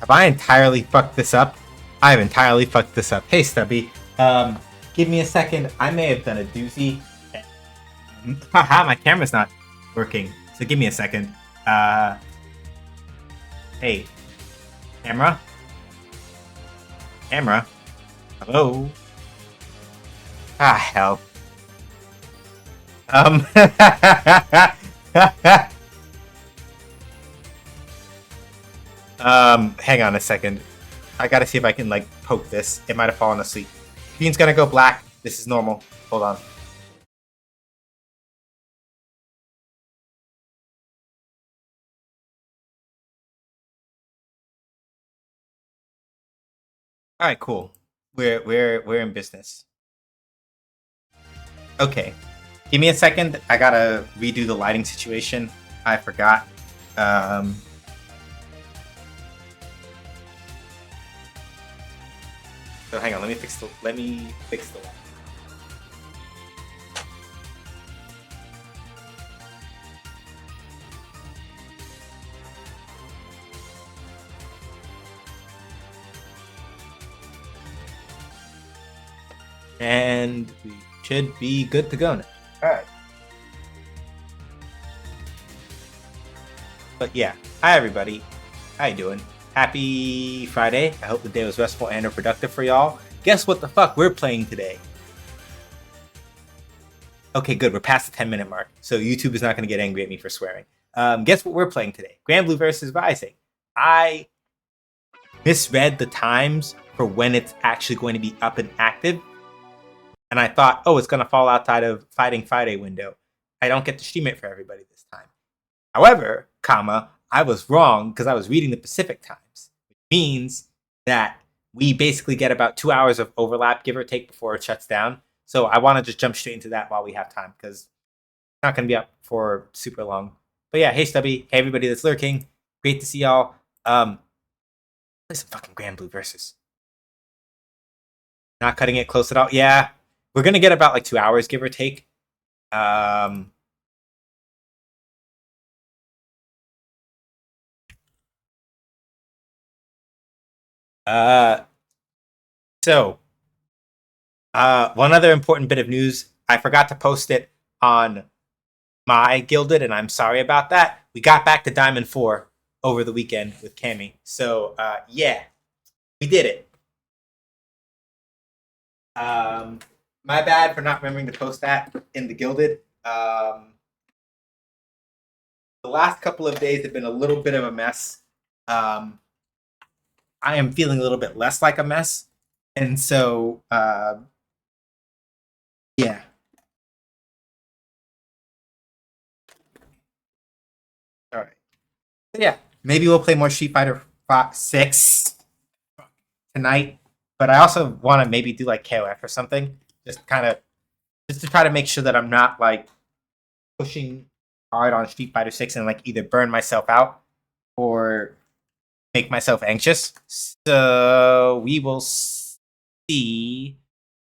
Have I entirely fucked this up? I have entirely fucked this up. Hey, Stubby. Give me a second. I may have done a doozy. Haha, my camera's not working. So give me a second. Hey. Camera? Camera? Hello? Ah, hell. Hang on a second. I gotta see if I can, like, poke this. It might have fallen asleep. Screen's gonna go black. This is normal. Hold on. Alright, cool. We're in business. Okay. Give me a second. I gotta redo the lighting situation. I forgot. So hang on, let me fix the light. And we should be good to go now. Alright. But yeah, hi everybody. How you doing? Happy Friday. I hope the day was restful and or productive for y'all. Guess what the fuck we're playing today? Okay, good. We're past the 10-minute mark, so YouTube is not going to get angry at me for swearing. Guess what we're playing today? Granblue versus Rising. I misread the times for when it's actually going to be up and active. And I thought, oh, it's going to fall outside of Fighting Friday window. I don't get to stream it for everybody this time. However, I was wrong because I was reading the Pacific times, which means that we basically get about 2 hours of overlap, give or take, before it shuts down. So I want to just jump straight into that while we have time because it's not going to be up for super long. But yeah, hey Stubby, hey everybody that's lurking. Great to see y'all. Play some fucking Granblue versus. Not cutting it close at all. Yeah, we're going to get about like 2 hours, give or take. So, one other important bit of news. I forgot to post it on my Gilded, and I'm sorry about that. We got back to Diamond 4 over the weekend with Cammy. So, yeah, we did it. My bad for not remembering to post that in the Gilded. The last couple of days have been a little bit of a mess. I am feeling a little bit less like a mess. And so, yeah. All right. So yeah, maybe we'll play more Street Fighter 6 tonight. But I also want to maybe do like KOF or something. Just to try to make sure that I'm not like pushing hard on Street Fighter 6 and like either burn myself out or make myself anxious. So we will see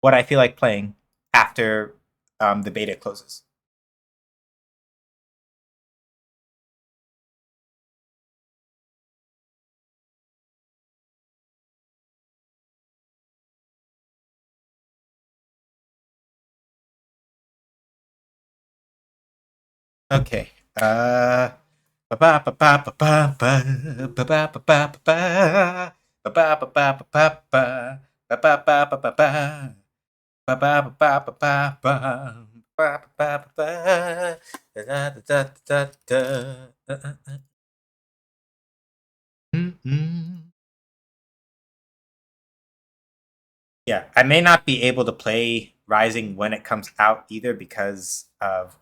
what I feel like playing after the beta closes. Okay. Yeah, I may not be able to play Rising when it comes out either because of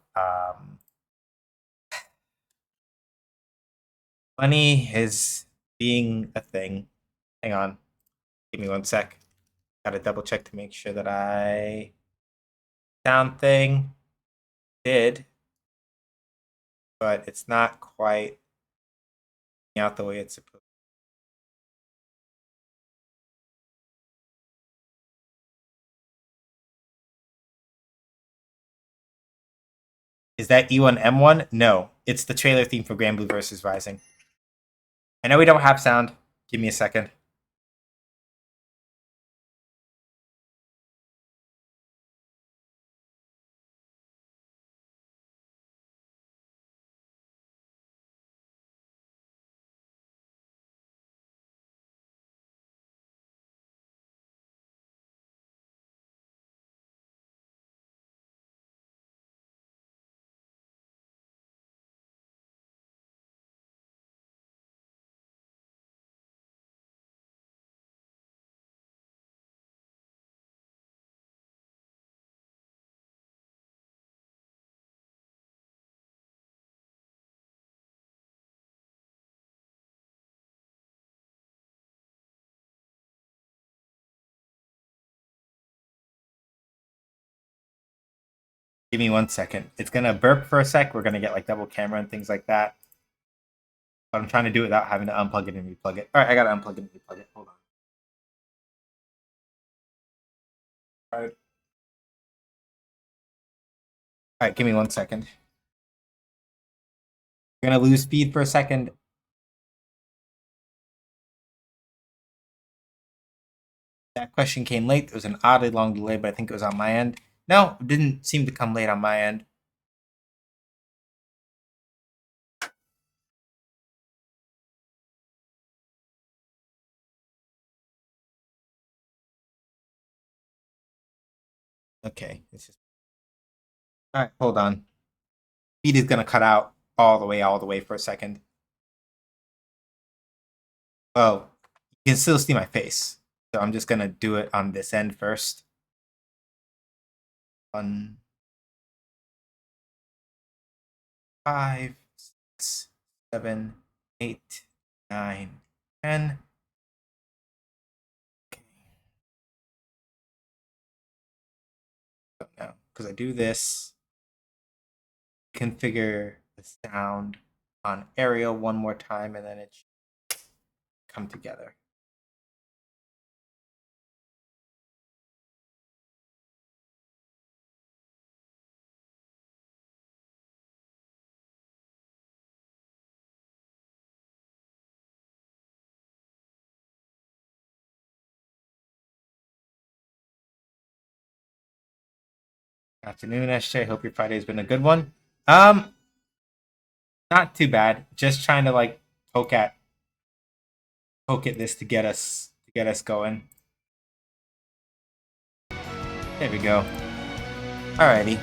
money is being a thing. Hang on. Give me 1 sec. Gotta double check to make sure that I sound thing did, but it's not quite out the way it's supposed to. Is that E1M1? No, it's the trailer theme for Granblue versus Rising. I know we don't have sound. Give me a second. Give me 1 second. It's gonna burp for a sec. We're gonna get like double camera and things like that. But I'm trying to do it without having to unplug it and replug it. All right, I gotta unplug it and replug it. Hold on. All right. All right, give me 1 second. We're gonna lose speed for a second. That question came late. There was an oddly long delay, but I think it was on my end. No, it didn't seem to come late on my end. Okay, it's just all right. Hold on. Speed is gonna cut out all the way for a second. Oh, you can still see my face, so I'm just gonna do it on this end first. 1, 5, 6, 7, 8, 9, 10. Okay. No, because I do this. Configure the sound on aerial one more time, and then it should come together. Afternoon, SJ. Hope your Friday's been a good one. Not too bad. Just trying to like poke at this to get us going. There we go. Alrighty.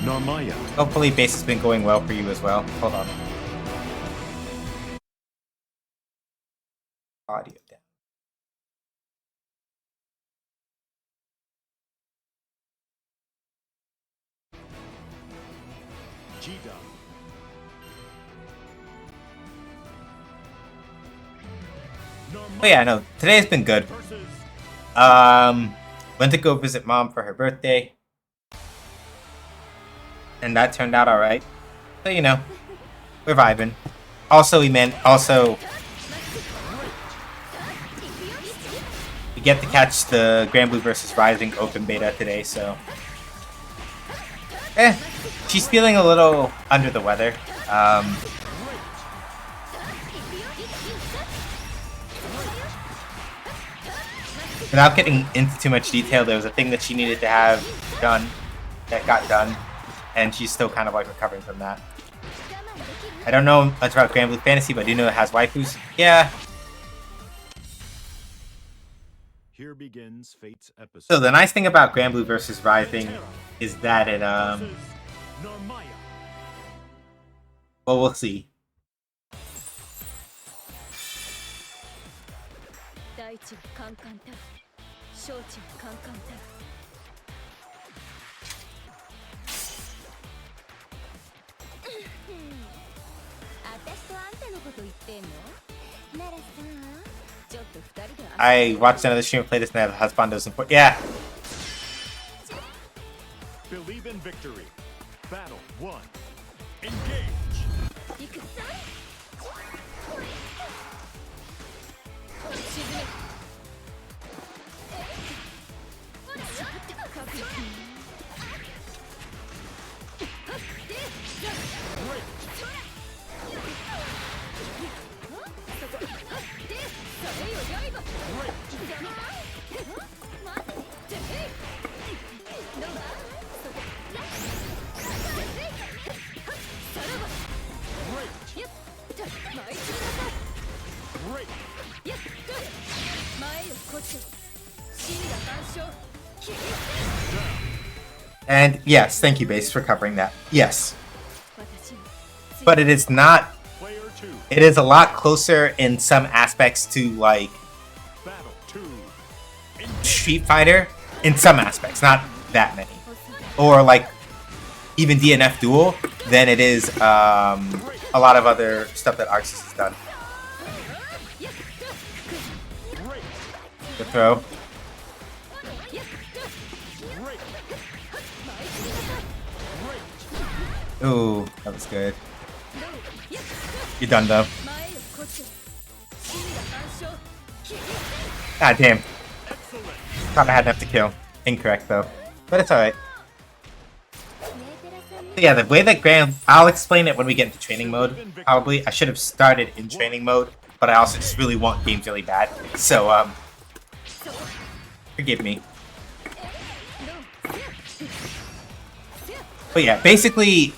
Narmaya. Hopefully base has been going well for you as well. Hold on. Audio down. Gita. Oh yeah, no. Today's been good. Went to go visit mom for her birthday. And that turned out alright. So you know, we're vibing. Also we get to catch the Grand Blue vs. Rising open beta today, so she's feeling a little under the weather. Without getting into too much detail, there was a thing that she needed to have done that got done, and she's still kind of like recovering from that. I don't know much about Grand Blue Fantasy, but I do know it has waifus. Yeah. Here begins Fate's episode. So the nice thing about Grand Blue vs. Rising is that it well, we'll see. I watched another streamer play this and have husbandos and yeah. Believe in victory. Battle 1. Engage. And yes, thank you, Base, for covering that. Yes. But it is not... Player 2. It is a lot closer in some aspects to, like, Battle 2. Street Fighter. In some aspects, not that many. Or, like, even DNF Duel than it is a lot of other stuff that Arxis has done. The throw. Ooh, that was good. You're done though. Ah, damn. Thought I had enough to kill. Incorrect though. But it's alright. Yeah, the way that I'll explain it when we get into training mode. Probably. I should have started in training mode, but I also just really want games really bad. So, forgive me. But yeah, basically...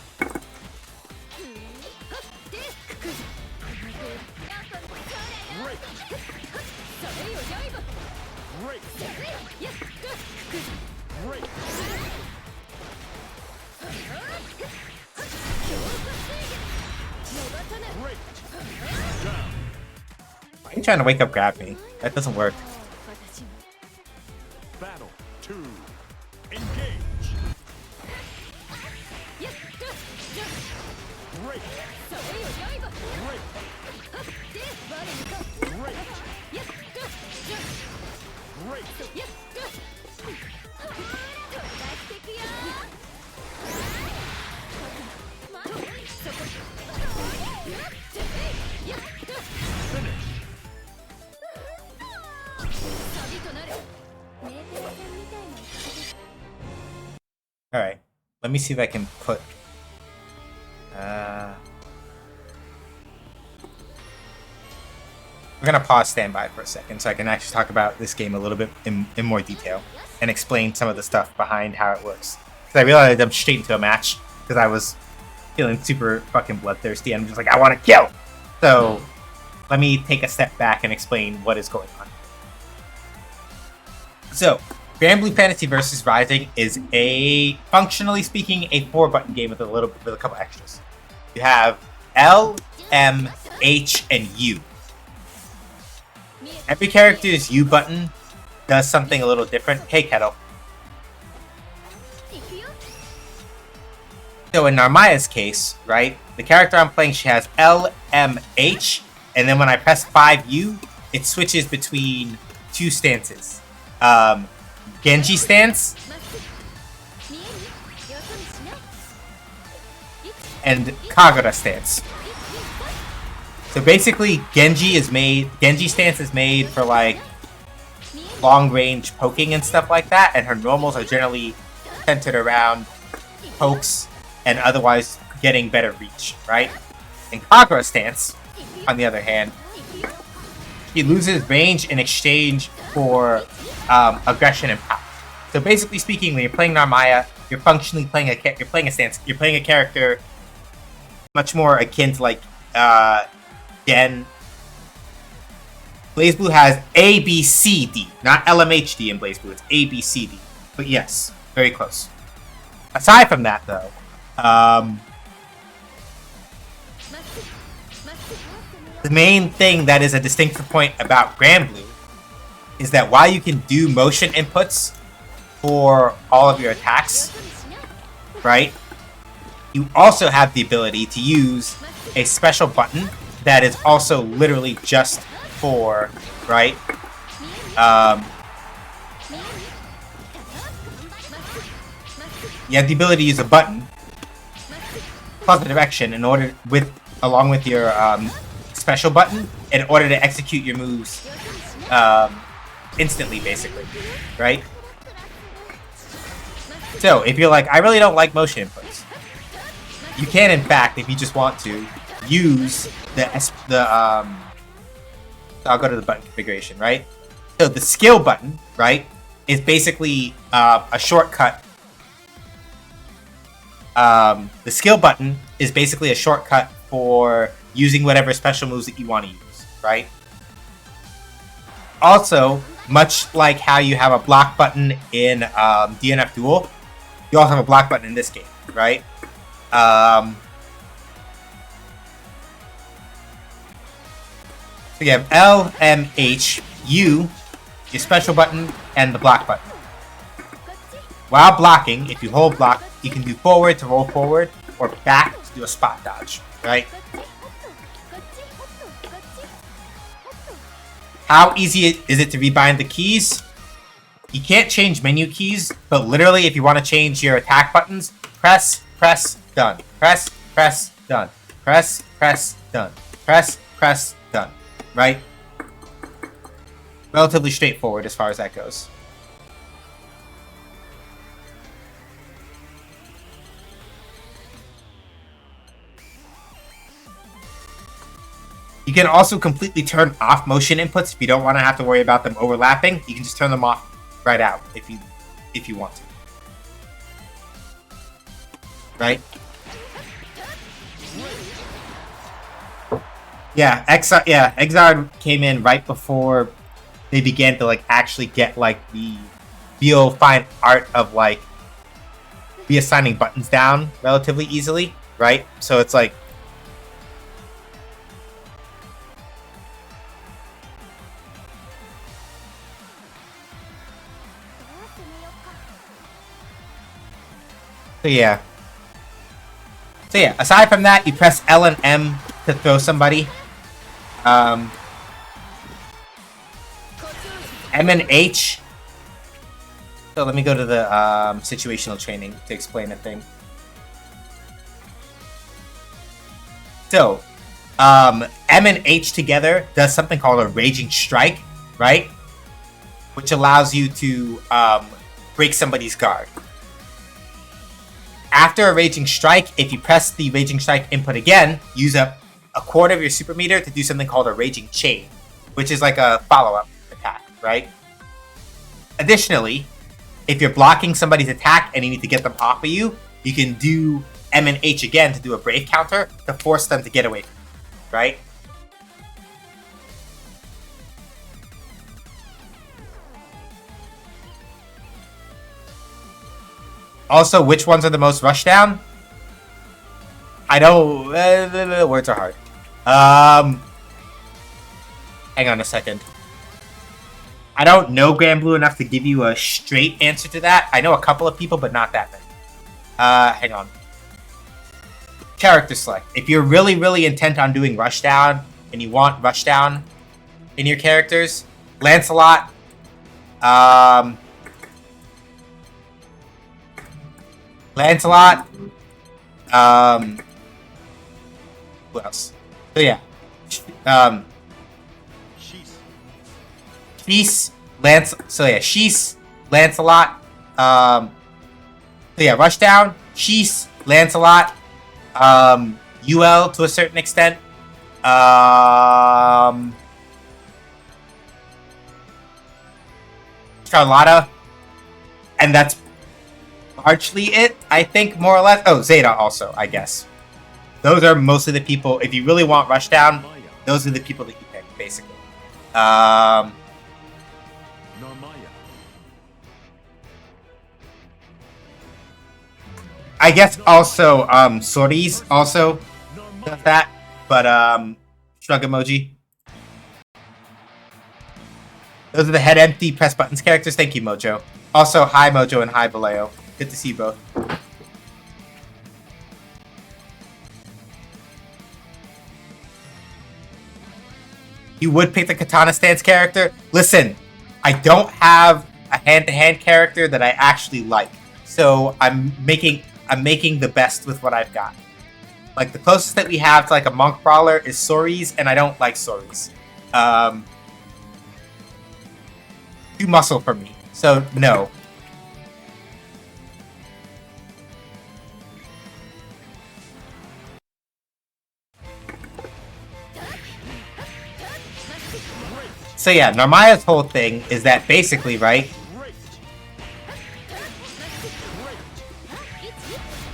Why are you trying to wake up grab me? That doesn't work. Battle 2. Engage. Great. Alright, let me see if I can put... We're gonna pause standby for a second so I can actually talk about this game a little bit in more detail and explain some of the stuff behind how it works. Because I realized I'm straight into a match because I was feeling super fucking bloodthirsty and I'm just like, I want to kill! So, let me take a step back and explain what is going on. So, Grand Blue Fantasy vs. Rising is functionally speaking, a 4-button game with a couple extras. You have L, M, H, and U. Every character's U button does something a little different. Hey, Kettle. So in Narmaya's case, right, the character I'm playing, she has L, M, H, and then when I press 5U, it switches between two stances. Genji stance and Kagura stance. So basically, Genji stance is made for like long range poking and stuff like that, and her normals are generally centered around pokes and otherwise getting better reach, right? And Kagura stance, on the other hand, he loses range in exchange for aggression and power. So basically speaking, when you're playing Narmaya, you're functionally playing a stance. You're playing a character much more akin to like Gen. BlazBlue has A, B, C, D, not LMHD in BlazBlue. It's A, B, C, D. But yes, very close. Aside from that, though, the main thing that is a distinctive point about GBVS is that while you can do motion inputs for all of your attacks, right, you also have the ability to use a special button that is also literally just for, right, you have the ability to use a button plus the direction in order along with your special button in order to execute your moves instantly, basically, right? So if you're like, I really don't like motion inputs, you can, in fact, if you just want to, use I'll go to the button configuration, right? So the skill button, right, is basically a shortcut. The skill button is basically a shortcut for using whatever special moves that you want to use, right? Also, much like how you have a block button in DNF Duel, you also have a block button in this game, right? So you have L, M, H, U, your special button, and the block button. While blocking, if you hold block, you can do forward to roll forward, or back to do a spot dodge, right? How easy is it to rebind the keys? You can't change menu keys, but literally if you want to change your attack buttons, press, press, done. Press, press, done. Press, press, done. Press, press, done. Right? Relatively straightforward as far as that goes. You can also completely turn off motion inputs if you don't want to have to worry about them overlapping. You can just turn them off right out if you want to. Right? Yeah, Exard came in right before they began to like actually get like the real fine art of like reassigning buttons down relatively easily, right? So it's like So yeah, aside from that, you press L and M to throw somebody. M and H. So let me go to the situational training to explain a thing. So, M and H together does something called a Raging Strike, right? Which allows you to break somebody's guard. After a Raging Strike, if you press the Raging Strike input again, use up a quarter of your super meter to do something called a Raging Chain, which is like a follow-up attack, right? Additionally, if you're blocking somebody's attack and you need to get them off of you, you can do M and H again to do a Brave counter to force them to get away from you, right? Also, which ones are the most rushdown? I don't... words are hard. Hang on a second. I don't know Granblue enough to give you a straight answer to that. I know a couple of people, but not that many. Hang on. Character select. If you're really, really intent on doing rushdown, and you want rushdown in your characters, Lancelot, who else? So yeah. Sheese, Sheese, Lancelot, so yeah, Rushdown, Sheese, Lancelot, UL to a certain extent, Charlotta, and that's largely it, I think, more or less. Oh, Zeta also, I guess. Those are mostly the people, if you really want Rushdown, those are the people that you pick, basically. I guess also, Soris also does that, but, shrug emoji. Those are the head empty press buttons characters. Thank you, Mojo. Also, hi, Mojo, and hi, Vallejo. Good to see you both. You would pick the Katana Stance character? Listen, I don't have a hand-to-hand character that I actually like. So I'm making the best with what I've got. Like, the closest that we have to like a monk brawler is Soris, and I don't like Soris. too muscle for me. So no. So yeah, Narmaya's whole thing is that basically, right?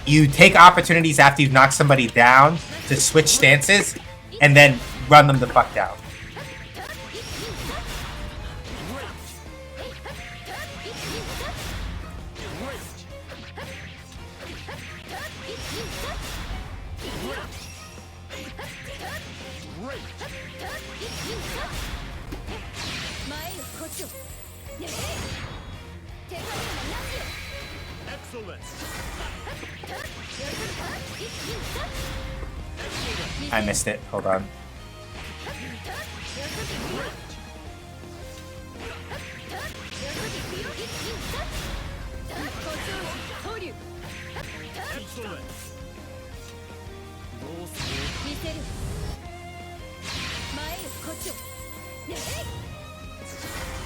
You take opportunities after you've knocked somebody down to switch stances, and then run them the fuck down. I missed it. Hold on.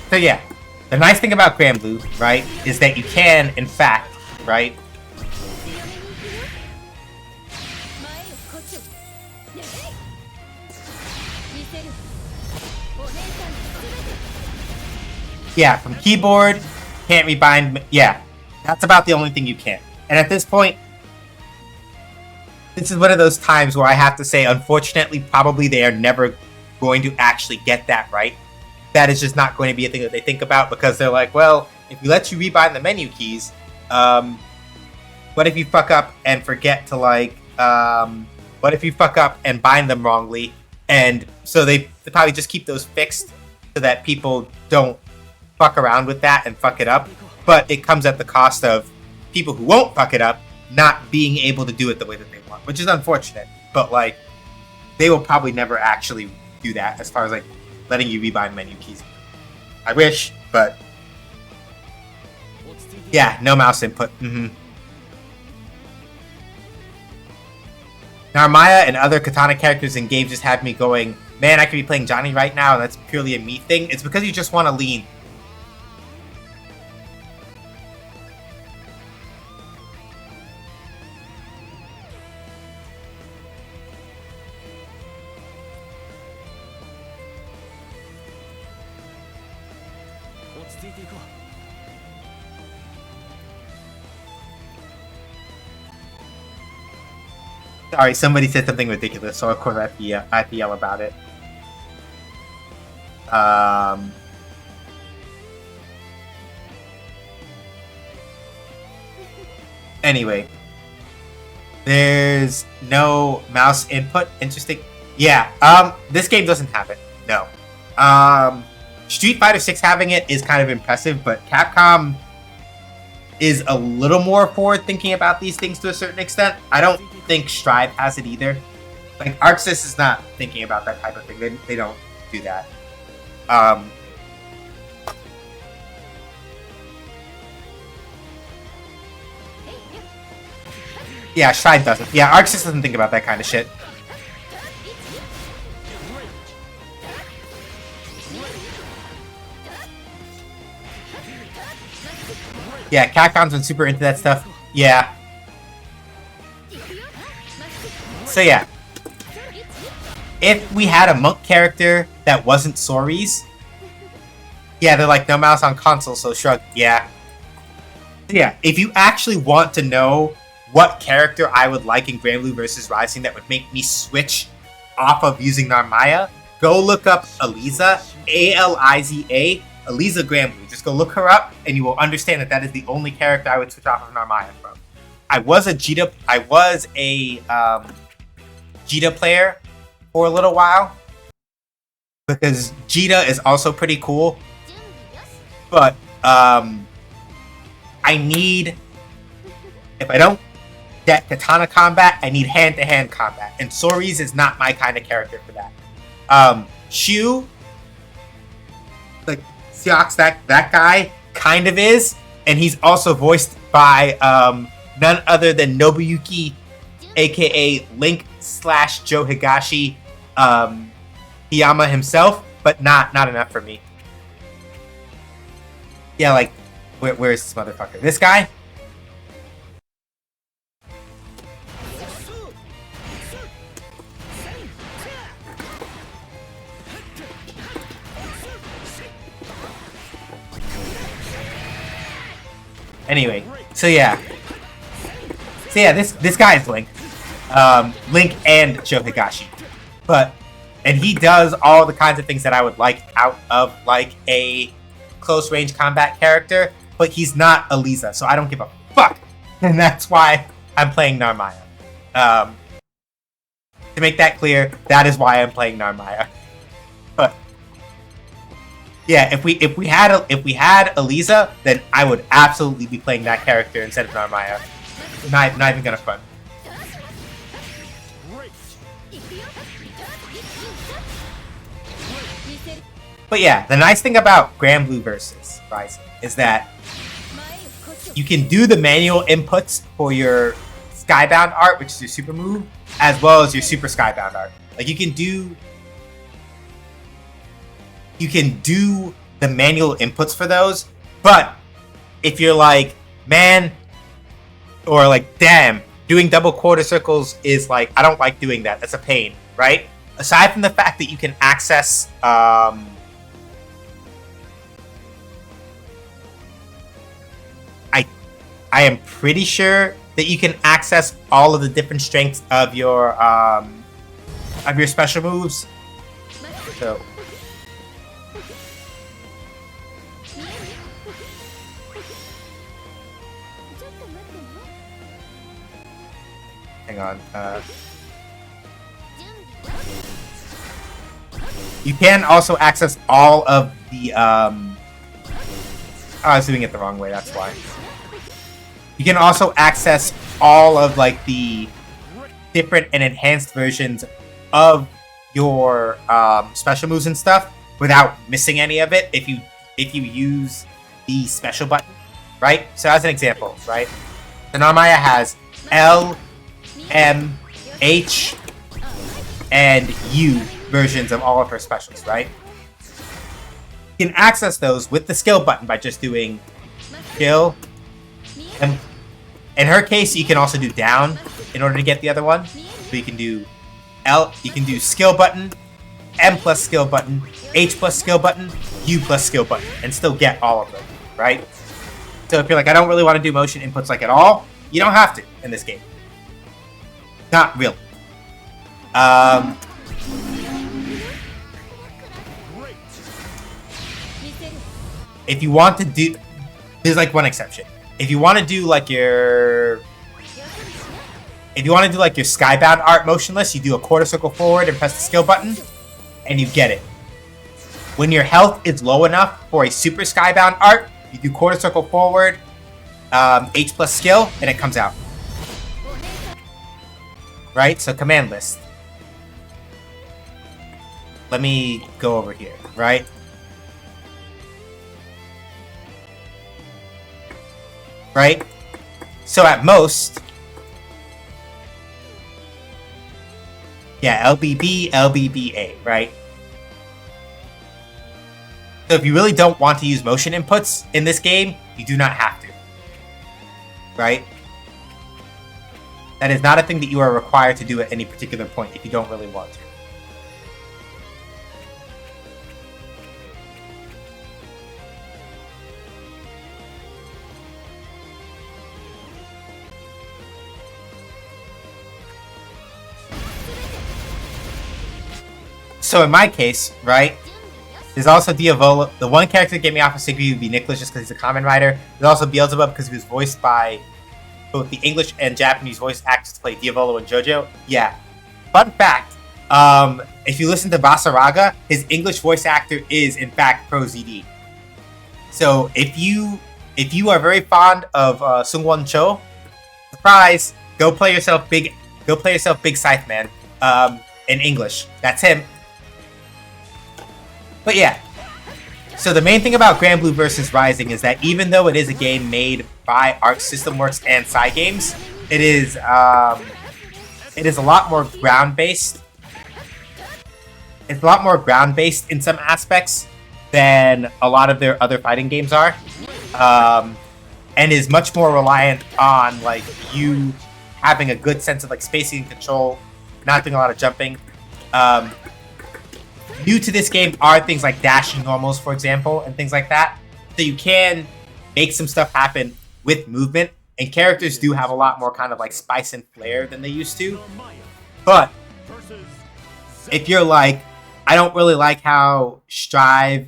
So yeah, the nice thing about Granblue, right, is that you can, in fact, right, yeah, from keyboard, can't rebind, yeah, that's about the only thing you can. And at this point, this is one of those times where I have to say, unfortunately, probably they are never going to actually get that right. That is just not going to be a thing that they think about, because they're like, well, if we let you rebind the menu keys, what if you fuck up and forget to, like, what if you fuck up and bind them wrongly? And so they probably just keep those fixed so that people don't fuck around with that and fuck it up. But it comes at the cost of people who won't fuck it up not being able to do it the way that they want, which is unfortunate. But, like, they will probably never actually do that as far as, like, letting you rebind menu keys. I wish, but yeah, no mouse input. Narmaya and other Katana characters in games just had me going, man, I could be playing Johnny right now, and that's purely a me thing. It's because you just want to lean. Sorry, somebody said something ridiculous, so of course I have to yell about it. Anyway, there's no mouse input. Interesting. Yeah. This game doesn't have it. No. Street Fighter 6 having it is kind of impressive, but Capcom is a little more forward thinking about these things to a certain extent. I don't think Strive has it either. Like, ArcSys is not thinking about that type of thing. They don't do that. Yeah, Strive doesn't. Yeah, ArcSys doesn't think about that kind of shit. Yeah, Capcom's been super into that stuff. Yeah. So yeah. If we had a monk character that wasn't Sori's, yeah, they're like, no mouse on console, so shrug. Yeah. So yeah, if you actually want to know what character I would like in Granblue vs. Rising that would make me switch off of using Narmaya, go look up Aliza, A-L-I-Z-A, Aliza Granblue. Just go look her up, and you will understand that that is the only character I would switch off of Narmaya from. I was a Jita player for a little while, because Jita is also pretty cool, but I need, if I don't get katana combat, I need hand-to-hand combat, and Sori's is not my kind of character for that. Shu, like Seox, that guy kind of is, and he's also voiced by none other than Nobuyuki, aka Link / Joe Higashi, Hiyama himself, but not enough for me. Yeah, like, where's this motherfucker? This guy? Anyway, so yeah. This guy is Link. Link and Joe Higashi. And he does all the kinds of things that I would like out of, like, a close range combat character, but he's not Eliza, so I don't give a fuck. And that's why I'm playing Narmaya. To make that clear, that is why I'm playing Narmaya. But yeah, if we had Eliza, then I would absolutely be playing that character instead of Narmaya. Not even gonna front. But yeah, the nice thing about Grand Blue versus Rising is that you can do the manual inputs for your Skybound art, which is your super move, as well as your super Skybound art. Like you can do the manual inputs for those, but if you're like, man, or like, damn, doing double quarter circles is like, I don't like doing that. That's a pain, right? Aside from the fact that you can access I am pretty sure that you can access all of the different strengths of your special moves. So hang on. You can also access all of the I was doing it the wrong way, that's why. You can also access all of like the different and enhanced versions of your special moves and stuff without missing any of it if you use the special button, right? So as an example, right? The Narmaya has L, M, H, and U versions of all of her specials, right? You can access those with the skill button by just doing skill. And in her case, you can also do down in order to get the other one. So you can do L, you can do skill button, M plus skill button, H plus skill button, U plus skill button, and still get all of them, right? So if you're like, I don't really want to do motion inputs like at all, you don't have to in this game. Not really. If you want to do, there's like one exception. If you want to do like your Skybound art motionless, you do a quarter circle forward and press the skill button, and you get it. When your health is low enough for a super Skybound art, you do quarter circle forward, H plus skill, and it comes out. Right? So command list. Let me go over here, right? Right? So at most, yeah, LBB, LBBA, right? So if you really don't want to use motion inputs in this game, you do not have to. Right? That is not a thing that you are required to do at any particular point if you don't really want to. So in my case, right, there's also Diavolo. The one character that get me off of Sigrid would be Nicholas just because he's a common writer. There's also Beelzebub because he was voiced by both the English and Japanese voice actors to play Diavolo and JoJo. Yeah. Fun fact, if you listen to Basaraga, his English voice actor is in fact Pro ZD. So if you are very fond of Sungwon Cho, surprise, go play yourself Big Scythe Man in English. That's him. But yeah, so the main thing about Grand Blue vs. Rising is that even though it is a game made by Arc System Works and Cygames, it is a lot more ground-based. It's a lot more ground-based in some aspects than a lot of their other fighting games are. and is much more reliant on like you having a good sense of like spacing and control, not doing a lot of jumping. New to this game are things like dashing normals, for example, and things like that. So you can make some stuff happen with movement, and characters do have a lot more kind of like spice and flair than they used to. But if you're like, I don't really like how Strive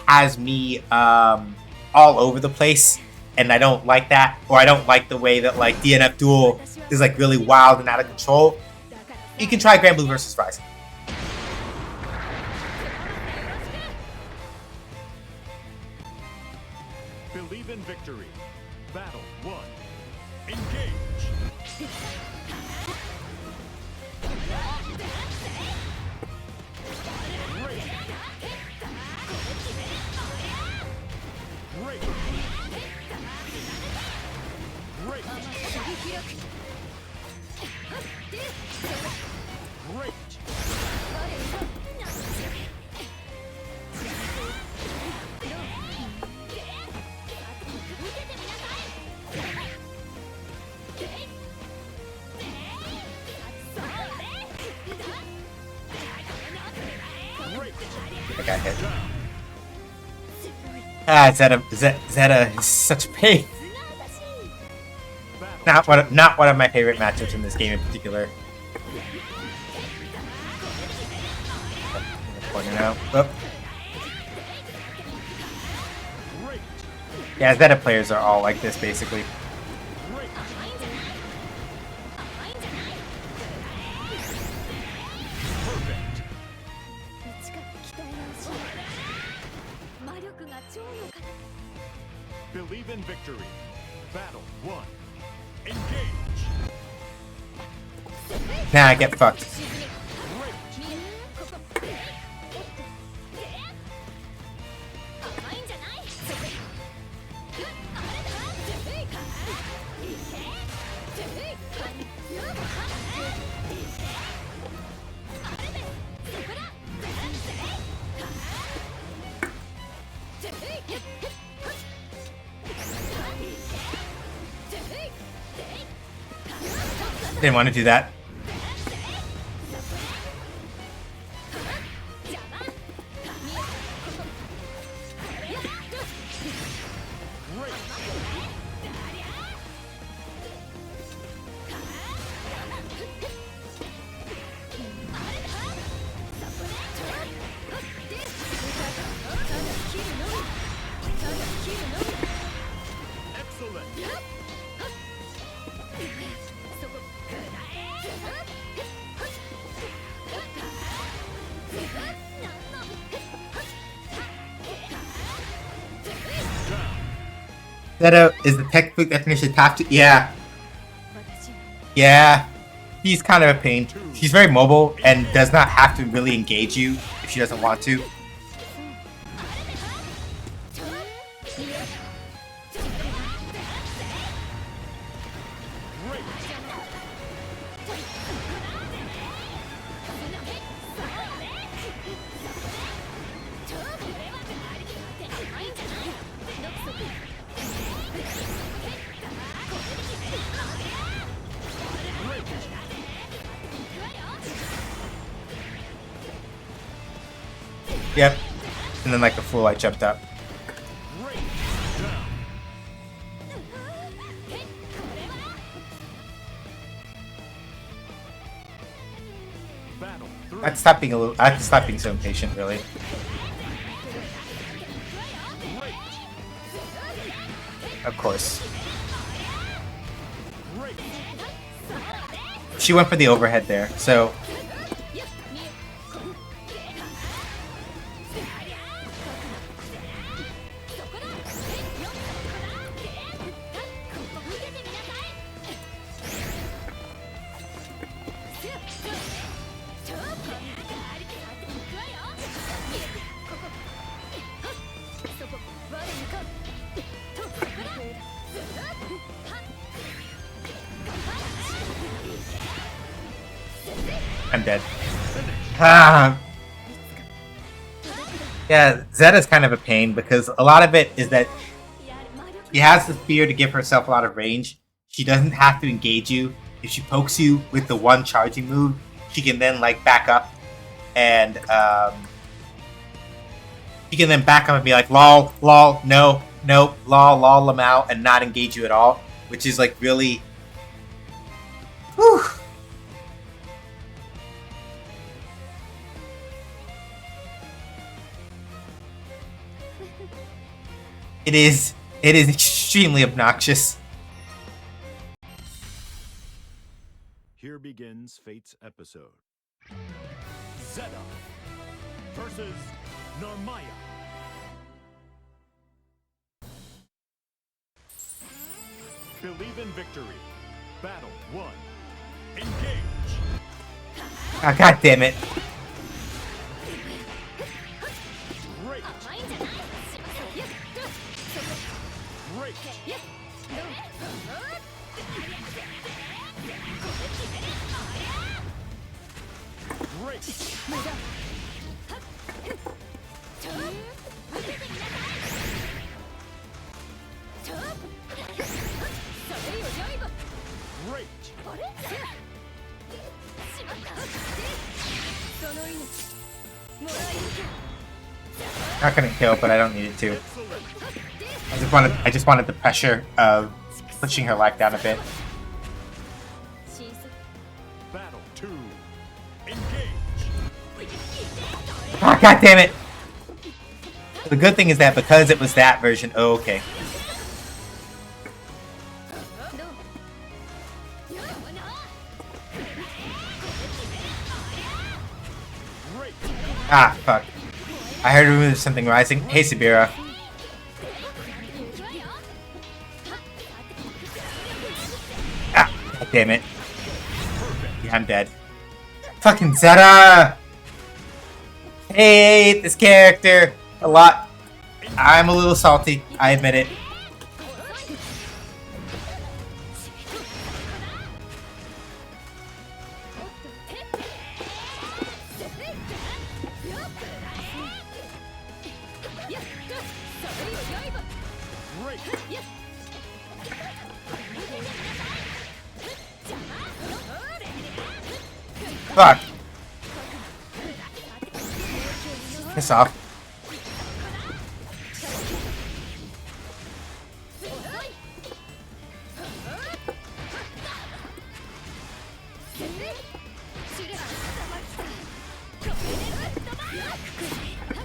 has me all over the place, and I don't like that, or I don't like the way that like DNF Duel is like really wild and out of control, you can try Grand Blue versus Rising. Believe in victory. Battle 1. Engage. Great. Great. Great. I got hit. Zeta is such a pain. Not one of my favorite matchups in this game in particular. Corner now. Oh. Yeah, Zeta players are all like this basically. Believe in victory. Battle 1. Engage. Nah, I get fucked. Didn't want to do that. Zeta is the textbook definition top 2. Yeah. Yeah. He's kind of a pain. She's very mobile and does not have to really engage you if she doesn't want to. Yep. And then like a fool, I jumped up. I have to stop being I have to stop being so impatient, really. Of course. She went for the overhead there, so. I'm dead. Ah. Yeah, Zeta's kind of a pain because a lot of it is that She has the fear to give herself a lot of range. She doesn't have to engage you. If she pokes you with the one charging move, she can then like back up and she can then back up and be like lol, lol, no, nope, lol, lol them out and not engage you at all, which is like really whew. It is extremely obnoxious. Here begins Fate's episode. Zeta versus Narmaya. Believe in victory. Battle 1. Engage. Oh, God damn it. Great. Great. Great. Great. Not gonna kill, but I don't need it to. Excellent. I just wanted the pressure of pushing her life down a bit. Battle 2. Engage. Ah, God damn it! The good thing is that because it was that version, oh, okay. Great. Ah, fuck. I heard there was something rising. Hey, Sabira. Ah, God damn it. Yeah, I'm dead. Fucking Zeta! Hate this character a lot. I'm a little salty. I admit it. Great. Fuck. Piss off.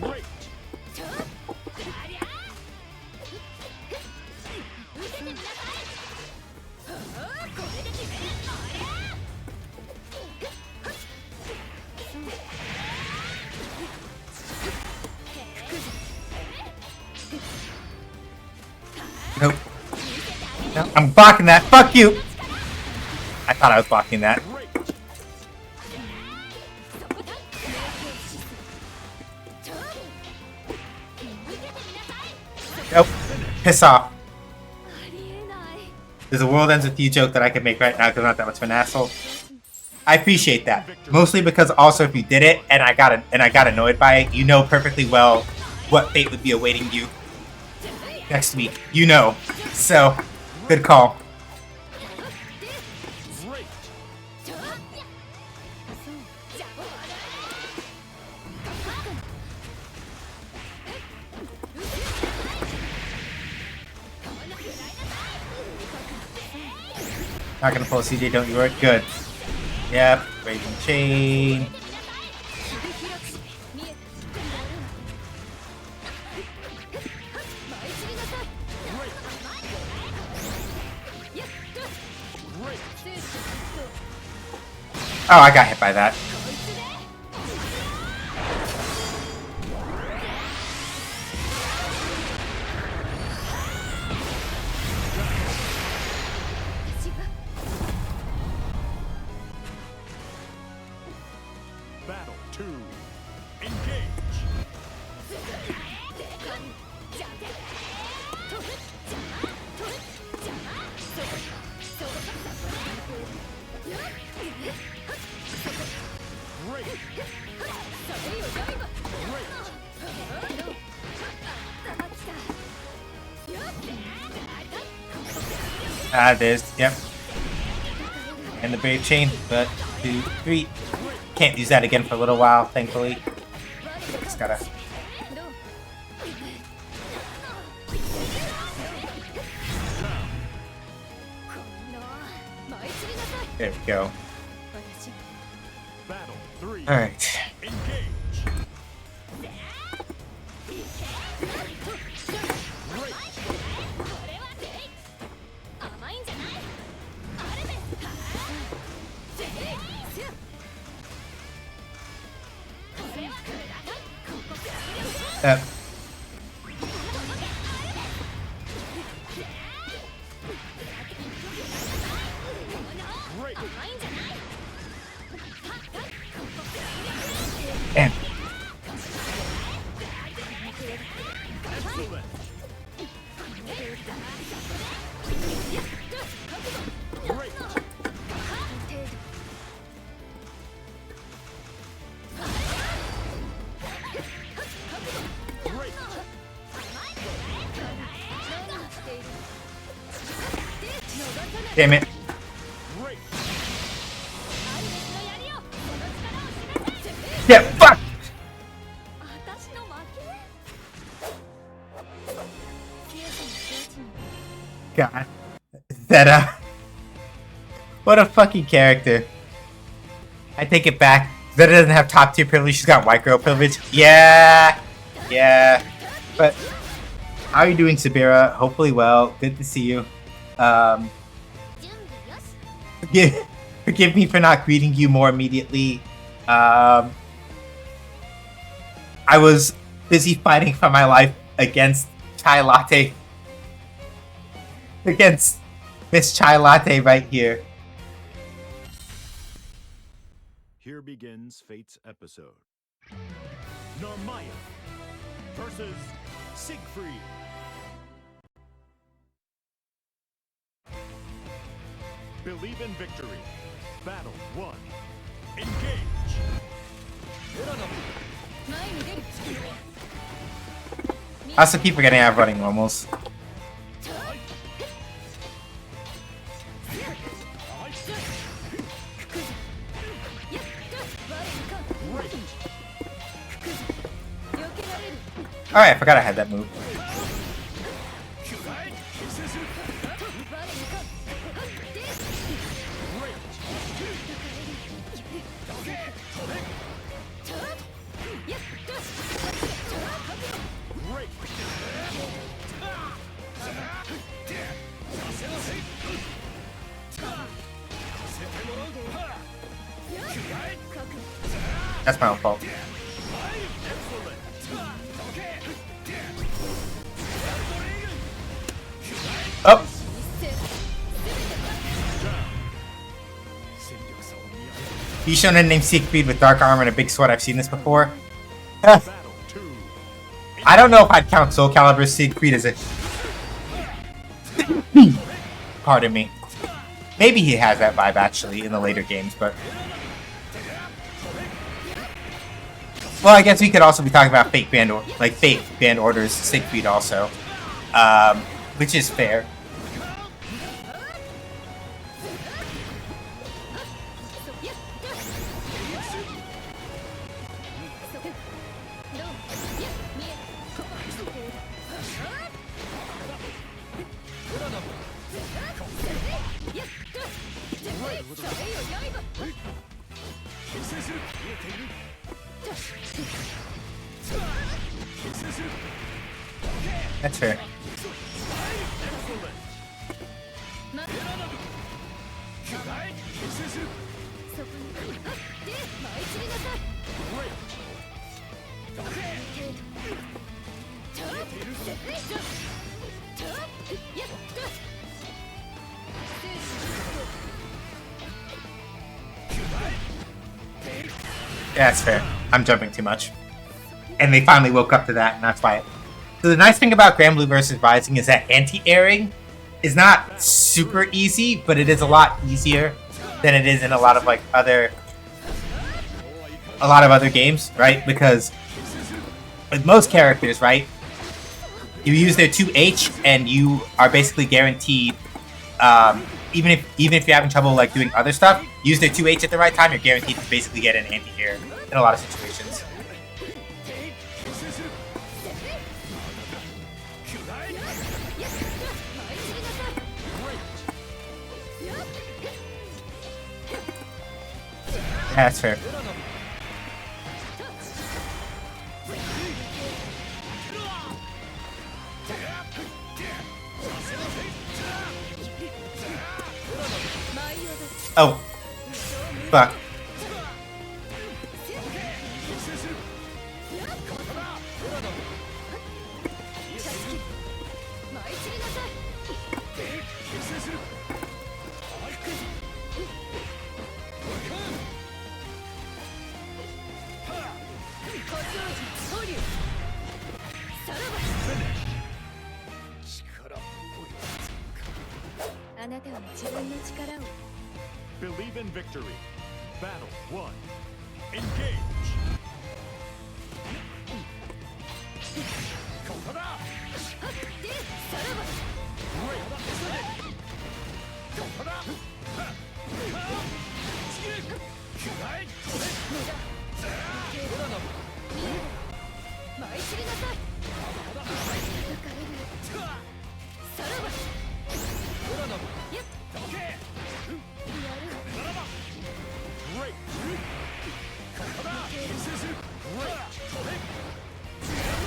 Great. Nope. No, I'm blocking that. Fuck you! I thought I was blocking that. Great. Nope. Piss off. There's a world ends with you joke that I could make right now because I'm not that much of an asshole. I appreciate that. Mostly because also if you did it and I got annoyed by it, you know perfectly well what fate would be awaiting you next week. You know. So, good call. Great. Not gonna pull a CJ, don't you worry. Good. Yep. Raging Chain. Oh, I got hit by that. Battle 2. Engage. Great. Great. There's, yep. And the brave chain, but 2, 3. Can't use that again for a little while, thankfully. Just gotta. There we go. Battle 3. Alright. Engage. Yep. Great. And Excellent. Great. Great. damn it. Great. Yeah, fuck! God. Zeta. What a fucking character. I take it back. Zeta doesn't have top tier privilege, she's got white girl privilege. Yeah! Yeah. But how are you doing, Sabira? Hopefully well. Good to see you. Forgive me for not greeting you more immediately. I was busy fighting for my life against Chai Latte. Against Miss Chai Latte right here. Here begins Fate's episode. Narmaya versus Siegfried. Believe in victory. Battle 1. Engage. I also keep forgetting I have running normals. Alright, I forgot I had that move. That's my own fault. Oh! Bishonen named Siegfried with dark armor and a big sword. I've seen this before. I don't know if I'd count Soul Calibur Siegfried as a... Pardon me. Maybe he has that vibe actually in the later games, but... Well, I guess we could also be talking about fake band orders Siegfried also, which is fair. That's fair. Yeah, that's fair. I'm jumping too much. And they finally woke up to that, and that's why. So the nice thing about Grand Blue vs. Rising is that anti-airing is not super easy, but it is a lot easier than it is in a lot of other games, right? Because with most characters, right, you use their 2H and you are basically guaranteed Even if you're having trouble like doing other stuff, use their 2H at the right time. You're guaranteed to basically get an anti-air in a lot of situations. Yeah, that's fair. Oh, fuck. Believe in victory. Battle 1. Engage.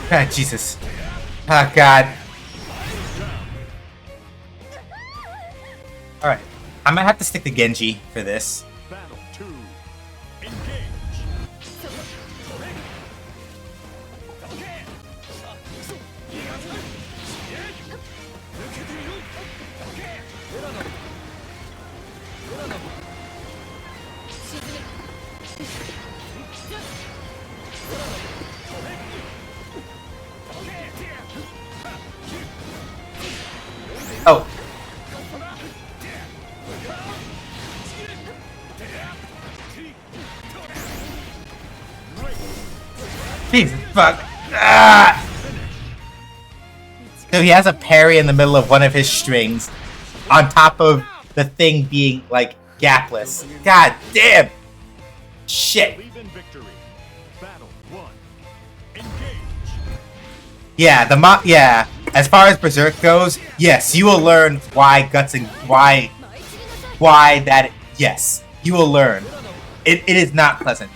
Ah, Jesus. Oh, God. Alright. I might have to stick to Genji for this. Battle 2. Engage. Oh. Jesus fuck. Ah! So he has a parry in the middle of one of his strings, on top of the thing being like gapless. God damn! Shit. Believe in victory. Battle 1. Engage. Yeah, yeah. As far as Berserk goes, yes, you will learn why guts and why that. Yes, you will learn. It is not pleasant.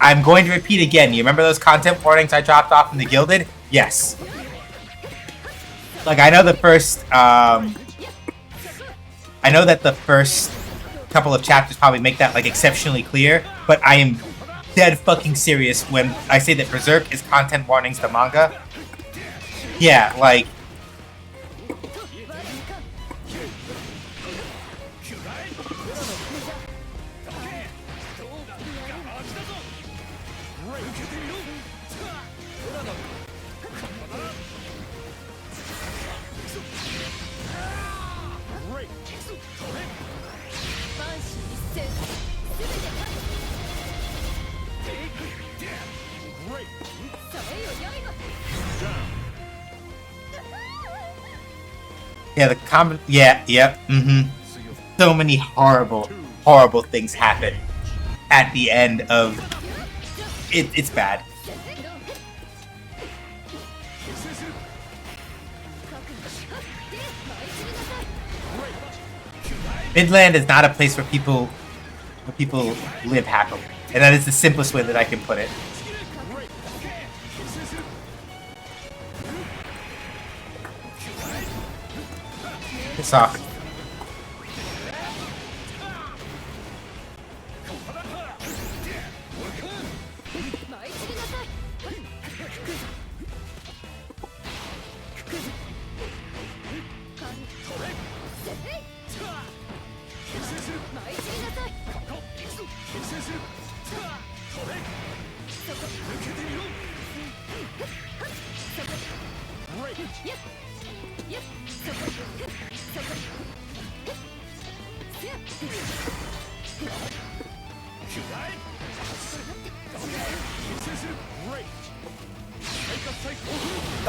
I'm going to repeat again. You remember those content warnings I dropped off in the Gilded? Yes. Like I know the first. I know that the first couple of chapters probably make that like exceptionally clear, but I am dead fucking serious when I say that Berserk is content warnings to manga. Yeah, like. Yeah, So many horrible, horrible things happen at the end of it. It's bad. Midland is not a place where people live happily, and that is the simplest way that I can put it. Piss off.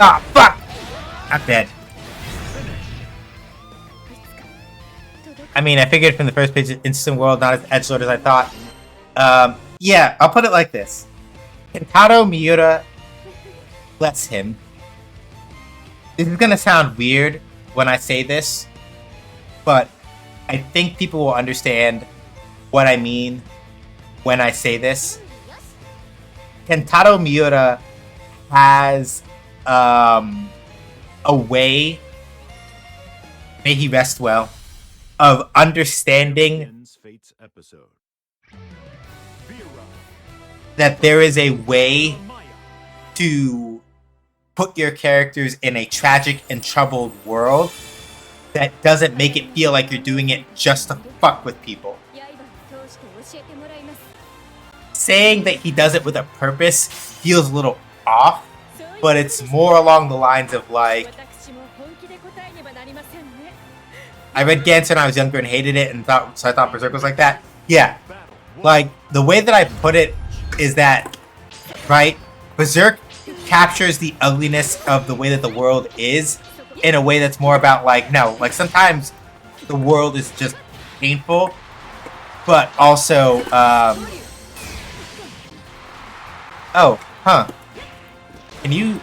Ah, fuck! I'm dead. I mean, I figured from the first page, Instant World, not as edgelord as I thought. Yeah, I'll put it like this. Kentaro Miura, bless him. This is gonna sound weird when I say this, but I think people will understand what I mean when I say this. Kentaro Miura has a way, may he rest well, of understanding Ends Fate's episode. that there is a way to put your characters in a tragic and troubled world that doesn't make it feel like you're doing it just to fuck with people. Saying that he does it with a purpose feels a little off, but it's more along the lines of like, I read Gantz when I was younger and hated it, and I thought Berserk was like that. Yeah, like the way that I put it is that, right, Berserk captures the ugliness of the way that the world is in a way that's more about like, no, like sometimes the world is just painful, but also, oh, huh. Can you,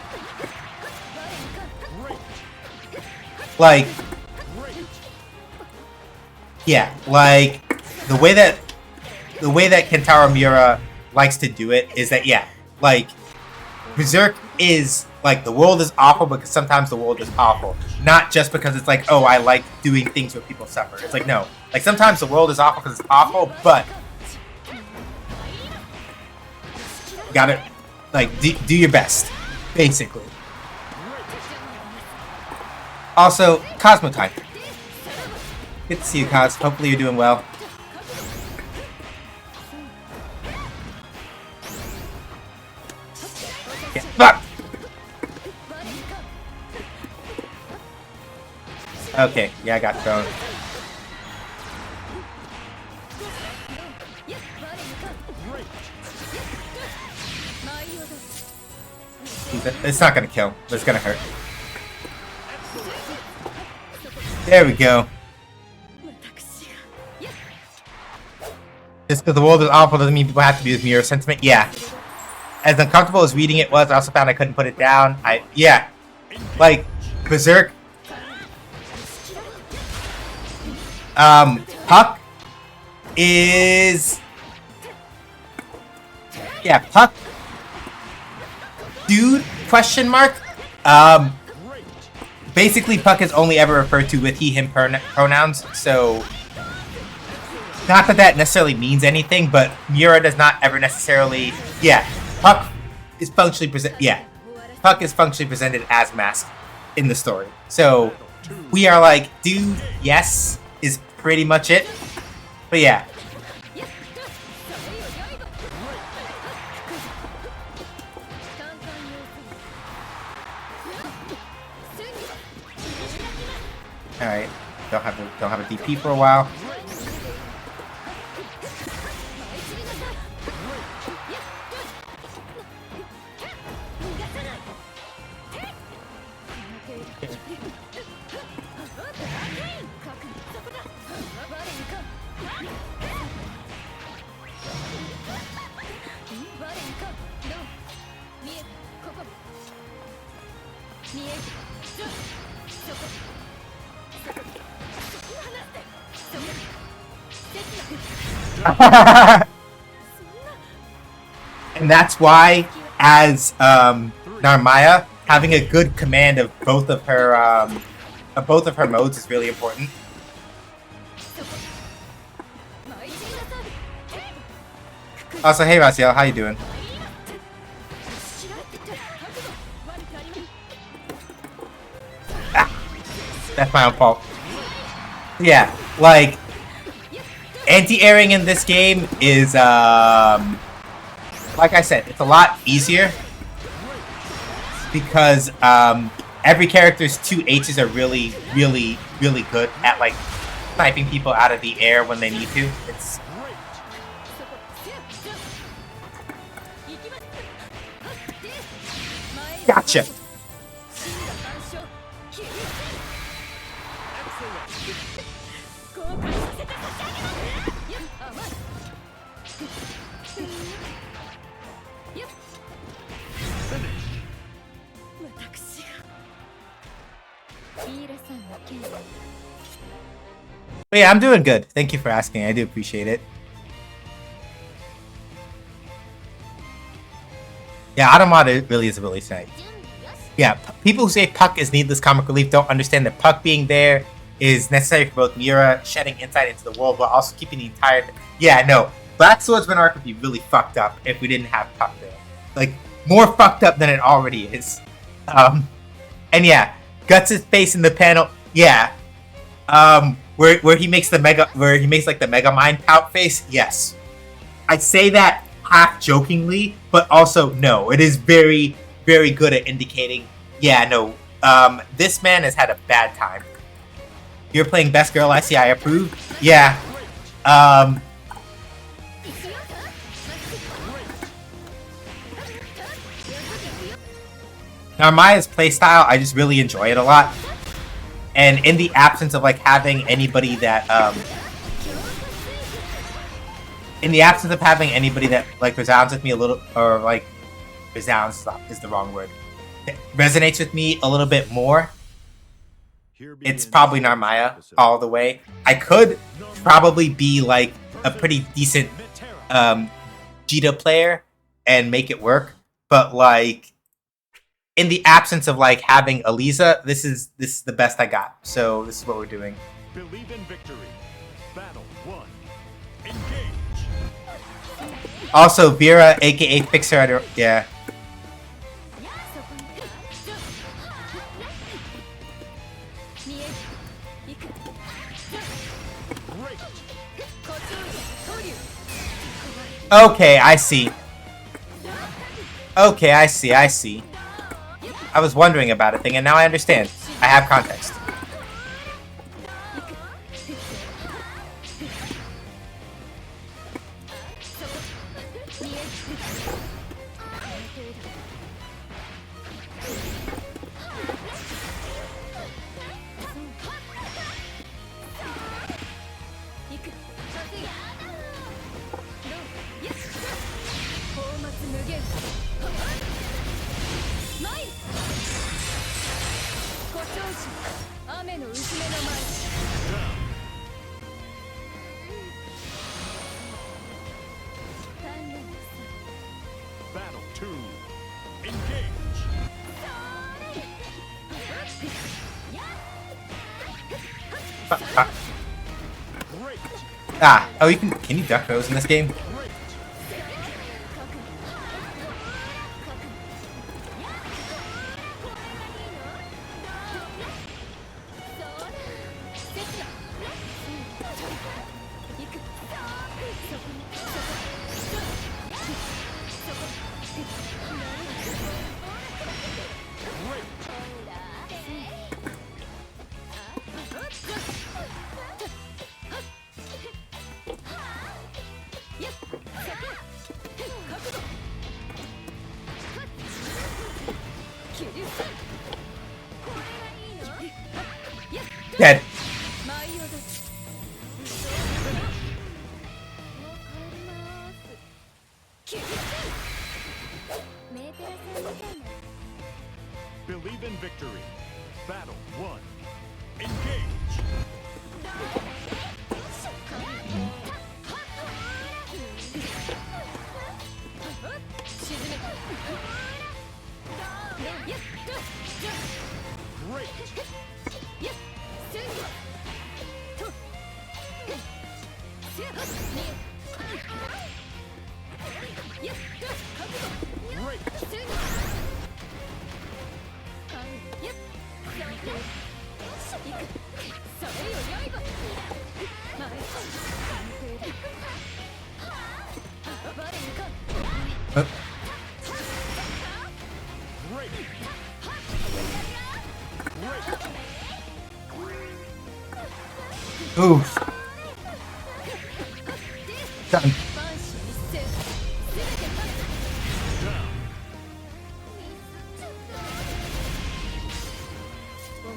like, yeah, like the way that Kentaro Miura likes to do it is that, yeah, like Berserk is like the world is awful because sometimes the world is awful, not just because it's like, oh, I like doing things where people suffer. It's like, no, like sometimes the world is awful because it's awful, but you gotta like do your best, basically. Also, Cosmo time. Good to see you, Cos. Hopefully you're doing well. Yeah, fuck! Okay, yeah, I got thrown. It's not gonna kill, but it's gonna hurt. There we go. Just because the world is awful doesn't mean people have to be with Mirror sentiment. Yeah. As uncomfortable as reading it was, I also found I couldn't put it down. Yeah. Like, Berserk. Puck is... Yeah, Puck. Dude, question mark. Basically, Puck is only ever referred to with he, him pronouns, so... Not that that necessarily means anything, but Miura does not ever necessarily... Yeah, Puck is functionally Puck is functionally presented as masked in the story. So, we are like, dude, yes, is pretty much it. But yeah. Alright, don't have a DP for a while. And that's why, as Narmaya, having a good command of both of her modes is really important. Also, hey Raziel, how you doing? Ah, that's my own fault. Yeah, like anti-airing in this game is like I said, it's a lot easier because every character's 2 H's are really, really, really good at like sniping people out of the air when they need to. It's gotcha. But yeah, I'm doing good. Thank you for asking. I do appreciate it. Yeah, Automata really is really nice. Yeah, people who say Puck is needless comic relief don't understand that Puck being there is necessary for both Mira shedding insight into the world while also keeping the entire... Yeah, no. Black Swordsman arc would be really fucked up if we didn't have Puck there. Like, more fucked up than it already is. And yeah, Guts' face in the panel, yeah. Where he makes the like the Mega Mind pout face, yes. I say that half jokingly, but also no. It is very, very good at indicating, yeah, no. This man has had a bad time. You're playing Best Girl, I see, I approve. Yeah. Narmaya's playstyle, I just really enjoy it a lot. And in the absence of like having anybody that like resounds with me a little, or like resounds is the wrong word, it resonates with me a little bit more, it's probably Narmaya all the way. I could probably be like a pretty decent Jita player and make it work, but like in the absence of like having Eliza, this is the best I got. So this is what we're doing. Believe in victory. Battle 1. Engage. Also, Vera, aka Fixer, yeah. Okay, I see. Okay, I see. I was wondering about a thing, and now I understand. I have context. Battle 2. Engage. Great. Oh, can you duck those in this game? Great. Dead. Believe in victory. Battle 1. Engage. Great. Great. Great. Oof. Done.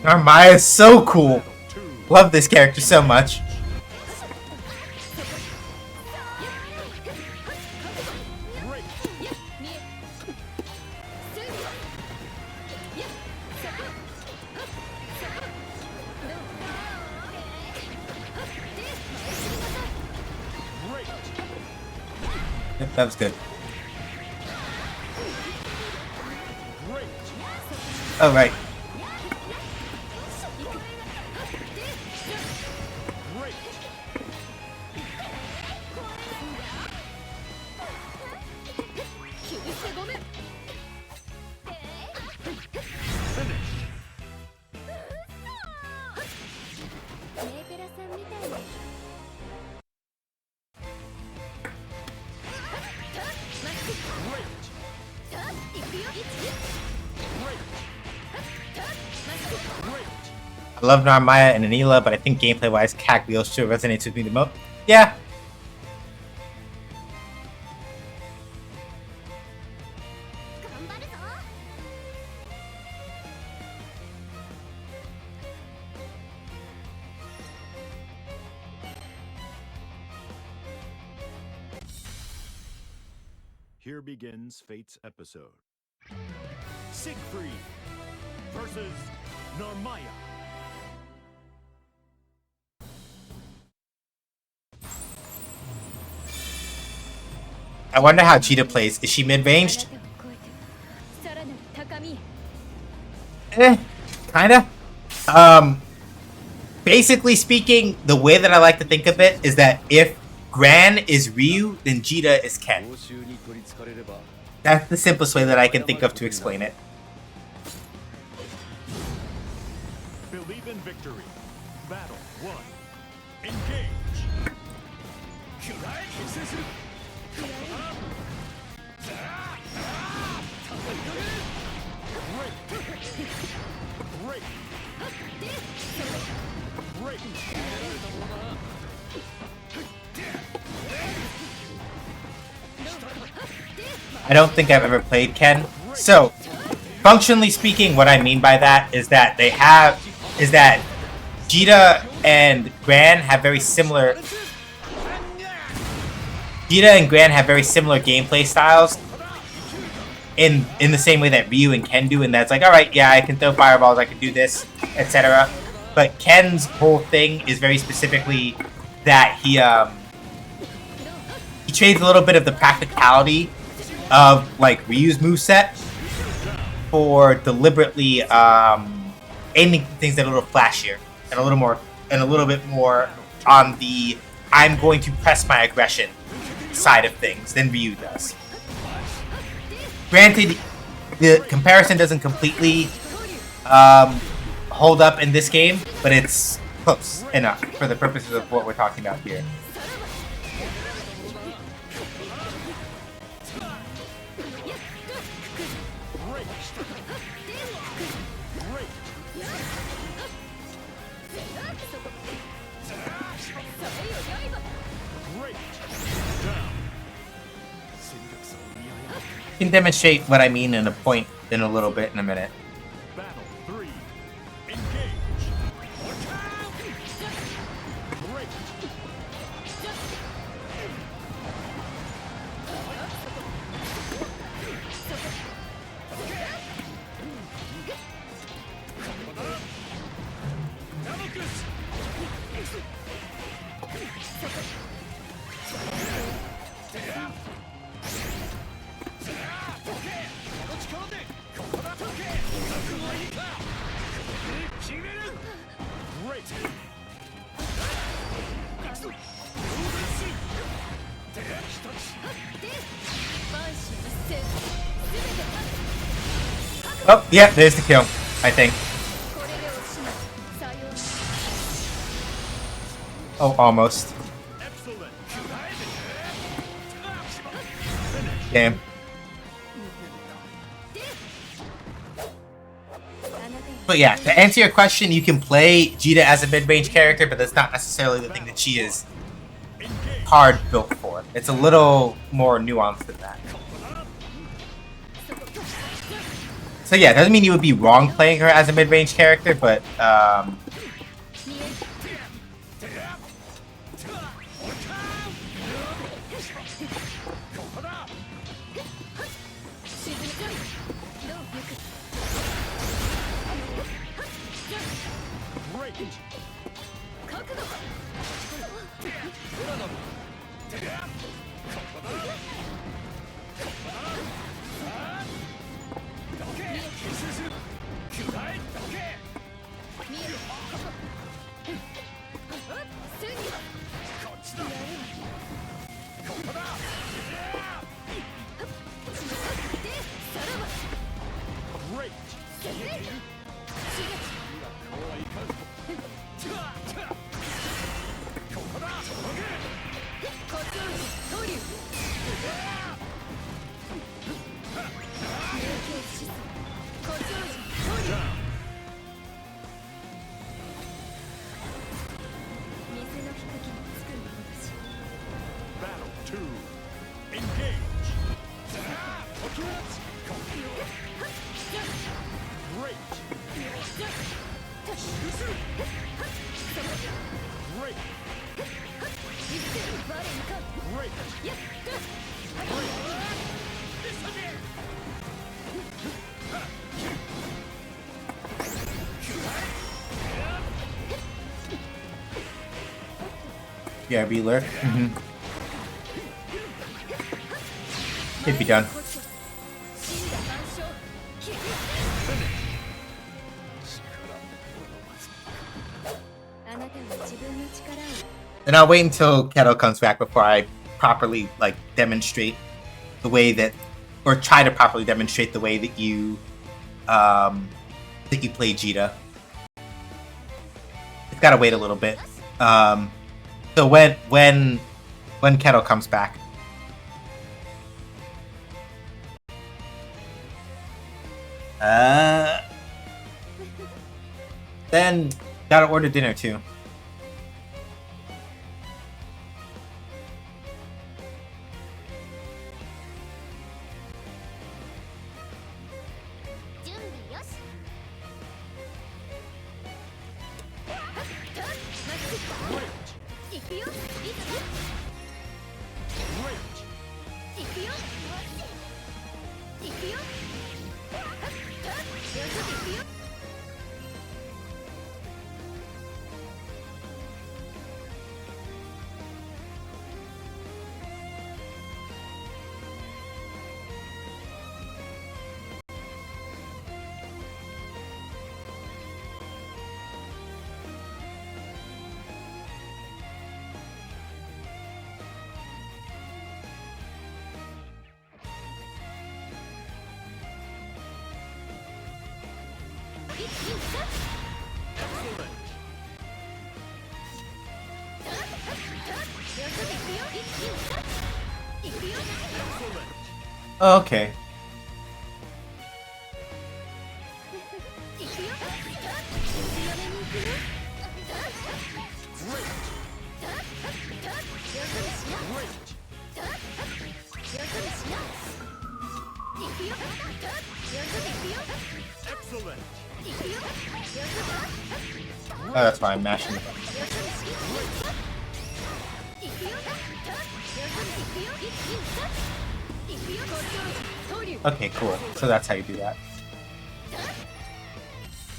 Narmaya is so cool. Love this character so much. Great. Great. Yep, that was good. Great. Oh, right. Great. Finish. I love Narmaya and Anila, but I think gameplay-wise, Cagliostro resonates with me the most. Yeah. Here begins Fate's episode. Siegfried versus Narmaya. I wonder how Cheetah plays. Is she mid-ranged? Kinda. Basically speaking, the way that I like to think of it is that if Gran is Ryu, then Jita is Ken. That's the simplest way that I can think of to explain it. Believe in victory. Battle 1. Engage. Great. Great. I don't think I've ever played Ken. So, functionally speaking, what I mean by that is that Jita and Gran have very similar gameplay styles in the same way that Ryu and Ken do, and that's like, alright, yeah, I can throw fireballs, I can do this, etc. But Ken's whole thing is very specifically that he trades a little bit of the practicality of like Ryu's moveset for deliberately aiming things that are a little flashier and a little bit more on the I'm going to press my aggression side of things than Ryu does. Granted, the comparison doesn't completely hold up in this game, but it's close enough for the purposes of what we're talking about here. I can demonstrate what I mean in a little bit in a minute. Battle 3. Engage. Great. Oh, yeah, there's the kill, I think. Oh, almost. Damn. But yeah, to answer your question, you can play Jita as a mid-range character, but that's not necessarily the thing that she is hard built for. It's a little more nuanced than that. So yeah, it doesn't mean you would be wrong playing her as a mid-range character, but Battle 2. Engage. Great. Great. Great. Yeah, Beeler. It'd be done. And I'll wait until Keto comes back before I properly like demonstrate the way that, or try to properly demonstrate the way that you play Jita. It's gotta wait a little bit. So when Keto comes back. Then gotta order dinner too. Oh, okay. Excellent. Oh, that's why I'm mashing it. Okay, cool. So that's how you do that.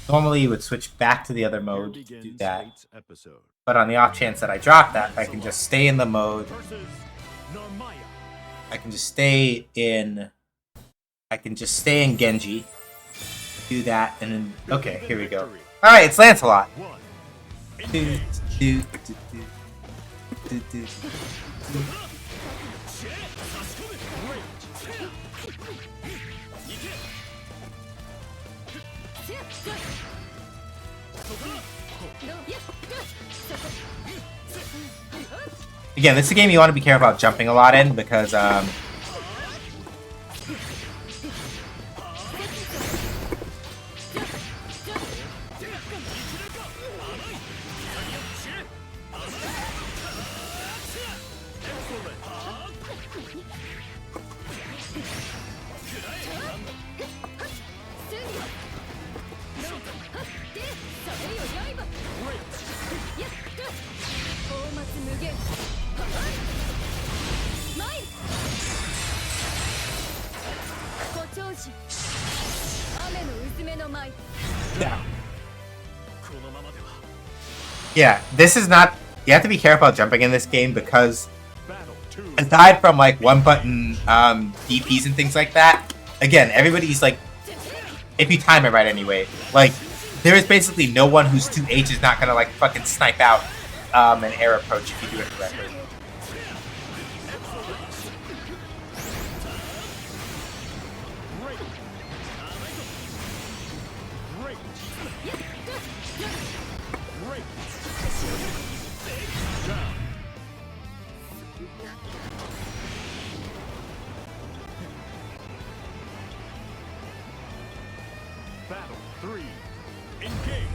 Normally you would switch back to the other mode to do that. But on the off chance that I drop that, I can just stay in the mode. I can just stay in Genji. Do that and then okay, here we go. Alright, it's Lancelot. Again, this is a game you want to be careful about jumping a lot in because Down. Yeah, this is not... You have to be careful about jumping in this game because aside from like one button DPs and things like that, again, everybody's like, if you time it right anyway, like there is basically no one who's 2H is not gonna like fucking snipe out an air approach if you do it correctly. Battle 3. Engage.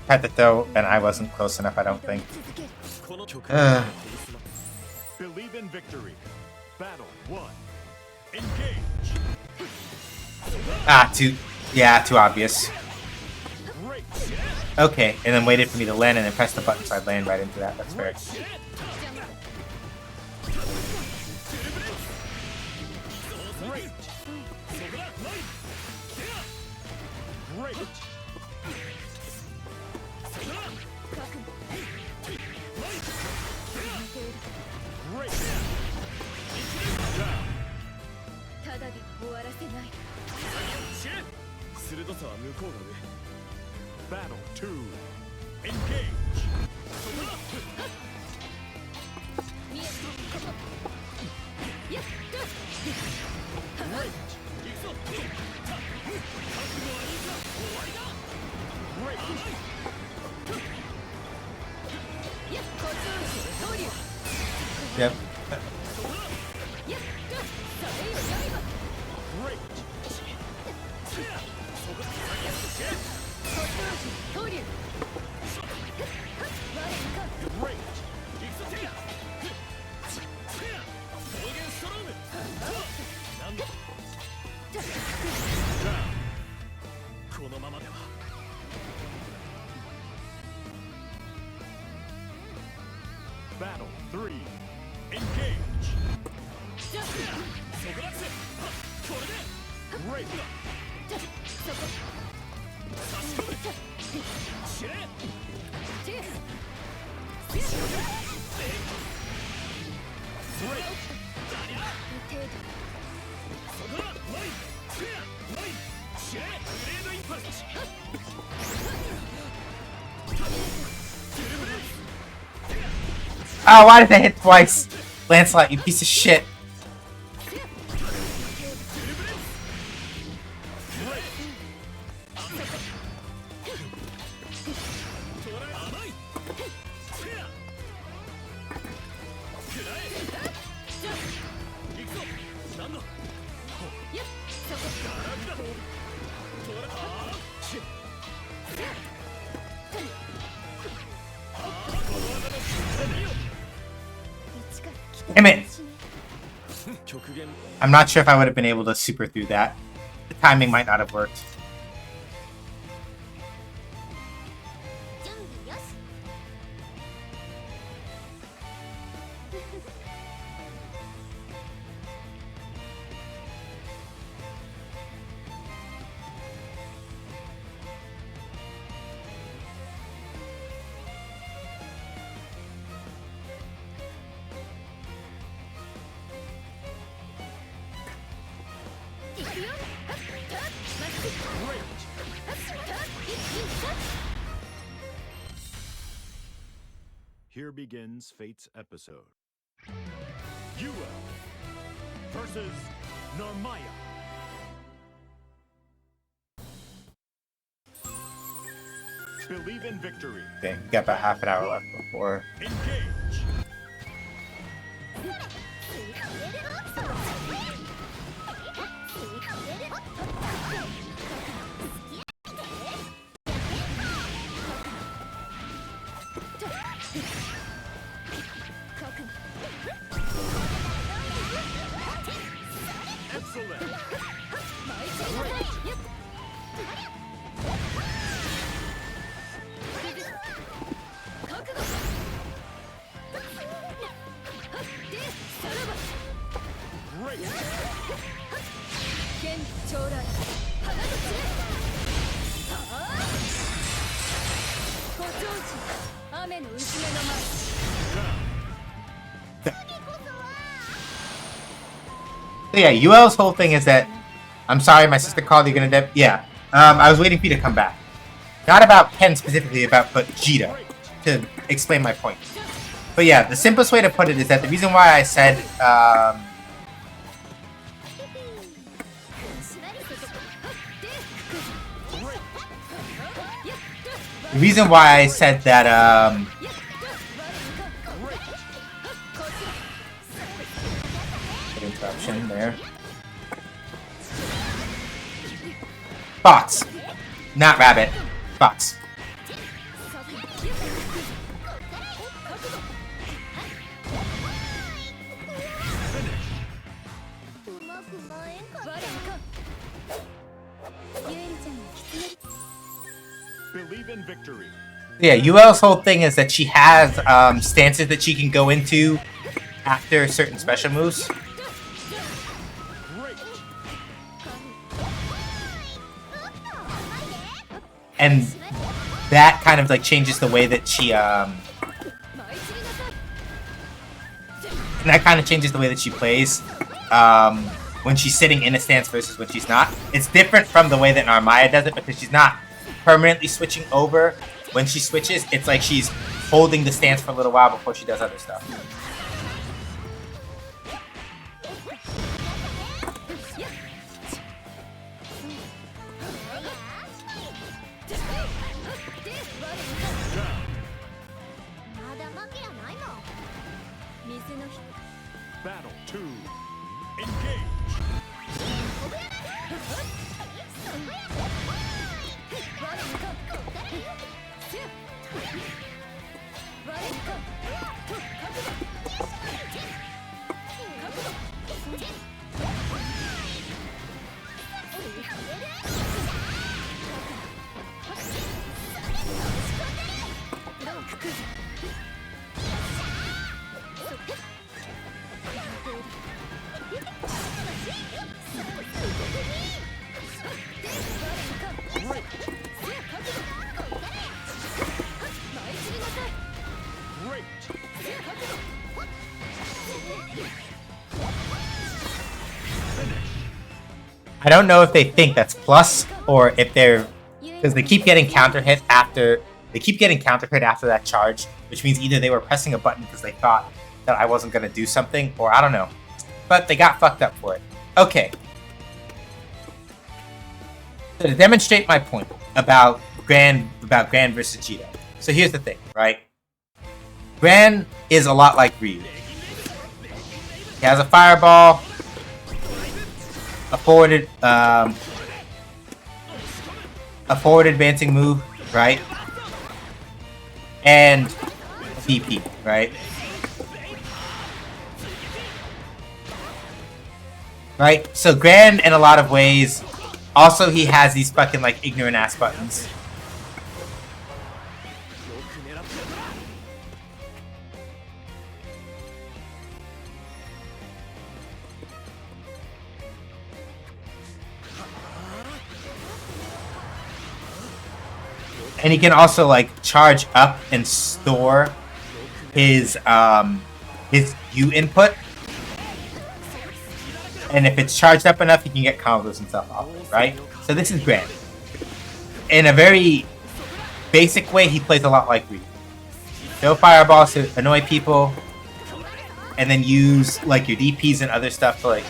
Had to throw, and I wasn't close enough, I don't think. Believe in victory. Battle 1. Engage. Too obvious. Okay, and then waited for me to land and then press the button so I'd land right into that. That's fair. Battle 2. Engage. Yep. Battle 3. Engage. Great. Oh, why did I hit twice? Lancelot, you piece of shit. Damn it! I'm not sure if I would have been able to super through that. The timing might not have worked. Here begins Fate's episode. You will versus Narmaya. Believe in victory. Okay, we got about half an hour left before. Engage. Excellent. Great. So yeah, UL's whole thing is that I'm sorry, my sister called. You're gonna dip. Yeah. I was waiting for you to come back. Not about Ken specifically, but Jita, to explain my point. But yeah, the simplest way to put it is that the reason why I said that interruption there. Fox, not rabbit. Fox. Believe in victory. Yeah, UL's whole thing is that she has stances that she can go into after certain special moves. Great. And that kind of like changes the way that she plays when she's sitting in a stance versus when she's not. It's different from the way that Narmaya does it because she's not permanently switching over. When she switches, it's like she's holding the stance for a little while before she does other stuff. Battle 2. Engage. I don't know if they think that's plus or if they're because they keep getting counter hit after that charge, which means either they were pressing a button because they thought that I wasn't gonna do something, or I don't know. But they got fucked up for it. Okay. So to demonstrate my point about Gran versus Jita. So here's the thing, right? Gran is a lot like Ryu. He has a fireball, a forward advancing move, right? And VP, right? Right? So Gran, in a lot of ways, also he has these fucking like ignorant ass buttons. And he can also like charge up and store his U input. And if it's charged up enough, he can get combos and stuff off it, right? So this is Gran. In a very basic way, he plays a lot like Ryu. No fireballs to annoy people. and then use like your DPs and other stuff to like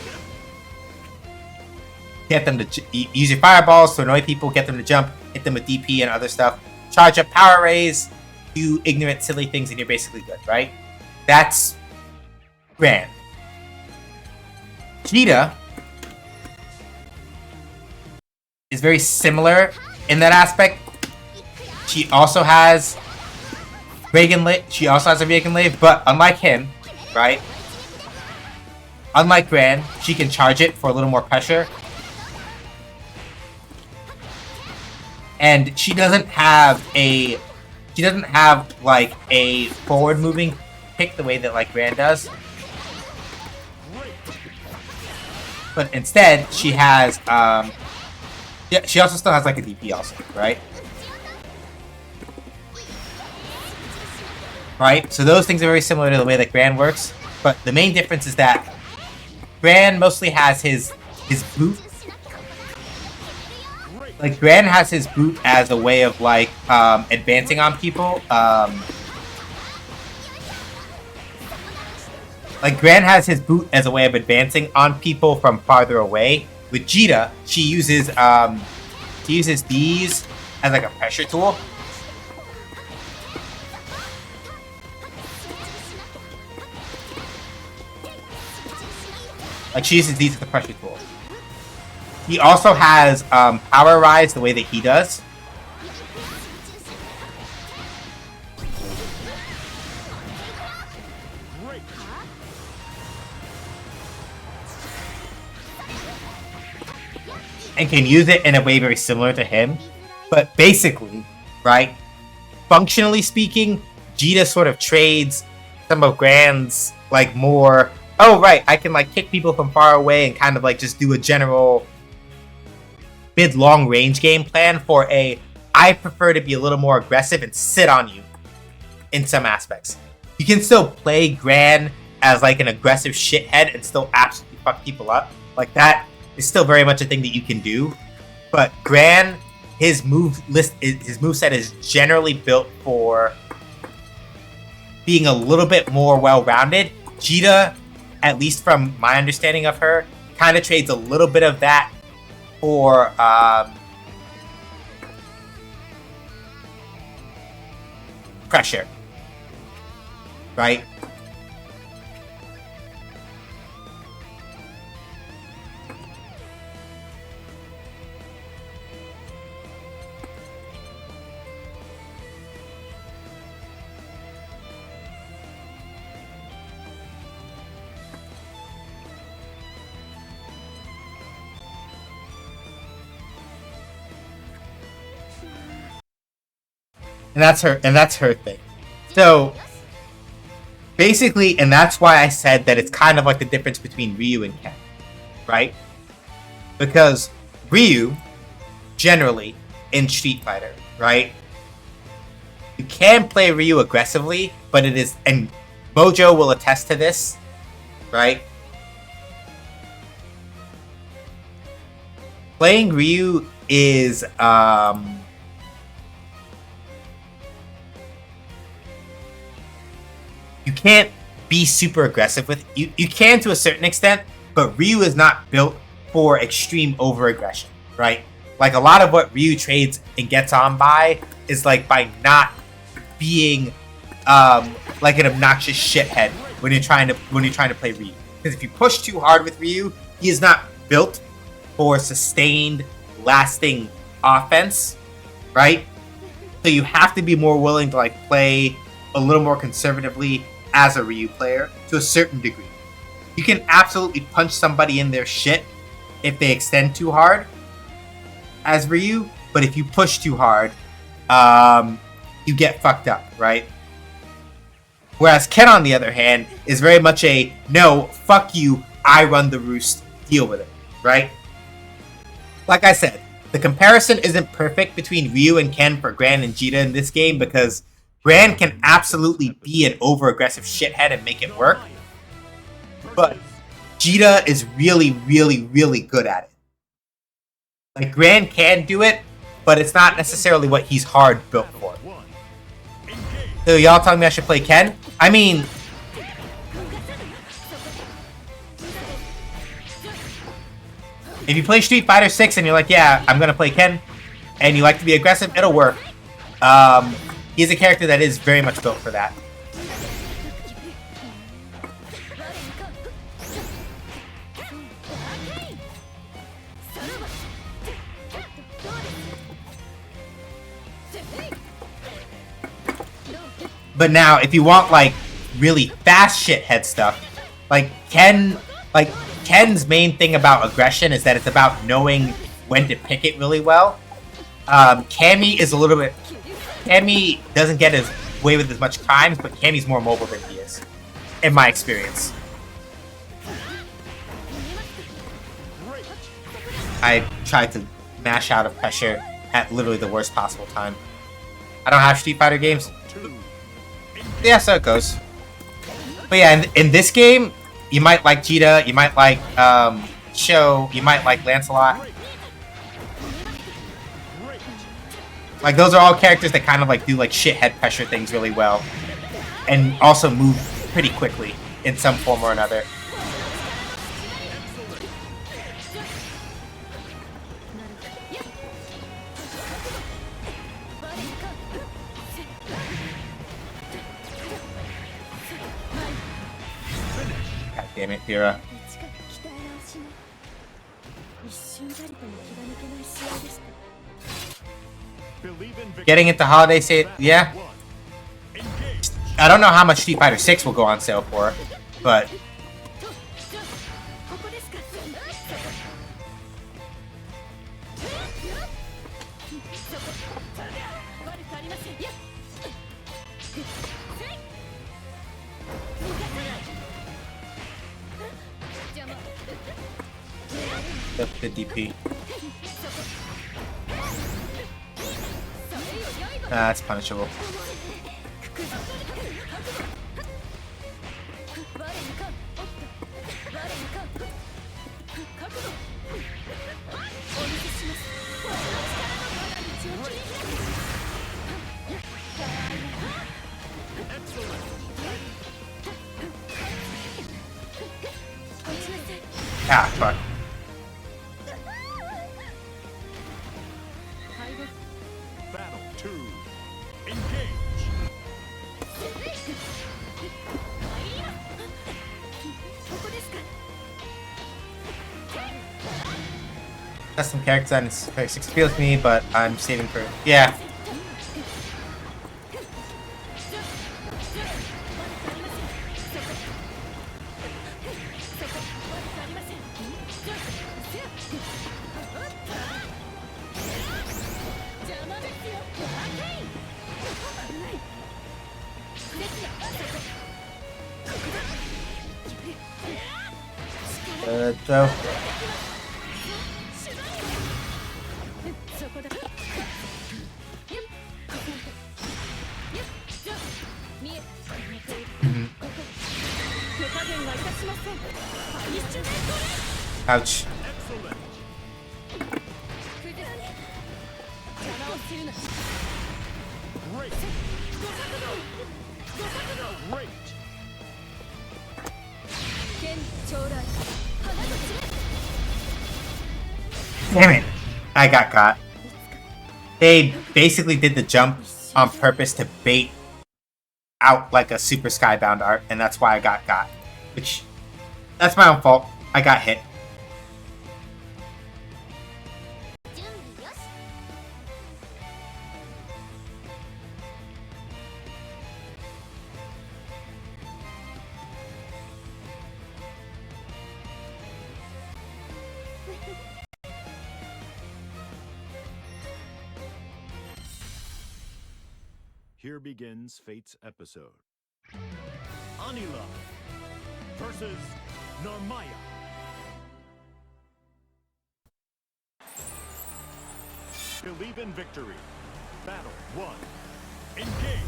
get them to use your fireballs to annoy people, get them to jump, hit them with DP and other stuff. Charge up power rays, do ignorant, silly things, and you're basically good, right? That's Gran. Cheetah is very similar in that aspect. She also has Reagan Lave. She also has a Reagan Lave, but unlike him, right? Unlike Gran, she can charge it for a little more pressure. And she doesn't have like a forward moving pick the way that like Gran does. But instead, she has yeah, she also still has like a DP also, right? Right? So those things are very similar to the way that Gran works, but the main difference is that Gran mostly has his boot. Like Gran has his boot as a way of like advancing on people. Like Gran has his boot as a way of advancing on people from farther away. With Jita, she uses these as like a pressure tool. Like she uses these as a pressure tool. He also has power rise the way that he does. And can use it in a way very similar to him. But basically, right, functionally speaking, Jita sort of trades some of Gran's like more, oh right, I can like kick people from far away and kind of like just do a general mid-long range game plan for a, I prefer to be a little more aggressive and sit on you in some aspects. You can still play Gran as like an aggressive shithead and still absolutely fuck people up. Like that is still very much a thing that you can do. But Gran, his moveset is generally built for being a little bit more well-rounded. Jita, at least from my understanding of her, kind of trades a little bit of that for pressure, right? And that's her thing. So basically, and that's why I said that it's kind of like the difference between Ryu and Ken, right? Because Ryu, generally, in Street Fighter, right? You can play Ryu aggressively, but it is, and Mojo will attest to this, right? Playing Ryu is, you can't be super aggressive with you. You can to a certain extent, but Ryu is not built for extreme over-aggression, right? Like a lot of what Ryu trades and gets on by is like by not being like an obnoxious shithead when you're trying to play Ryu. Because if you push too hard with Ryu, he is not built for sustained, lasting offense, right? So you have to be more willing to like play a little more conservatively as a Ryu player to a certain degree. You can absolutely punch somebody in their shit if they extend too hard as Ryu, but if you push too hard, you get fucked up, right? Whereas Ken, on the other hand, is very much a, no, fuck you, I run the roost, deal with it, right? Like I said, the comparison isn't perfect between Ryu and Ken for Gran and Jita in this game because Gran can absolutely be an over-aggressive shithead and make it work. But Jita is really, really, really good at it. Like, Gran can do it, but it's not necessarily what he's hard built for. So y'all telling me I should play Ken? I mean, If you play Street Fighter 6 and you're like, yeah, I'm gonna play Ken, and you like to be aggressive, it'll work. He's a character that is very much built for that. But now, if you want, like, really fast shithead stuff, like, Ken's main thing about aggression is that it's about knowing when to pick it really well. Cammy is a little bit... Cammy doesn't get away with as much crimes, but Cammy's more mobile than he is, in my experience. I tried to mash out of pressure at literally the worst possible time. I don't have Street Fighter games. Yeah, so it goes. But yeah, in this game, you might like Jita, you might like Sho, you might like Lancelot. Like, those are all characters that kind of like do like shithead pressure things really well. And also move pretty quickly in some form or another. God damn it, Pyrrha. Getting into holiday sale, yeah. I don't know how much Street Fighter 6 will go on sale for, but the DP. That's punishable. Ah, fuck. Battle 2. Engage. That's some character design. It's very 6 appeals to me, but I'm saving for... Yeah. So... Ouch. Damn it. I got caught. They basically did the jump on purpose to bait out like a super skybound art, and that's why I got got. Which, that's my own fault. I got hit. Here begins Fate's episode. Anila versus Narmaya. Believe in victory. Battle 1. Engage.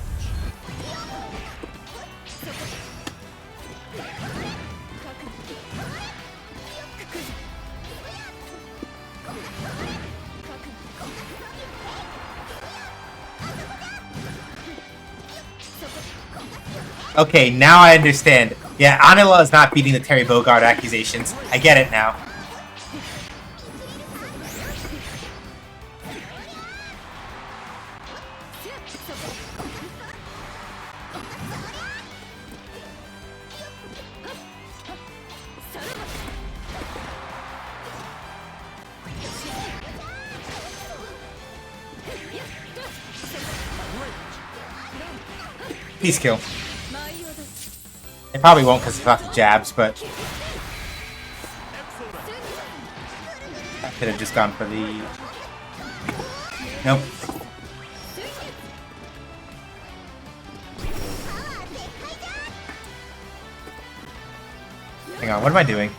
Okay, now I understand. Yeah, Anila is not beating the Terry Bogard accusations. I get it now. Please kill. It probably won't because it's lots of jabs, but I could have just gone for the... Nope. Hang on, what am I doing?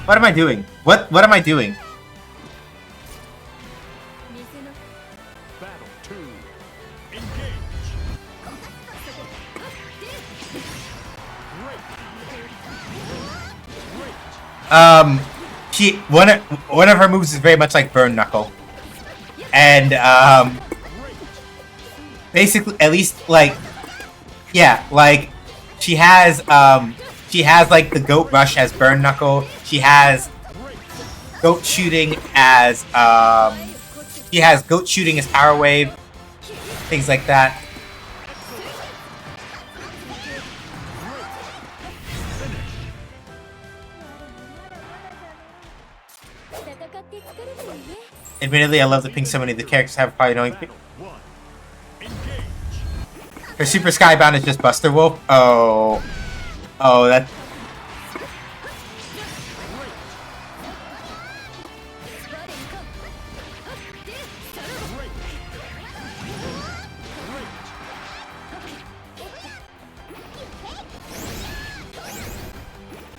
What am I doing? What am I doing? Battle 2. Engage. One of her moves is very much like Burn Knuckle. And basically, at least like, yeah, like she has like the Goat Rush as Burn Knuckle. She has Goat Shooting as Power Wave, things like that. Admittedly, I love the pink so many of the characters have probably annoying. Her Super Skybound is just Buster Wolf. Oh, that.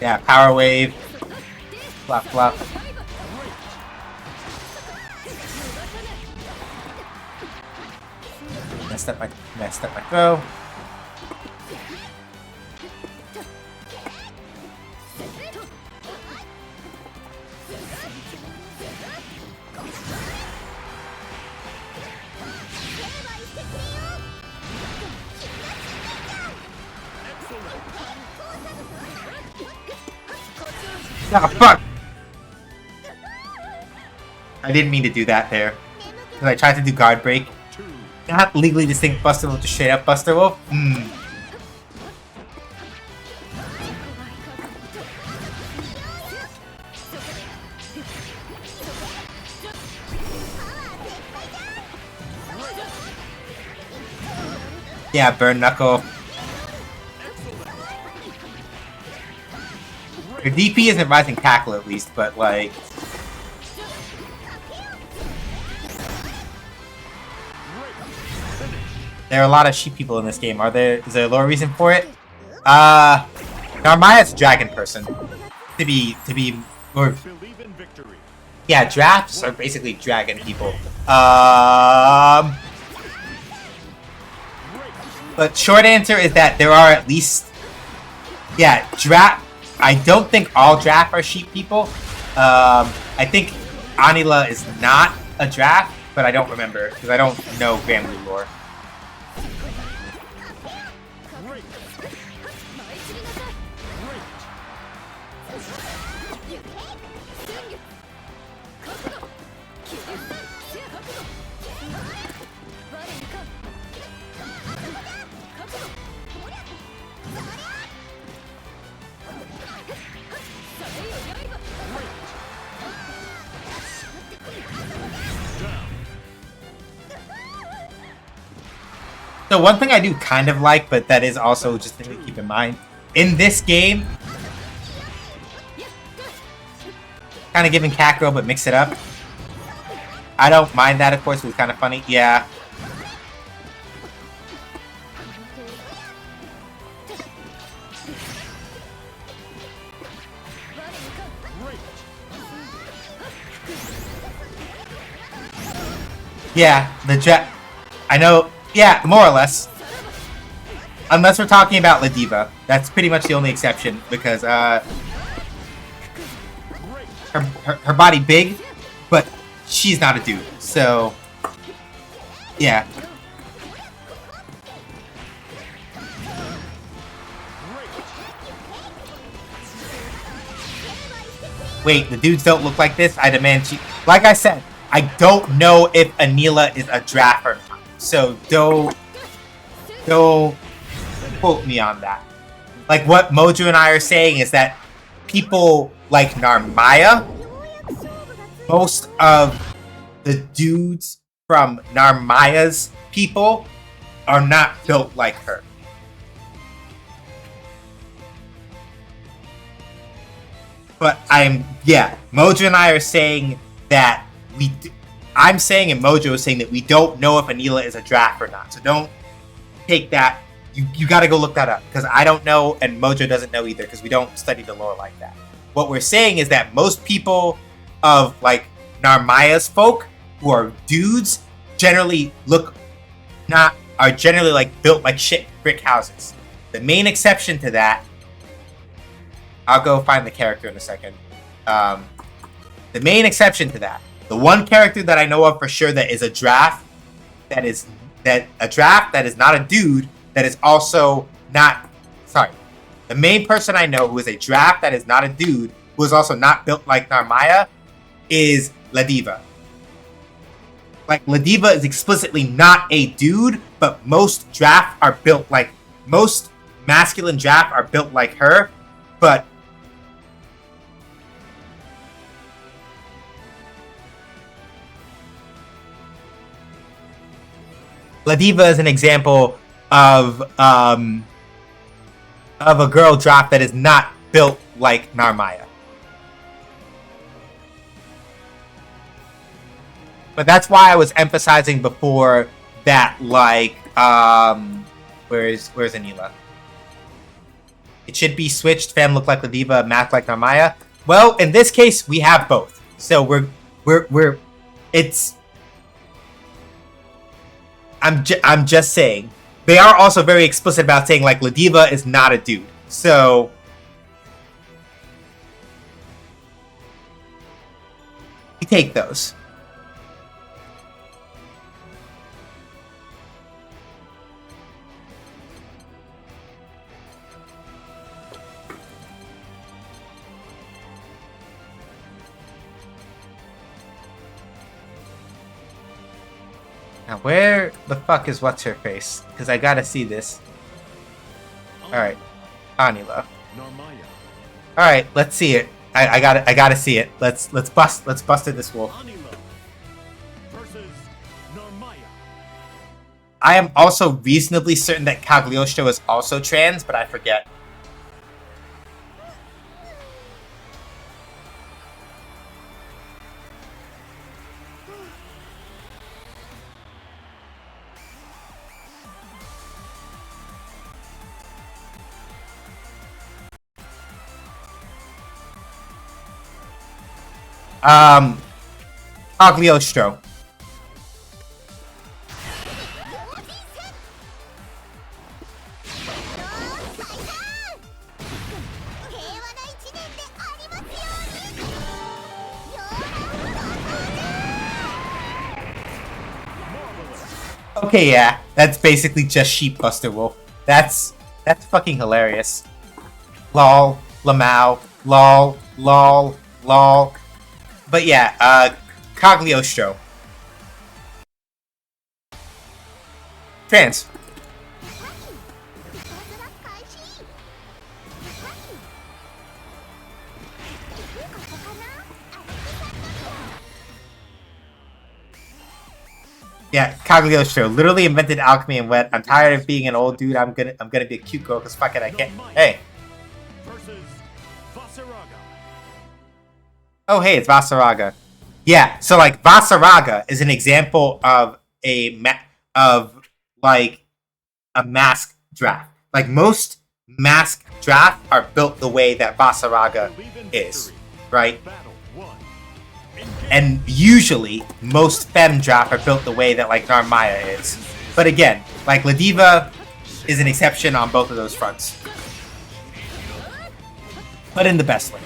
Yeah, Power Wave. Flop, flop. Messed up my throw. Ah, fuck! I didn't mean to do that there. Because I tried to do guard break. Not legally distinct Buster Wolf to straight up Buster Wolf? Yeah, Burn Knuckle. Her DP isn't Rising Tackle at least, but like... There are a lot of sheep people in this game. Is there a lore reason for it? Narmaya's a dragon person. To be or yeah, drafts are basically dragon people. But short answer is that there are at least, yeah, draft. I don't think all draft are sheep people. I think Anila is not a draft, but I don't remember because I don't know Grand Blue lore. So one thing I do kind of like, but that is also just thing to keep in mind. In this game, kind of giving Kakro, but mix it up. I don't mind that, of course, it was kind of funny. Yeah. Yeah, I know. Yeah, more or less. Unless we're talking about Ladiva. That's pretty much the only exception, because her body big, but she's not a dude. So, yeah. Wait, the dudes don't look like this? I demand she... Like I said, I don't know if Anila is a draft or not. So don't quote me on that. Like what Mojo and I are saying is that people like Narmaya, most of the dudes from Narmaya's people are not built like her. But Mojo and I are saying that I'm saying, and Mojo is saying that we don't know if Anila is a draft or not. So don't take that. You got to go look that up because I don't know, and Mojo doesn't know either because we don't study the lore like that. What we're saying is that most people of like Narmaya's folk who are dudes generally are generally like built like shit brick houses. The main exception to that, I'll go find the character in a second. The main exception to that, the one character that I know of for sure that is a draft, that is not a dude, that is also not, sorry. The main person I know who is a draft that is not a dude, who is also not built like Narmaya, is Ladiva. Like, Ladiva is explicitly not a dude, but most masculine draft are built like her, but Ladiva is an example of a girl draft that is not built like Narmaya. But that's why I was emphasizing before that, like, where's Anila? It should be switched. Fem look like Ladiva, math like Narmaya. Well, in this case, we have both. So I'm just saying. They are also very explicit about saying like Ladiva is not a dude. So we take those. Now, where the fuck is what's-her-face? Because I gotta see this. Alright. Anila. Alright, let's see it. I gotta see it. Let's bust it this wolf. I am also reasonably certain that Cagliostro is also trans, but I forget. Cagliostro. Okay, yeah, that's basically just Sheep Buster Wolf. That's fucking hilarious. Lol, Lamau, lol, lol, lol. But yeah, Cagliostro. Trans. Yeah, Cagliostro literally invented alchemy and wet. I'm tired of being an old dude. I'm gonna be a cute girl because fuck it, I can't. Hey. Oh, hey, it's Vasaraga. Yeah, so like Vasaraga is an example of a mask draft. Like most mask draft are built the way that Vasaraga is, right? And usually most femme draft are built the way that like Narmaya is. But again, like Ladiva is an exception on both of those fronts. But in the best way.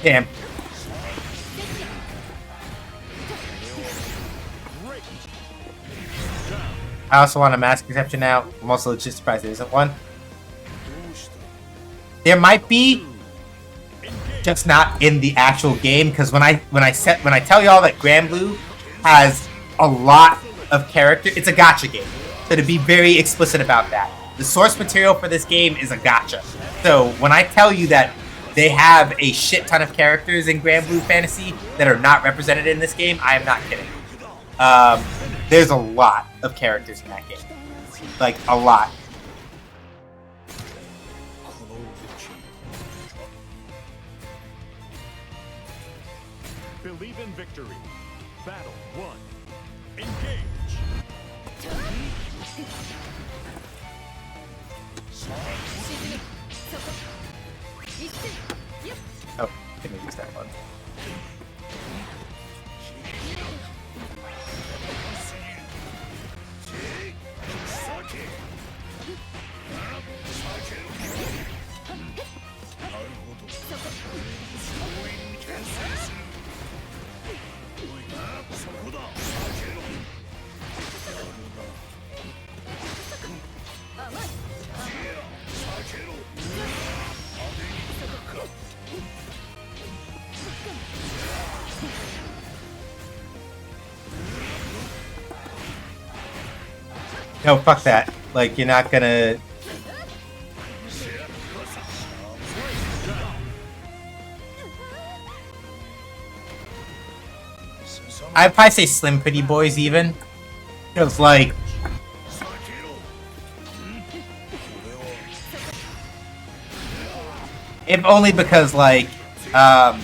Damn. I also want a mask exception now. I'm also just surprised there isn't one. There might be, just not in the actual game. Because when I tell y'all that Granblue has a lot of character. It's a gacha game. So to be very explicit about that, the source material for this game is a gacha. So when I tell you that they have a shit ton of characters in Grand Blue Fantasy that are not represented in this game, I am not kidding. There's a lot of characters in that game. Like, a lot. Believe in victory. Battle 1. Engage. Oh, didn't use that one. No, fuck that. Like, you're not gonna... I'd probably say Slim Pretty Boys even. Because, like... If only because, like... I'll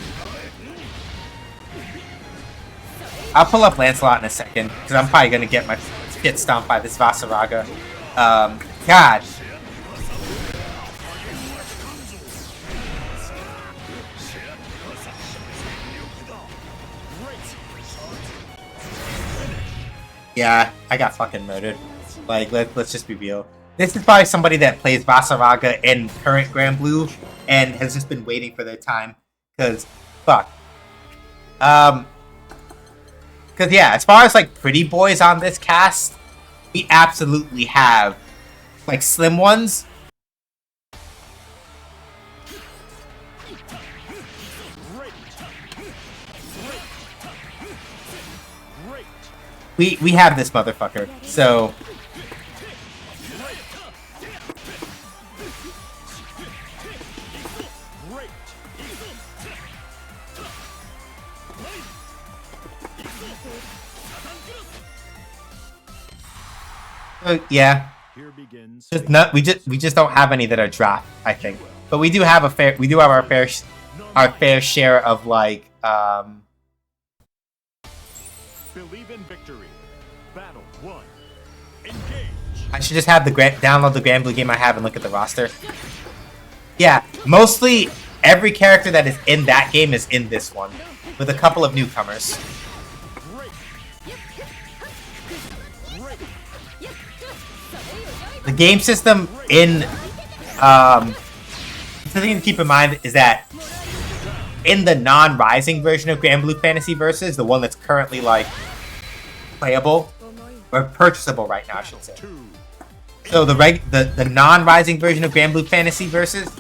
pull up Lancelot in a second, because I'm probably gonna get my shit stomped by this Vasaraga. God. Yeah, I got fucking murdered. Like, let's just be real. This is probably somebody that plays Vasaraga in current Grand Blue and has just been waiting for their time. Because, fuck. Because, yeah, as far as, like, pretty boys on this cast, we absolutely have, like, slim ones. We have this motherfucker, so... yeah. Just not, we just don't have any that are dropped, I think. But we do have our fair share of like Believe in victory. Battle 1. Engage. I should just have download the Grand Blue game I have and look at the roster. Yeah, mostly every character that is in that game is in this one, with a couple of newcomers. The game system in the thing to keep in mind is that in the non-Rising version of Grand Blue Fantasy Versus, the one that's currently like playable or purchasable right now, I should say. So the non-Rising version of Grand Blue Fantasy Versus,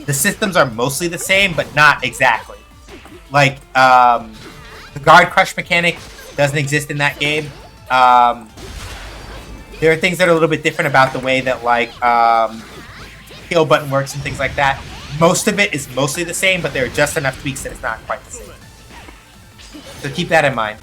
the systems are mostly the same, but not exactly. Like the guard crush mechanic doesn't exist in that game. There are things that are a little bit different about the way that like kill button works and things like that. Most of it is mostly the same, but there are just enough tweaks that it's not quite the same. So keep that in mind.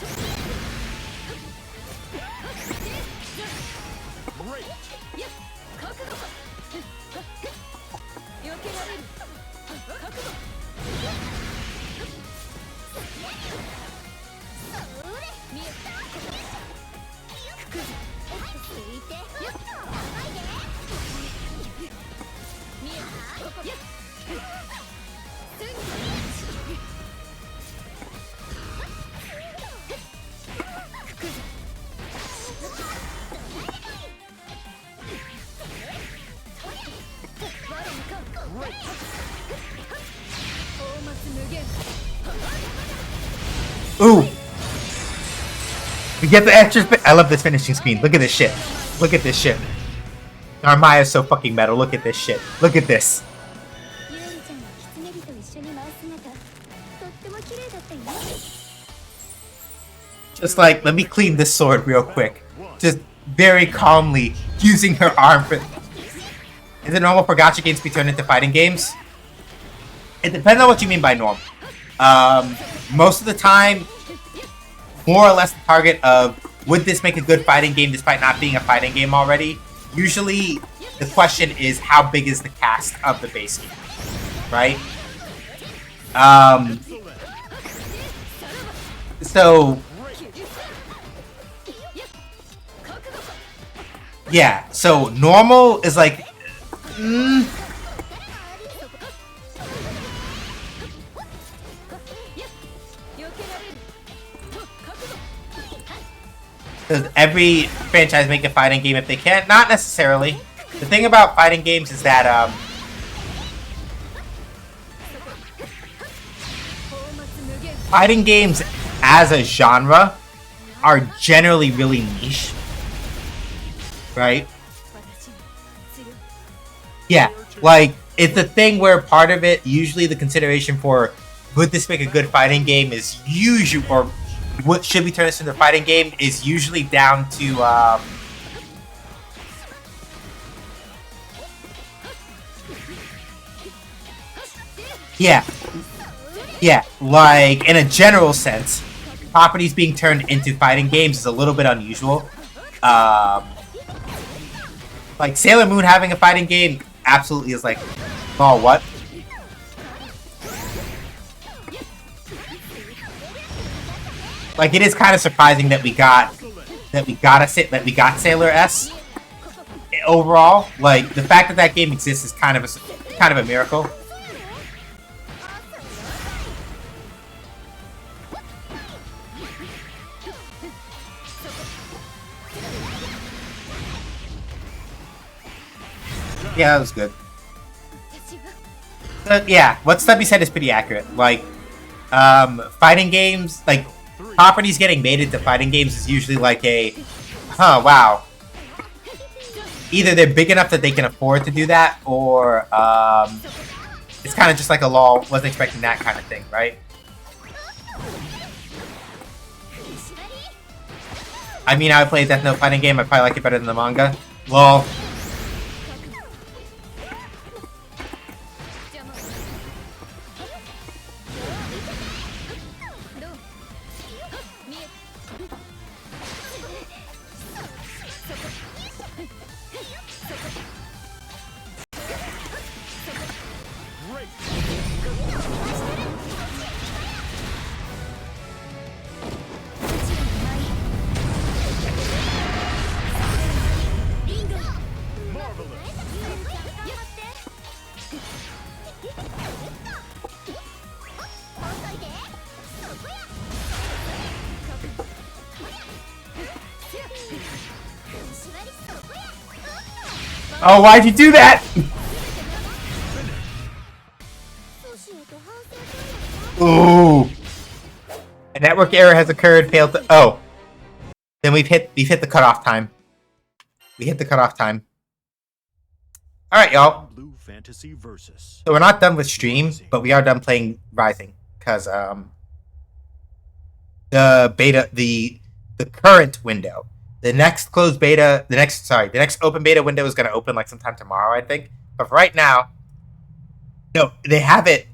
Ooh! We get the extra I love this finishing screen. Look at this shit. Look at this shit. Narmaya is so fucking metal. Look at this shit. Look at this. Just like, let me clean this sword real quick. Just very calmly using her arm for... Is it normal for gacha games to be turned into fighting games? It depends on what you mean by normal. Most of the time, more or less the target of, would this make a good fighting game despite not being a fighting game already? Usually, the question is, how big is the cast of the base game? Right? So... Yeah, so normal is like... Does every franchise make a fighting game if they can? Not necessarily. The thing about fighting games is that, fighting games as a genre are generally really niche. Right? Yeah, like, it's a thing where part of it, usually the consideration for would this make a good fighting game is usually, or what should we turn this into a fighting game is usually down to, yeah, like, in a general sense, properties being turned into fighting games is a little bit unusual. Like, Sailor Moon having a fighting game absolutely is like, oh, what? Like, it is kind of surprising that we got Sailor S overall. Like, the fact that that game exists is kind of a miracle. Yeah, that was good. But yeah, what Stubby said is pretty accurate. Like, fighting games, like, properties getting made into fighting games is usually like a, wow. Either they're big enough that they can afford to do that, or, it's kind of just like a lol, wasn't expecting that kind of thing, right? I mean, I would play a Death Note fighting game, I'd probably like it better than the manga. Lol. Oh, why'd you do that? Ooh. A network error has occurred, failed to... Oh. Then we've hit the cutoff time. We hit the cutoff time. Alright, y'all. So we're not done with stream, but we are done playing Rising. Because, the beta, the current window. The next closed beta, the next open beta window is going to open like sometime tomorrow, I think. But for right now, no, they have it,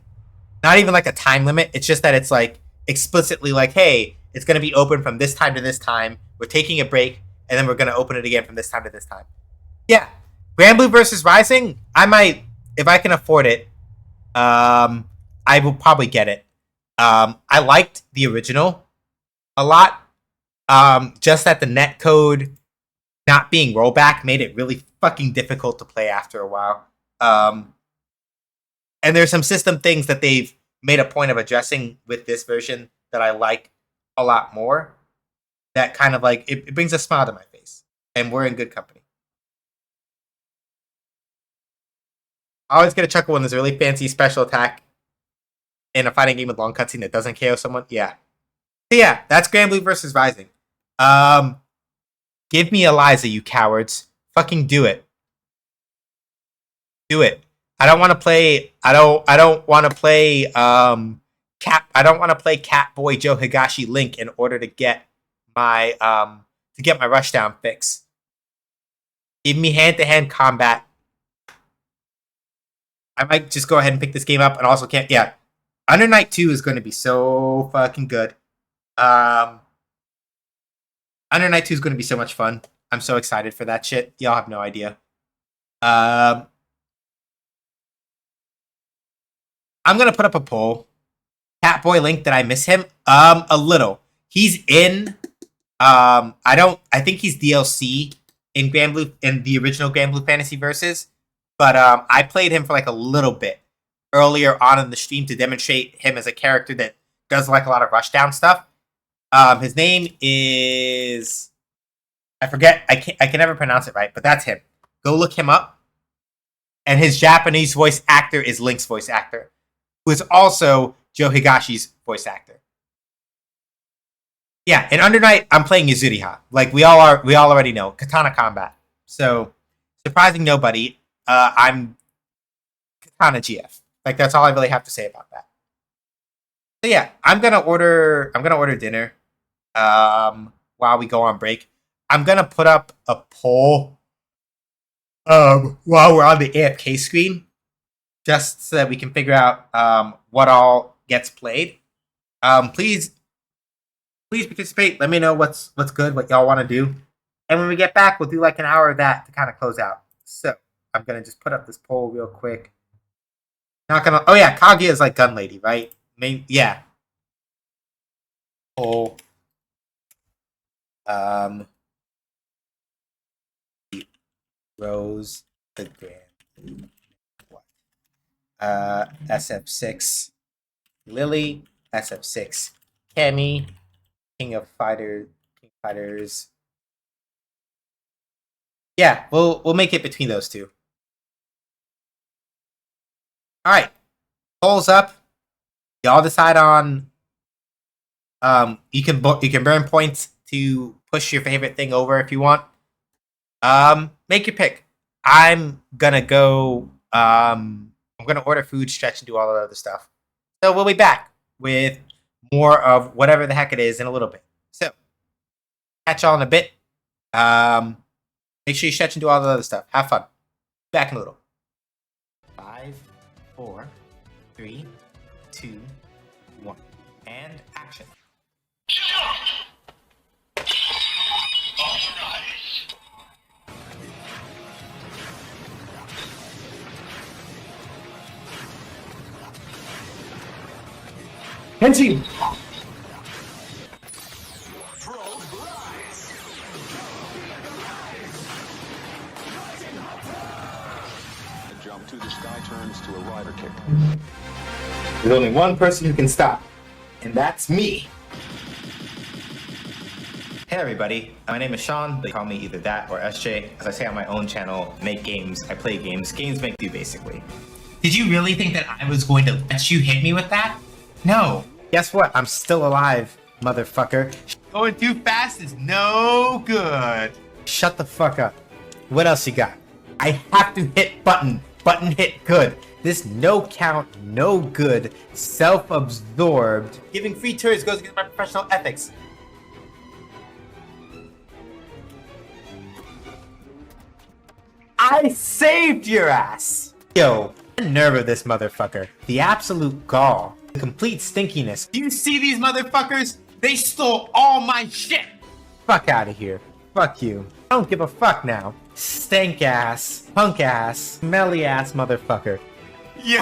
not even like a time limit. It's just that it's like explicitly like, hey, it's going to be open from this time to this time. We're taking a break, and then we're going to open it again from this time to this time. Yeah. Grand Blue versus Rising, I might, if I can afford it, I will probably get it. I liked the original a lot. Just that the netcode not being rollback made it really fucking difficult to play after a while. And there's some system things that they've made a point of addressing with this version that I like a lot more. That kind of like, it brings a smile to my face. And we're in good company. I always get a chuckle when there's a really fancy special attack in a fighting game with long cutscene that doesn't KO someone. Yeah. So yeah, that's Grand Blue versus Rising. Give me Eliza, you cowards. Fucking do it. Do it. I don't want to play Catboy Joe Higashi Link in order to get my rushdown fix. Give me hand-to-hand combat. I might just go ahead and pick this game up, and also can't. Yeah, Under Night 2 is going to be so fucking good. Under Night 2 is going to be so much fun. I'm so excited for that shit. Y'all have no idea. I'm gonna put up a poll. Catboy Link, did I miss him? A little. He's in. I think he's DLC in the original Granblue Fantasy Versus. But I played him for like a little bit earlier on in the stream to demonstrate him as a character that does like a lot of rushdown stuff. His name is, I forget. I can never pronounce it right, but that's him. Go look him up. And his Japanese voice actor is Link's voice actor, who is also Joe Higashi's voice actor. Yeah, in Under Night, I'm playing Yuzuriha. Like we all already know. Katana combat. So, surprising nobody, I'm Katana GF. Like that's all I really have to say about that. So yeah, I'm gonna order dinner while we go on break. I'm gonna put up a poll while we're on the AFK screen, just so that we can figure out what all gets played. Please participate. Let me know what's good, what y'all want to do, and when we get back, we'll do like an hour of that to kind of close out. So I'm gonna just put up this poll real quick. Not gonna. Oh yeah, Kaguya is like Gun Lady, right? Yeah. Poll. Rose the Grand. What? SF6. Lily. SF6. Cammy. King Fighters. Yeah, we'll make it between those two. All right, polls up. Y'all decide on. You can burn points to push your favorite thing over if you want. Make your pick. I'm gonna go. I'm gonna order food, stretch, and do all the other stuff. So we'll be back with more of whatever the heck it is in a little bit. So catch y'all in a bit. Make sure you stretch and do all the other stuff. Have fun. Back in a little. 5, 4, 3, 2, 1, and action. Henshin! The jump to the sky turns to a rider kick. There's only one person who can stop, and that's me. Hey everybody, my name is Sean. They call me either that or SJ. As I say on my own channel, make games, I play games. Games make do, basically. Did you really think that I was going to let you hit me with that? No. Guess what? I'm still alive, motherfucker. Going too fast is no good. Shut the fuck up. What else you got? I have to hit button. Button hit good. This no count, no good, self-absorbed. Giving free turns goes against my professional ethics. I saved your ass! Yo, the nerve of this motherfucker. The absolute gall. The complete stinkiness. Do you see these motherfuckers? They stole all my shit! Fuck out of here. Fuck you. I don't give a fuck now. Stank ass, punk ass, smelly ass motherfucker. Yo!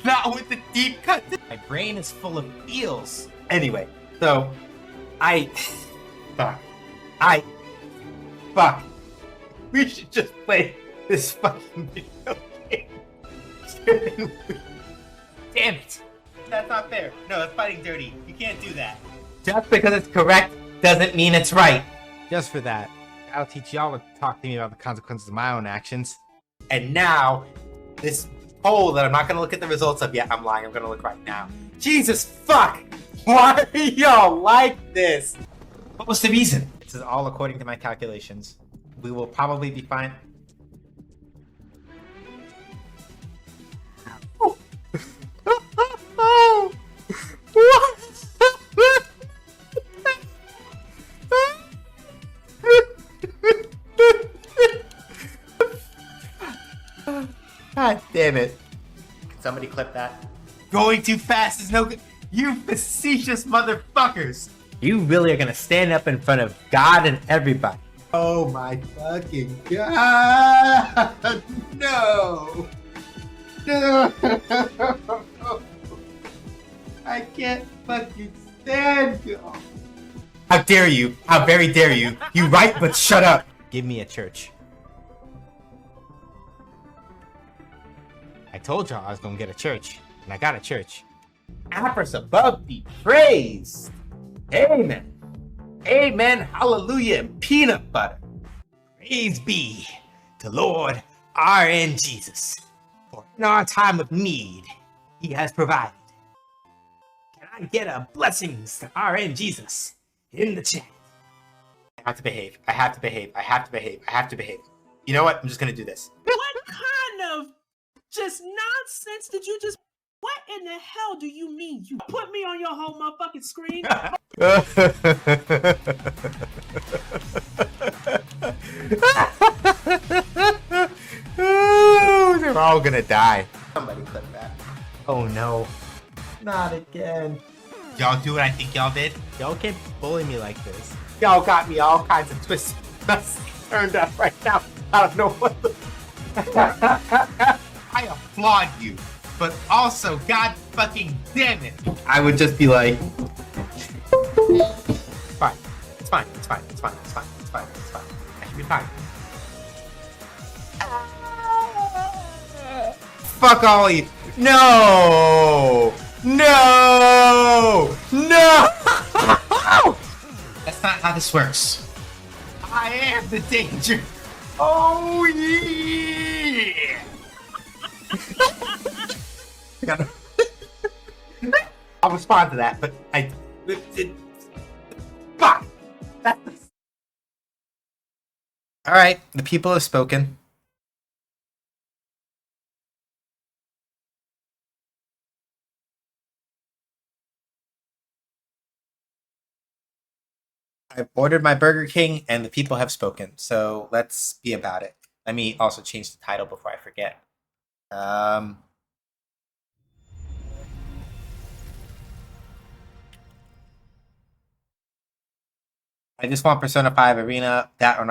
Not with the deep cut. My brain is full of eels. Anyway, so Fuck. We should just play this fucking video game. Damn it. That's not fair. No, that's fighting dirty. You can't do that. Just because it's correct doesn't mean it's right. Just for that, I'll teach y'all to talk to me about the consequences of my own actions. And now, this poll that I'm not going to look at the results of yet. I'm lying. I'm going to look right now. Jesus fuck! Why are y'all like this? What was the reason? This is all according to my calculations. We will probably be fine. What? God damn it. Can somebody clip that? Going too fast is no good. You facetious motherfuckers. You really are gonna stand up in front of God and everybody. Oh my fucking God. No. No. I can't fucking stand you. How dare you? How very dare you? You right, but shut up. Give me a church. I told y'all I was gonna get a church, and I got a church. Apris above be praised. Amen. Amen. Hallelujah. And peanut butter. Praise be to Lord R.N. Jesus. For in our time of need, he has provided. Can I get a blessings to R.N. Jesus in the chat? I have to behave. I have to behave. I have to behave. I have to behave. You know what? I'm just gonna do this. What kind of just nonsense did you just... What in the hell do you mean? You put me on your whole motherfucking screen? They're all gonna die. Somebody clip that. Oh no. Not again. Y'all do what I think y'all did? Y'all can't bully me like this. Y'all got me all kinds of twists turned up right now. I don't know what the... I applaud you, but also, God fucking damn it, I would just be like, fine, it's fine, it's fine, it's fine, it's fine, it's fine, it's fine. I should be fine. Fuck all of you. No! No! No! That's not how this works. I am the danger. Oh yeah! I'll respond to that, but fuck! Alright, the people have spoken. I've ordered my Burger King and the people have spoken, so let's be about it. Let me also change the title before I forget. I just want Persona 5 Arena, that or an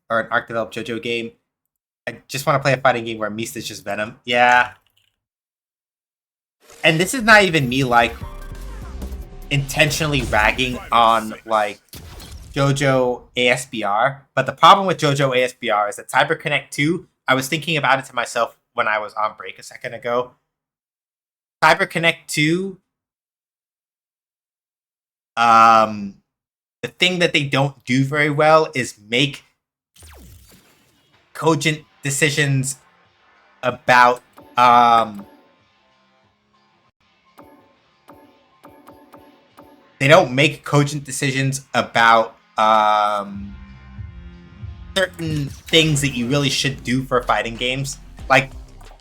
Arc developed JoJo game. I just want to play a fighting game where Mista's just Venom. Yeah. And this is not even me, like, intentionally ragging on, like, JoJo ASBR. But the problem with JoJo ASBR is that CyberConnect 2, I was thinking about it to myself when I was on break a second ago. CyberConnect 2, the thing that they don't do very well is make cogent decisions about they don't make cogent decisions about certain things that you really should do for fighting games. Like,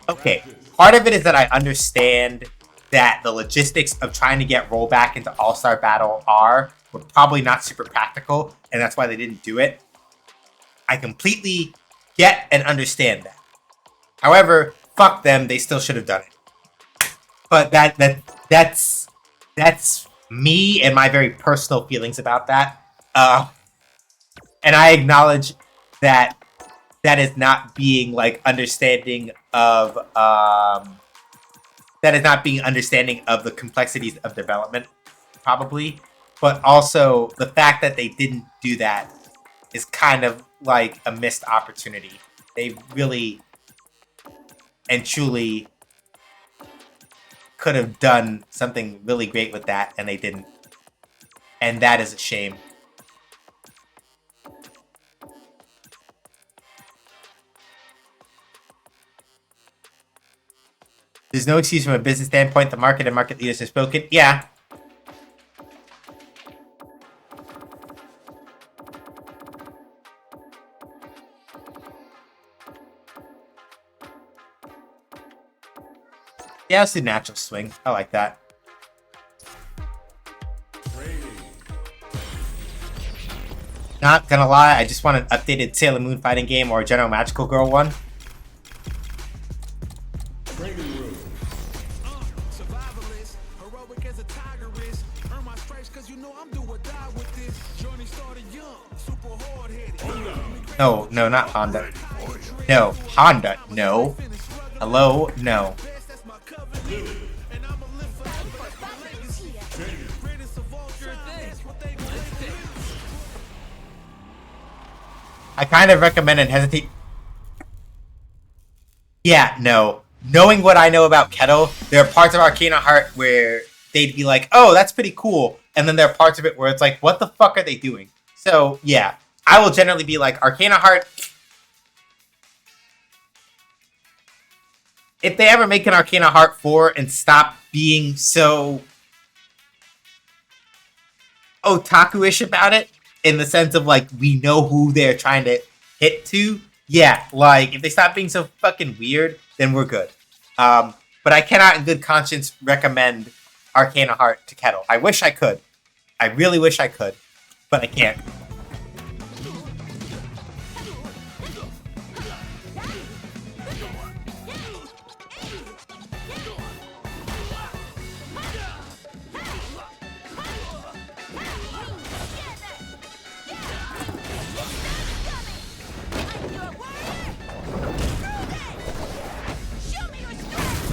okay, part of it is that I understand that the logistics of trying to get rollback into All-Star Battle were probably not super practical, and that's why they didn't do it. I completely get and understand that. However, fuck them, they still should have done it. But that's me and my very personal feelings about that. And I acknowledge that that is not being like understanding of the complexities of development, probably. But also the fact that they didn't do that is kind of like a missed opportunity. They really and truly could have done something really great with that, and they didn't. And that is a shame. There's no excuse from a business standpoint. The market and market leaders have spoken. Yeah. Yeah, let's do natural swing. I like that. Not gonna lie, I just want an updated Sailor Moon fighting game or a General Magical Girl one. No, no, not Honda. No, Honda, no. Hello, no. I kind of recommend and hesitate. Yeah, no. Knowing what I know about Kettle, there are parts of Arcana Heart where they'd be like, oh, that's pretty cool. And then there are parts of it where it's like, what the fuck are they doing? So, yeah. I will generally be like, Arcana Heart... If they ever make an Arcana Heart 4 and stop being so... otaku-ish about it, in the sense of, like, we know who they're trying to hit to, yeah, like, if they stop being so fucking weird, then we're good. But I cannot in good conscience recommend Arcana Heart to Kettle. I wish I could. I really wish I could, but I can't.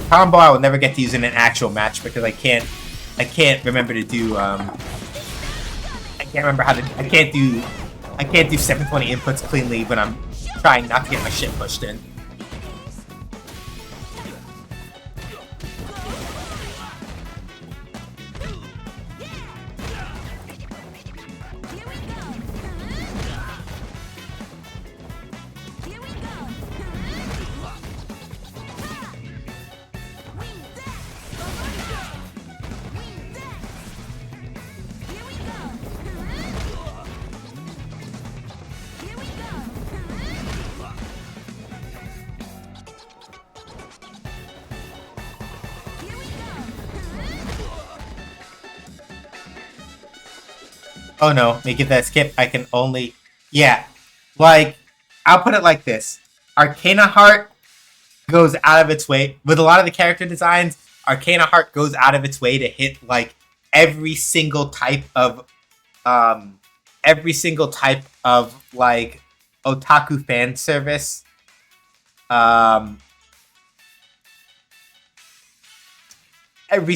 Combo I will never get to use in an actual match because I can't remember to do I can't remember how to I can't do 720 inputs cleanly when I'm trying not to get my shit pushed in. Oh no, make it that skip. I can only... Yeah. Like, I'll put it like this. Arcana Heart goes out of its way. With a lot of the character designs, Arcana Heart goes out of its way to hit, like, every single type of, like, otaku fan service. Every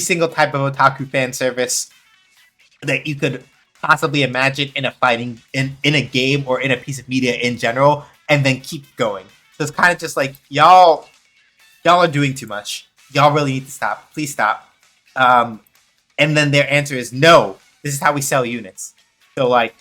single type of otaku fan service that you could possibly imagine in a fighting in a game or in a piece of media in general, and then keep going. So it's kind of just like y'all are doing too much. Y'all really need to stop. Please stop. And then their answer is no. This is how we sell units. So like,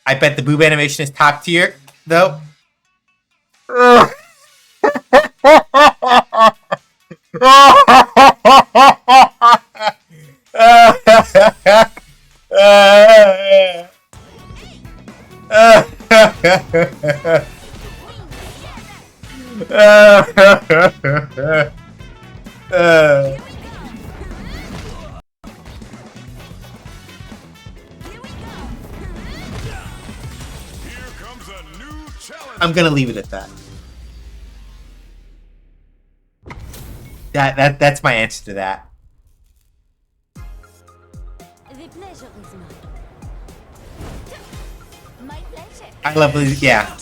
I bet the boob animation is top tier, though. I'm gonna leave it at that. That's my answer to that. The pleasure is mine. My pleasure. I love these, yeah.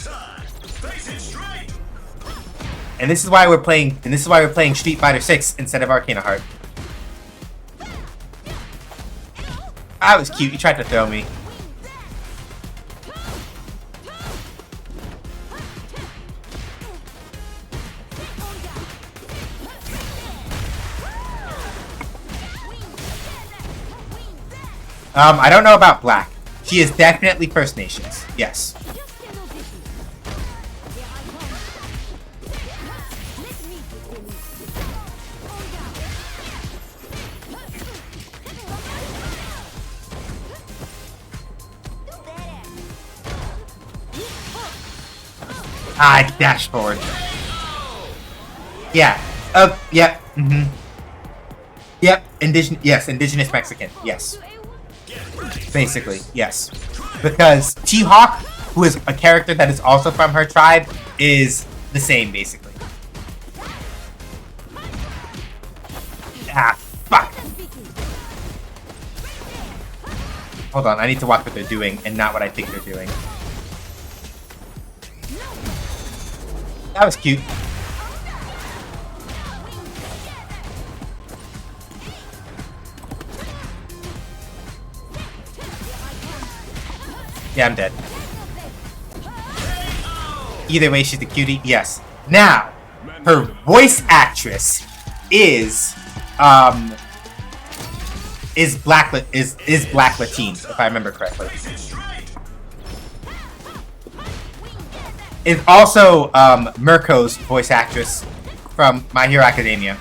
And this is why we're playing. And this is why we're playing Street Fighter 6 instead of Arcana Heart. That was cute. You tried to throw me. I don't know about Black. She is definitely First Nations. Yes. Ah, dash forward. Yeah. Yep. Mm-hmm. Yep. indigenous Mexican. Yes. Basically, yes. Because T-Hawk, who is a character that is also from her tribe, is the same, basically. Ah, fuck. Hold on, I need to watch what they're doing and not what I think they're doing. That was cute. Yeah, I'm dead. Either way, she's a cutie. Yes. Now, her voice actress is Black Lateen, if I remember correctly. Is also Mirko's voice actress from My Hero Academia.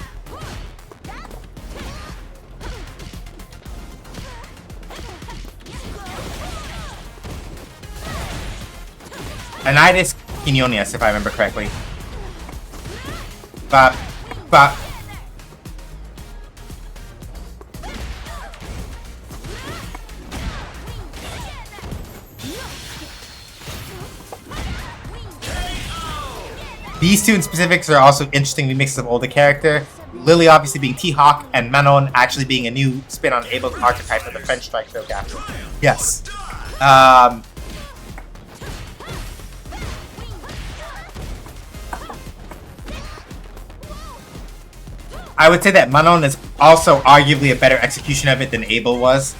Anidas Quinones, if I remember correctly. But these two in specifics are also interestingly mixed of older character. Lily obviously being T-Hawk, and Manon actually being a new spin on Abel's archetype of the French strike show captain. Yes. I would say that Manon is also arguably a better execution of it than Abel was.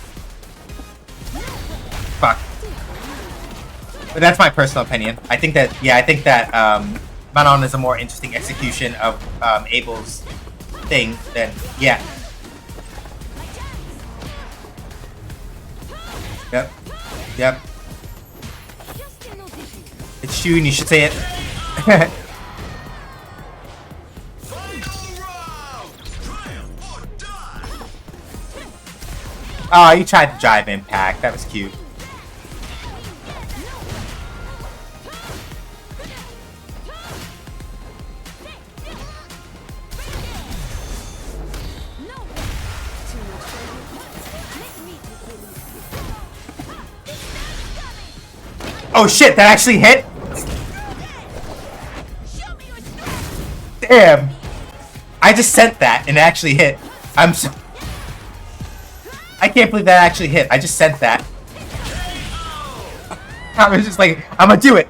Fuck. But that's my personal opinion. I think that Manon is a more interesting execution of Abel's thing than, yeah. Yep. It's true and you should say it. Oh, you tried to drive impact. That was cute. Oh shit, that actually hit? Damn. I just sent that and it actually hit. I'm so... I can't believe that actually hit. I just sent that. I was just like, I'm gonna do it.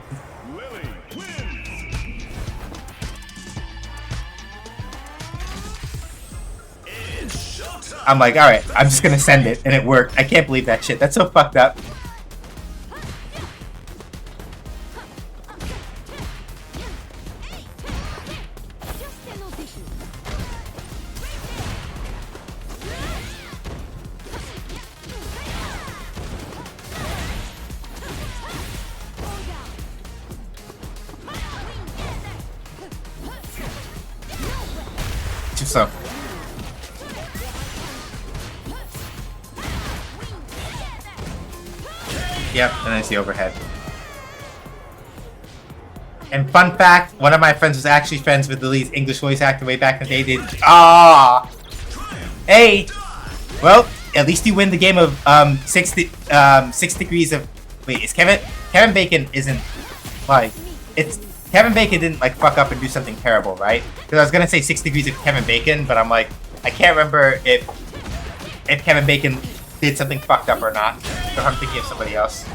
I'm like, alright, I'm just gonna send it, and it worked. I can't believe that shit. That's so fucked up. So. Yep, and there's the overhead. And fun fact, one of my friends was actually friends with Lily's English voice actor way back in the day. Hey! Well, at least you win the game of 6 degrees of... Wait, is Kevin Bacon isn't... Like, it's... Kevin Bacon didn't, like, fuck up and do something terrible, right? Because I was gonna say 6 degrees of Kevin Bacon, but I'm like, I can't remember if Kevin Bacon did something fucked up or not. So I'm thinking of somebody else.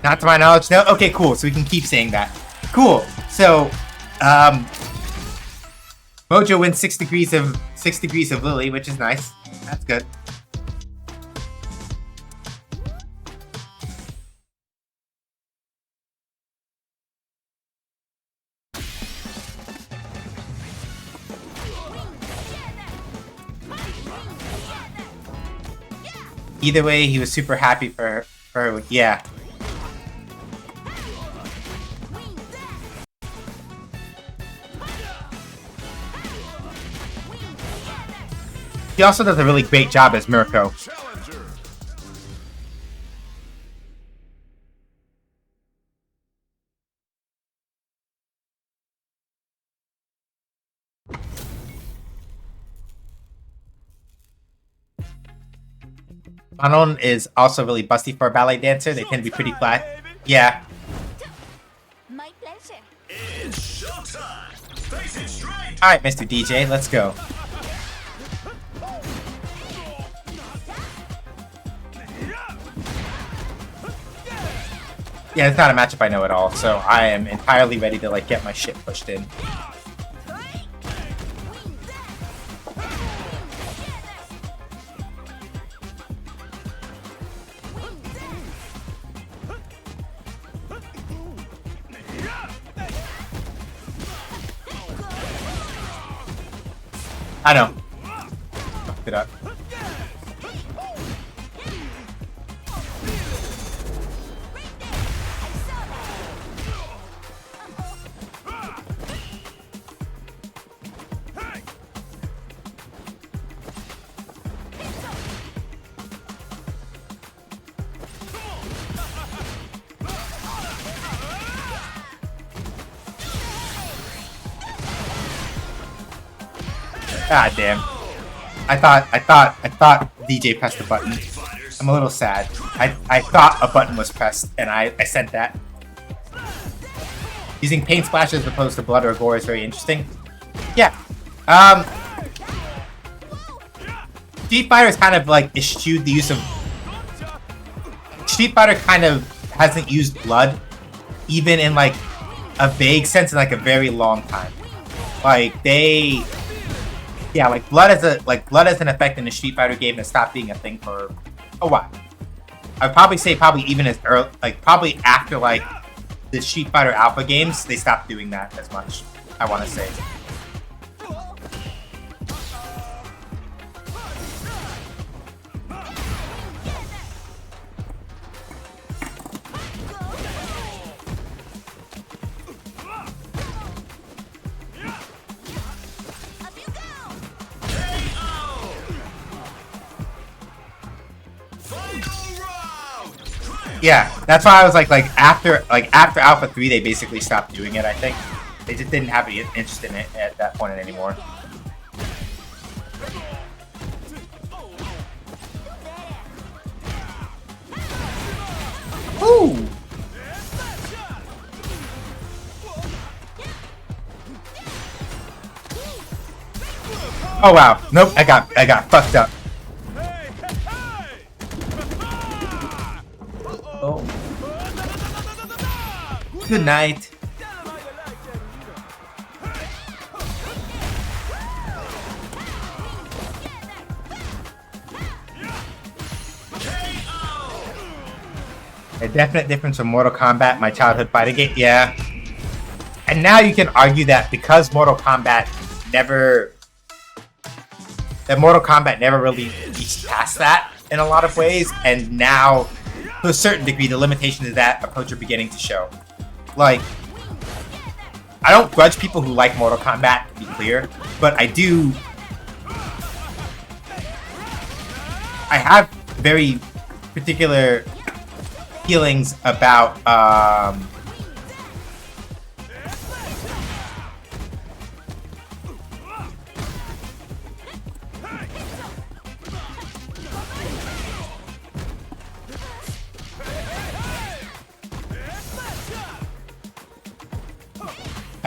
Not to my knowledge, no? Okay, cool, so we can keep saying that. Cool, so, Mojo wins 6 degrees of Lily, which is nice. That's good. Either way, he was super happy for her. Yeah. He also does a really great job as Mirko. Manon is also really busty for a ballet dancer. They tend to be pretty flat. Yeah. My pleasure. It's showtime. Face it straight. All right, Mr. DJ, let's go. Yeah, it's not a matchup I know at all, so I am entirely ready to like get my shit pushed in. I know. Fucked it up. God damn. I thought DJ pressed the button. I'm a little sad. I thought a button was pressed and I sent that. Using paint splashes as opposed to blood or gore is very interesting. Yeah. Street Fighter is kind of like eschewed the use of... Street Fighter kind of hasn't used blood, even in like a vague sense, in like a very long time. Like they... Yeah, like blood as an effect in the Street Fighter game that stopped being a thing for a while. I'd probably say even as early, like probably after like the Street Fighter Alpha games, they stopped doing that as much. I want to say. Yeah, that's why I was like after Alpha 3 they basically stopped doing it, I think. They just didn't have any interest in it at that point anymore. Ooh. Oh wow. Nope, I got fucked up. Oh. Good night. A definite difference from Mortal Kombat, my childhood fighting game. Yeah. And now you can argue that because Mortal Kombat never really reached past that in a lot of ways, and now to a certain degree, the limitations of that approach are beginning to show. Like, I don't grudge people who like Mortal Kombat, to be clear, but I have very particular feelings about, I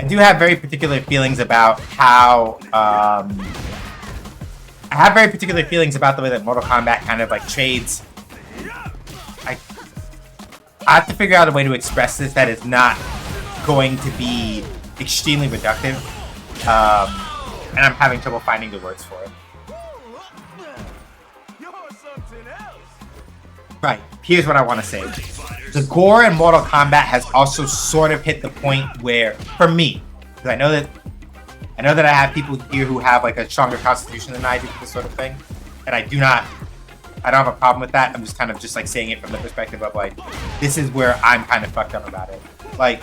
do have very particular feelings about how, I have very particular feelings about the way that Mortal Kombat kind of like trades. I have to figure out a way to express this that is not going to be extremely reductive, and I'm having trouble finding the words for it. Right, here's what I want to say. The gore in Mortal Kombat has also sort of hit the point where, for me, because I know that I have people here who have like a stronger constitution than I do for this sort of thing, and I don't have a problem with that. I'm just kind of just like saying it from the perspective of like, this is where I'm kind of fucked up about it. Like,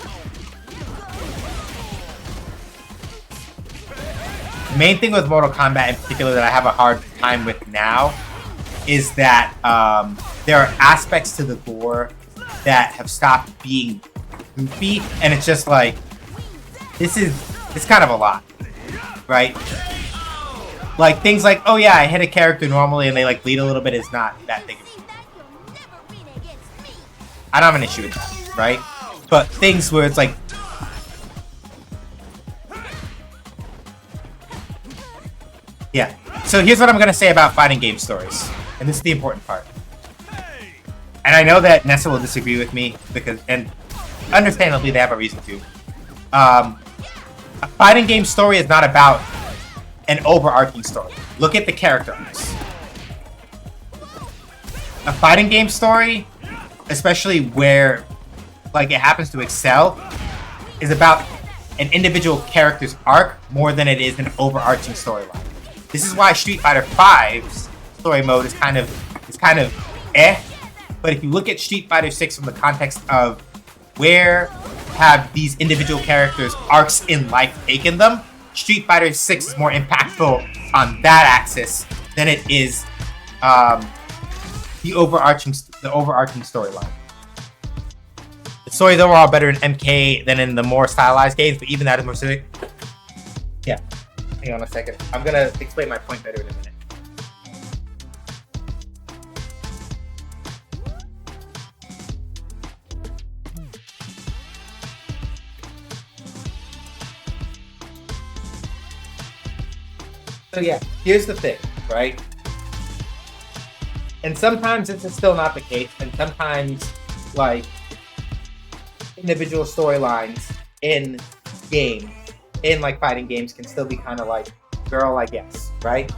the main thing with Mortal Kombat in particular that I have a hard time with now is that there are aspects to the gore that have stopped being goofy, and it's just like, it's kind of a lot, right? Like things like, oh yeah, I hit a character normally and they like bleed a little bit is not that big of a deal. I don't have an issue with that, right? But things where it's like, yeah. So here's what I'm gonna say about fighting game stories, and this is the important part. And I know that Nessa will disagree with me because, and understandably, they have a reason to. A fighting game story is not about an overarching story. Look at the character arcs. A fighting game story, especially where like it happens to excel, is about an individual character's arc more than it is an overarching storyline. This is why Street Fighter V's story mode is kind of eh. But if you look at Street Fighter 6 from the context of where have these individual characters' arcs in life taken them, Street Fighter 6 is more impactful on that axis than it is the overarching storyline. The story is overall better in MK than in the more stylized games, but even that is more specific. Yeah. Hang on a second. I'm gonna explain my point better in a minute. So yeah, here's the thing, right? And sometimes this is still not the case, and sometimes, like, individual storylines in games, in, like, fighting games can still be kind of like, girl, I guess, right?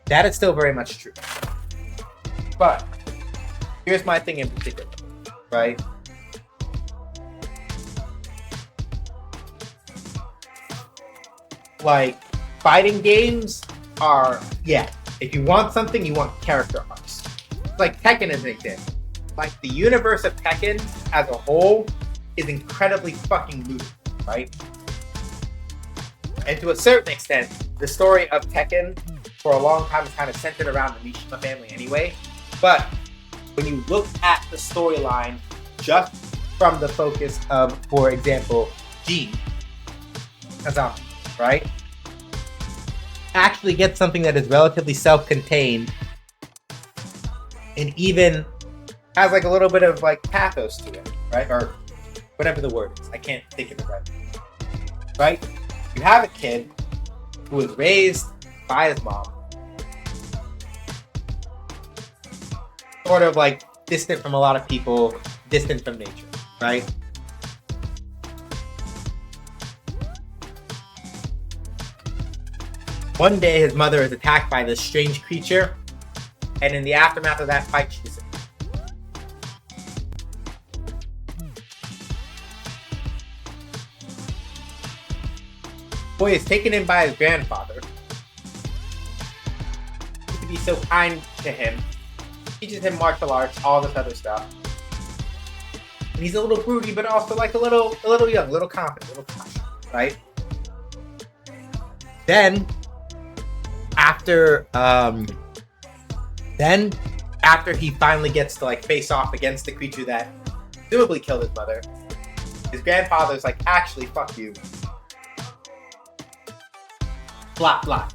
That is still very much true. But, here's my thing in particular, right? Like, fighting games are, yeah, if you want something, you want character arcs. Like Tekken is an example. Like the universe of Tekken as a whole is incredibly fucking looted, right? And to a certain extent, the story of Tekken for a long time is kind of centered around the Mishima family anyway. But when you look at the storyline just from the focus of, for example, Jin Kazama, right? Actually get something that is relatively self-contained and even has like a little bit of like pathos to it, right? Or whatever the word is. I can't think of it right? You have a kid who was raised by his mom, sort of like distant from a lot of people, distant from nature, right? One day, his mother is attacked by this strange creature, and in the aftermath of that fight, she's boy is taken in by his grandfather. To be so kind to him, teaches him martial arts, all this other stuff. And he's a little broody, but also like a little young, a little confident, a little cautious, right? Then after he finally gets to like face off against the creature that presumably killed his mother, his grandfather's like, actually, fuck you. Blah, blah.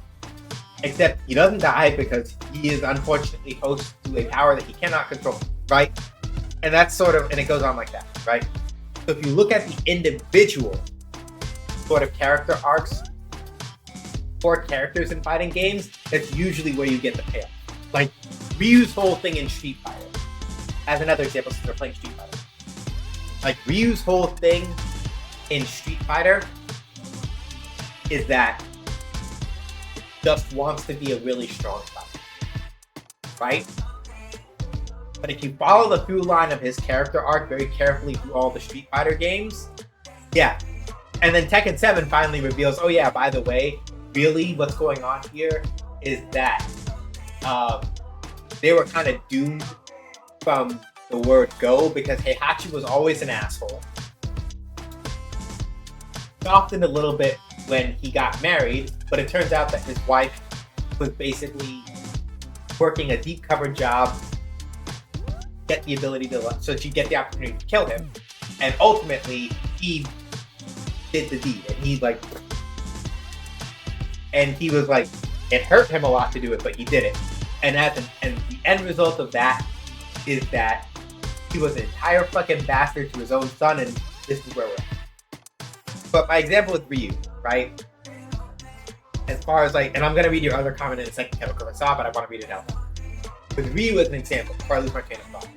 Except he doesn't die because he is unfortunately host to a power that he cannot control, right? And that's sort of, and it goes on like that, right? So if you look at the individual sort of character arcs for characters in fighting games, that's usually where you get the payoff. Like Ryu's whole thing in Street Fighter, as another example since we're playing Street Fighter. Like Ryu's whole thing in Street Fighter is that just wants to be a really strong fighter, right? But if you follow the through line of his character arc very carefully through all the Street Fighter games, yeah. And then Tekken 7 finally reveals, oh yeah, by the way, really what's going on here is that they were kind of doomed from the word go because Heihachi was always an asshole. Softened a little bit when he got married, but it turns out that his wife was basically working a deep cover job, get the ability to, so she'd get the opportunity to kill him, and ultimately he did the deed, and he was like It hurt him a lot to do it, but he did it. And the end result of that is that he was an entire fucking bastard to his own son, and this is where we're at. But my example with Ryu, right? As far as like, and I'm gonna read your other comment in a second, Kevin, because I saw it, but I want to read it out. With Ryu as an example, before I lose my train of thought.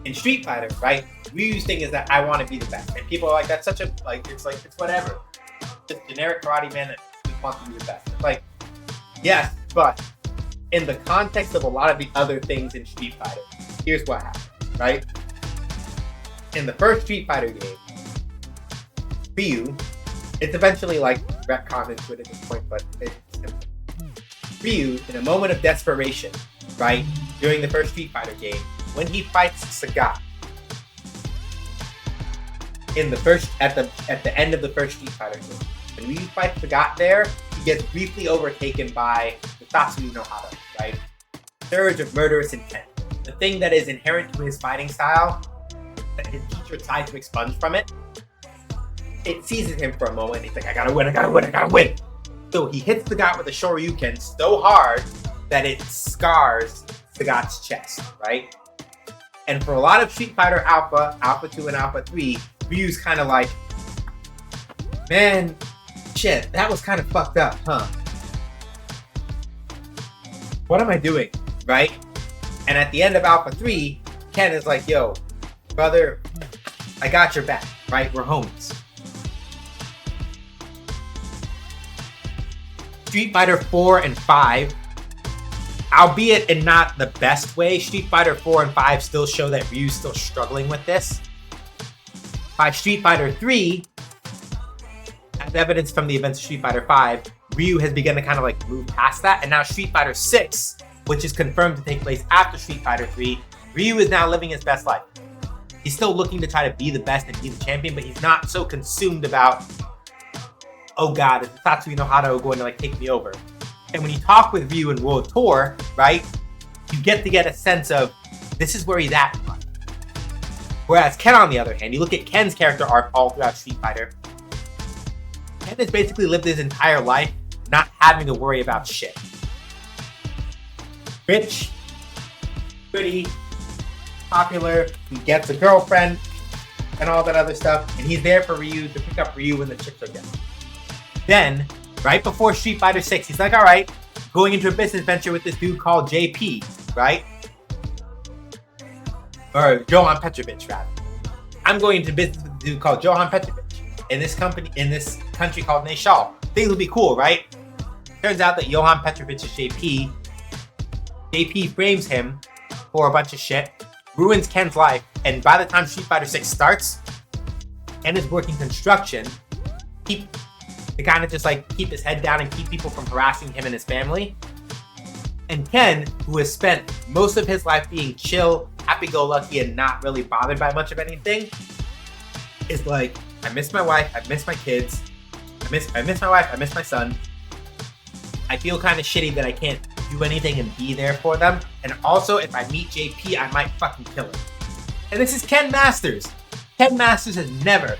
In Street Fighter, right? Ryu's thing is that I want to be the best, and people are like, that's such a it's whatever. Just generic karate man that just wants to be the best. It's like, yes, but in the context of a lot of the other things in Street Fighter, here's what happened, right? In the first Street Fighter game, Ryu, it's eventually like retconned into it at this point, but it's simple. Ryu, in a moment of desperation, right, during the first Street Fighter game, when he fights Sagat, at the end of the first Street Fighter game, when Ryu fights Sagat there, he gets briefly overtaken by the Tatsumi no Hado, right? Surge of murderous intent. The thing that is inherent to his fighting style, that his teacher tried to expunge from it, it seizes him for a moment. He's like, I gotta win. So he hits Sagat with a Shoryuken so hard that it scars Sagat's chest, right? And for a lot of Street Fighter Alpha, Alpha 2 and Alpha 3, Ryu's kind of like, man, shit, that was kind of fucked up, huh? What am I doing, right? And at the end of Alpha 3, Ken is like, yo, brother, I got your back, right? We're homies. Street Fighter 4 and 5, albeit in not the best way, Street Fighter 4 and 5 still show that Ryu's still struggling with this. By Street Fighter 3, as evidence from the events of Street Fighter 5, Ryu has begun to kind of like move past that, and now Street Fighter 6, which is confirmed to take place after Street Fighter 3, Ryu is now living his best life. He's still looking to try to be the best and be the champion, but he's not so consumed about, oh god, is Tatsumi no Hado going to like take me over? And when you talk with Ryu in World Tour, right, you get to get a sense of this is where he's at. Whereas Ken, on the other hand, you look at Ken's character arc all throughout Street Fighter, Ken has basically lived his entire life not having to worry about shit. Rich, pretty, popular, he gets a girlfriend, and all that other stuff, and he's there for Ryu to pick up Ryu when the chips are down. Then, right before Street Fighter 6, he's like, alright, going into a business venture with this dude called JP, right? Or Johan Petrovich, rather. I'm going into business with a dude called Johan Petrovich in this country called Nashal. Things will be cool, right? Turns out that Johan Petrovich is JP. JP frames him for a bunch of shit, ruins Ken's life, and by the time Street Fighter 6 starts, Ken is working construction to kind of just like keep his head down and keep people from harassing him and his family. And Ken, who has spent most of his life being chill, happy-go-lucky, and not really bothered by much of anything, is like, I miss my wife, I miss my kids, I miss my wife, I miss my son. I feel kind of shitty that I can't do anything and be there for them. And also, if I meet JP, I might fucking kill him. And this is Ken Masters. Ken Masters has never,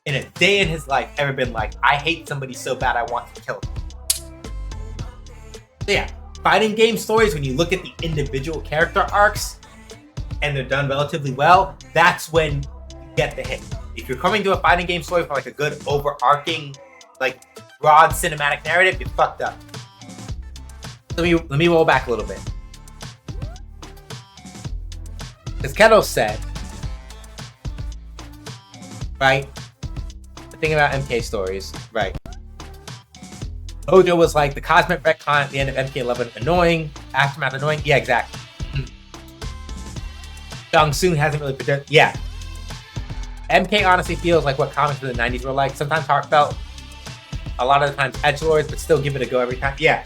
in a day in his life, ever been like, I hate somebody so bad I want to kill them. So yeah, fighting game stories, when you look at the individual character arcs, and they're done relatively well, that's when you get the hit. If you're coming to a fighting game story for like a good overarching, like broad cinematic narrative, you're fucked up. Let me roll back a little bit. As Keto said, right? The thing about MK stories, right? Ojo was like, the cosmic retcon at the end of MK11 annoying, Aftermath annoying. Yeah, exactly. Jong Soon hasn't really predicted. Yeah. MK honestly feels like what comics from the 90s were like. Sometimes heartfelt, a lot of the times edgelords, but still give it a go every time. Yeah.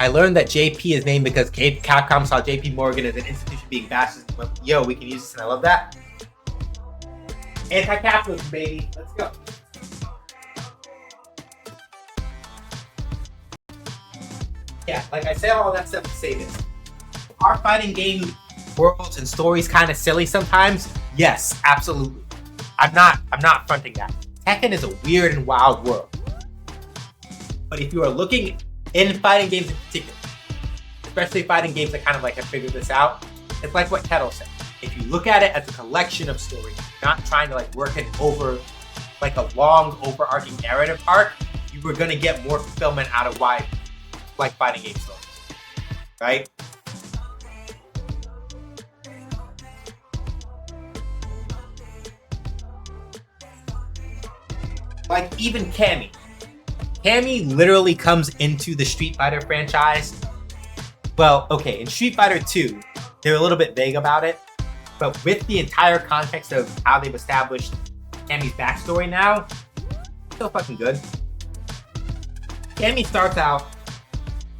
I learned that JP is named because Capcom saw JP Morgan as an institution being bashed. Yo, we can use this, and I love that. Anti-capitalism, baby. Let's go. Yeah, like I said all that stuff to say this. Our fighting game worlds and stories kind of silly sometimes. Yes, absolutely. I'm not fronting that. Tekken is a weird and wild world. But if you are looking in fighting games in particular, especially fighting games that kind of like have figured this out, it's like what Kettle said. If you look at it as a collection of stories, not trying to like work it over like a long overarching narrative arc, you were gonna get more fulfillment out of why like fighting game stories. Right? Like even Cammy. Cammy literally comes into the Street Fighter franchise. Well, okay, in Street Fighter 2, they're a little bit vague about it, but with the entire context of how they've established Cammy's backstory now, still fucking good. Cammy starts out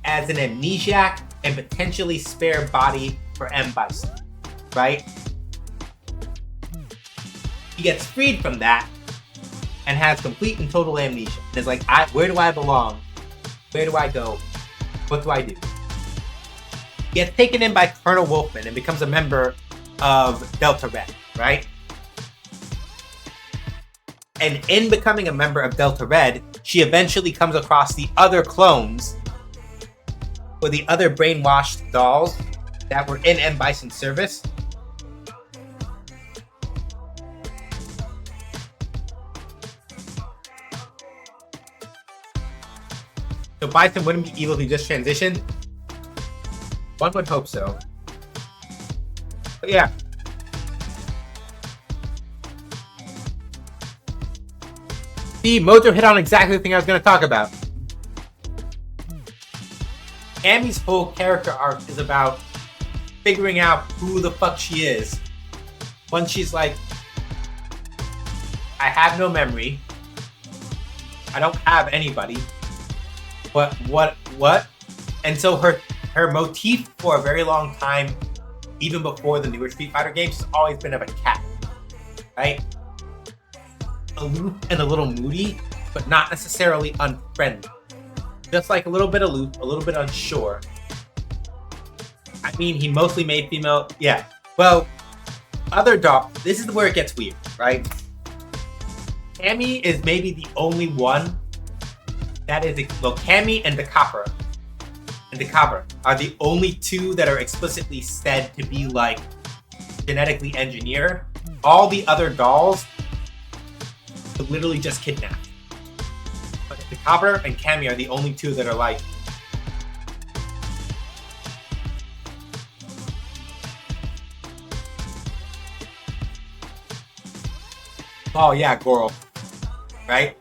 as an amnesiac and potentially spare body for M. Bison, right? He gets freed from that and has complete and total amnesia. And is like, where do I belong? Where do I go? What do I do? He gets taken in by Colonel Wolfman and becomes a member of Delta Red, right? And in becoming a member of Delta Red, she eventually comes across the other clones, or the other brainwashed dolls that were in M. Bison's service. So Bison wouldn't be evil if he just transitioned? One would hope so. But yeah. See, Mojo hit on exactly the thing I was going to talk about. Cammy's whole character arc is about figuring out who the fuck she is. Once she's like, I have no memory. I don't have anybody. But what? And so her motif for a very long time, even before the newer Street Fighter games, has always been of a cat, right? Aloof and a little moody, but not necessarily unfriendly. Just like a little bit aloof, a little bit unsure. I mean, he mostly made female. Yeah. Well, other dog. This is where it gets weird, right? Cammy is maybe the only one that is, well, Cammy and Decapra are the only two that are explicitly said to be like genetically engineered. All the other dolls are literally just kidnapped. But Decapra and Cammy are the only two that are like, oh yeah, Goro, right?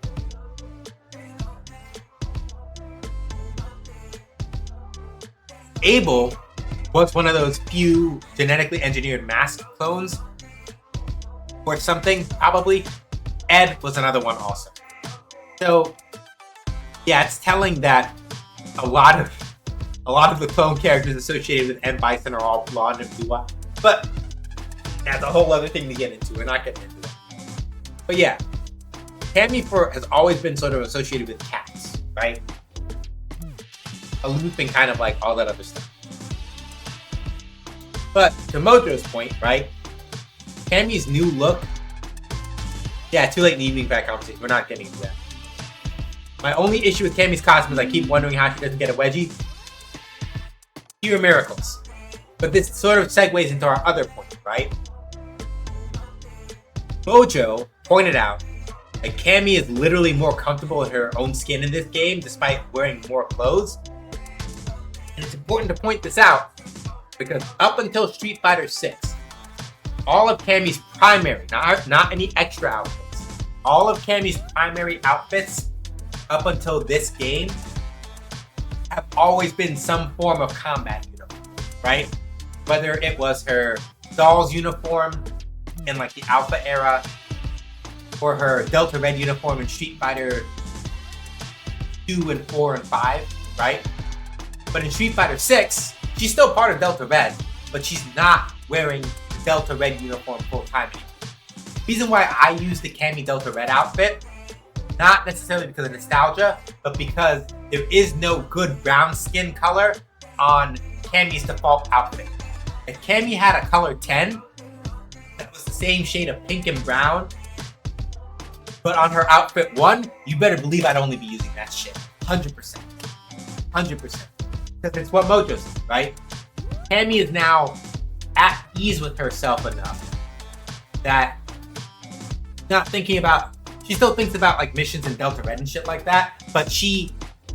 Abel was one of those few genetically engineered mask clones or something, probably. Ed was another one also. So yeah, it's telling that a lot of the clone characters associated with M. Bison are all blonde and blue eyed. But that's a whole other thing to get into. We're not getting into that. But yeah, Cammy has always been sort of associated with cats, right? Aloof and kind of like all that other stuff. But to Mojo's point, right? Cammy's new look. Yeah, too late in the evening for that conversation. We're not getting into that. My only issue with Cammy's costume is I keep wondering how she doesn't get a wedgie. Fewer miracles. But this sort of segues into our other point, right? Mojo pointed out that Cammy is literally more comfortable in her own skin in this game, despite wearing more clothes. And it's important to point this out because up until Street Fighter 6, all of Cammy's primary, not any extra outfits, all of Cammy's primary outfits up until this game have always been some form of combat uniform, right? Whether it was her doll's uniform in like the Alpha era, or her Delta Red uniform in Street Fighter 2 and 4 and 5, right? But in Street Fighter 6, she's still part of Delta Red, but she's not wearing the Delta Red uniform full time anymore. Reason why I use the Cammy Delta Red outfit, not necessarily because of nostalgia, but because there is no good brown skin color on Cammy's default outfit. If Cammy had a color 10, that was the same shade of pink and brown, but on her outfit 1, you better believe I'd only be using that shit. 100%. 100%. Because it's what Mojo says, right? Cammy is now at ease with herself enough that not thinking about, she still thinks about like missions in Delta Red and shit like that, but she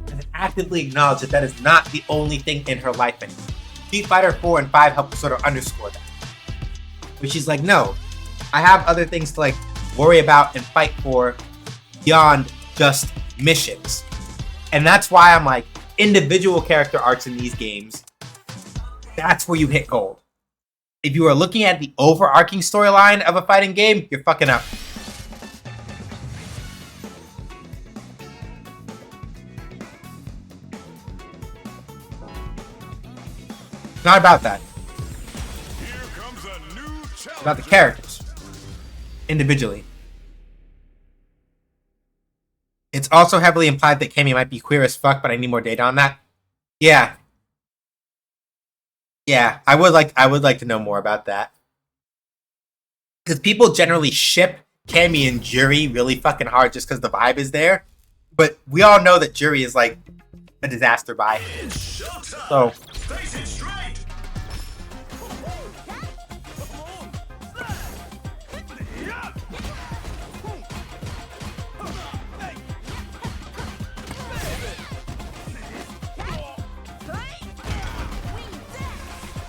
has actively acknowledged that that is not the only thing in her life anymore. Street Fighter 4 and 5 help sort of underscore that. But she's like, no, I have other things to like worry about and fight for beyond just missions. And that's why I'm like, individual character arcs in these games, that's where you hit gold. If you are looking at the overarching storyline of a fighting game, you're fucking up. It's not about that. Here comes a new challenge. It's about the characters. Individually. It's also heavily implied that Cammy might be queer as fuck, but I need more data on that. Yeah. Yeah, I would like to know more about that. Because people generally ship Cammy and Juri really fucking hard just because the vibe is there. But we all know that Juri is like a disaster buy. So Face it straight.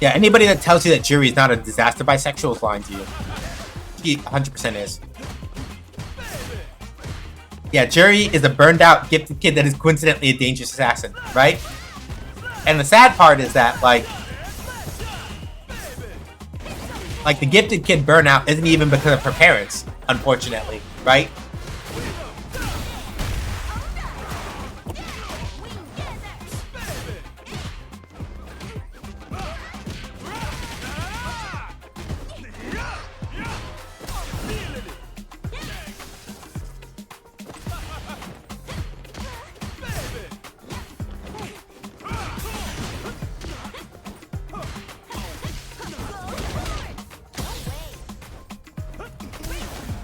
yeah, anybody that tells you that Juri is not a disaster bisexual is lying to you. He 100% is. Yeah, Juri is a burned out, gifted kid that is coincidentally a dangerous assassin, right? And the sad part is that, like the gifted kid burnout isn't even because of her parents, unfortunately, right?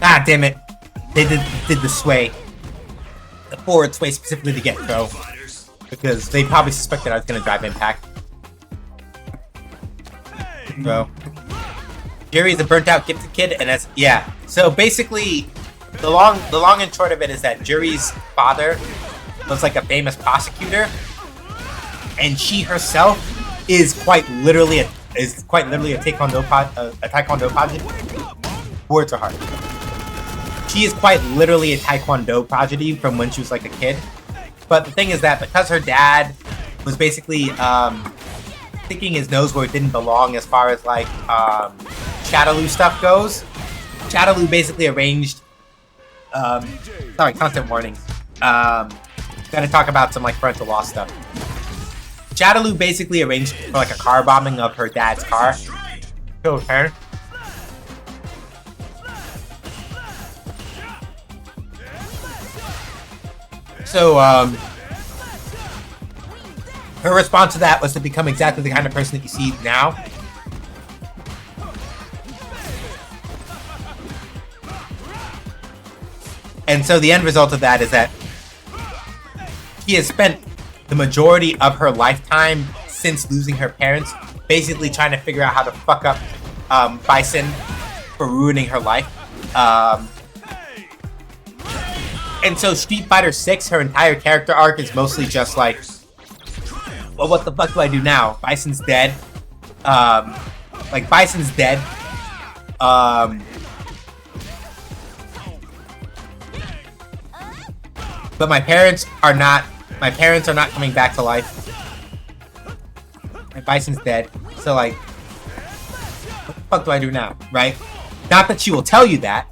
Ah, damn it. They did the sway. The forward sway specifically to get throw. Because they probably suspected I was going to drive impact. Throw. Juri is a burnt out gifted kid, and that's, yeah. So basically, the long and short of it is that Juri's father was like a famous prosecutor, and she herself is quite literally a taekwondo prodigy. Words are hard. She is quite literally a taekwondo prodigy from when she was like a kid. But the thing is that because her dad was basically sticking his nose where it didn't belong as far as like Shadaloo stuff goes, Shadaloo basically arranged sorry, content warning. Gonna talk about some like parental law stuff. Shadaloo basically arranged for like a car bombing of her dad's car. Killed her. So, her response to that was to become exactly the kind of person that you see now. And so the end result of that is that she has spent the majority of her lifetime since losing her parents basically trying to figure out how to fuck up Bison for ruining her life. And so Street Fighter 6, her entire character arc is mostly just like, well, what the fuck do I do now? Bison's dead. Bison's dead. But my parents are not coming back to life. My Bison's dead. So like, what the fuck do I do now? Right? Not that she will tell you that.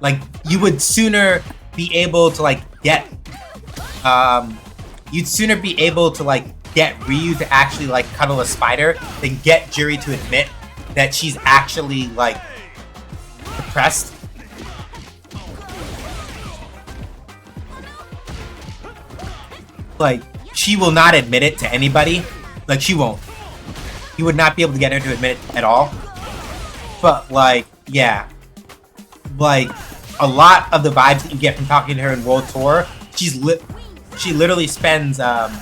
Like, you would sooner be able to like get Ryu to actually like cuddle a spider than get Juri to admit that she's actually like depressed. Like, she will not admit it to anybody. Like, she won't. You would not be able to get her to admit it at all. But like, yeah, like a lot of the vibes that you get from talking to her in World Tour, she literally spends yeah.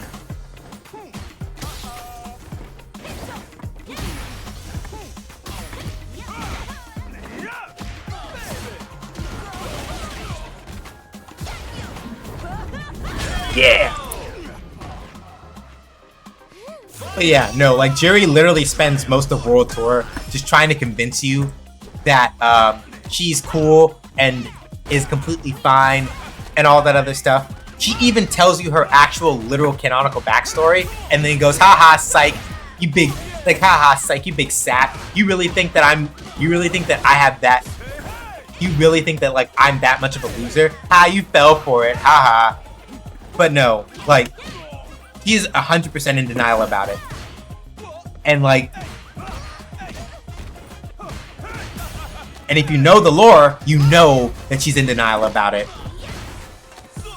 But yeah, no, like Jerry literally spends most of World Tour just trying to convince you that she's cool and is completely fine and all that other stuff. She even tells you her actual literal canonical backstory and then goes, haha, psych, you big, like, haha, psych, you big sap. You really think that I have that, you really think that, like, I'm that much of a loser? Ha, you fell for it, haha. But no, like, he's 100% in denial about it. And like, and if you know the lore, you know that she's in denial about it.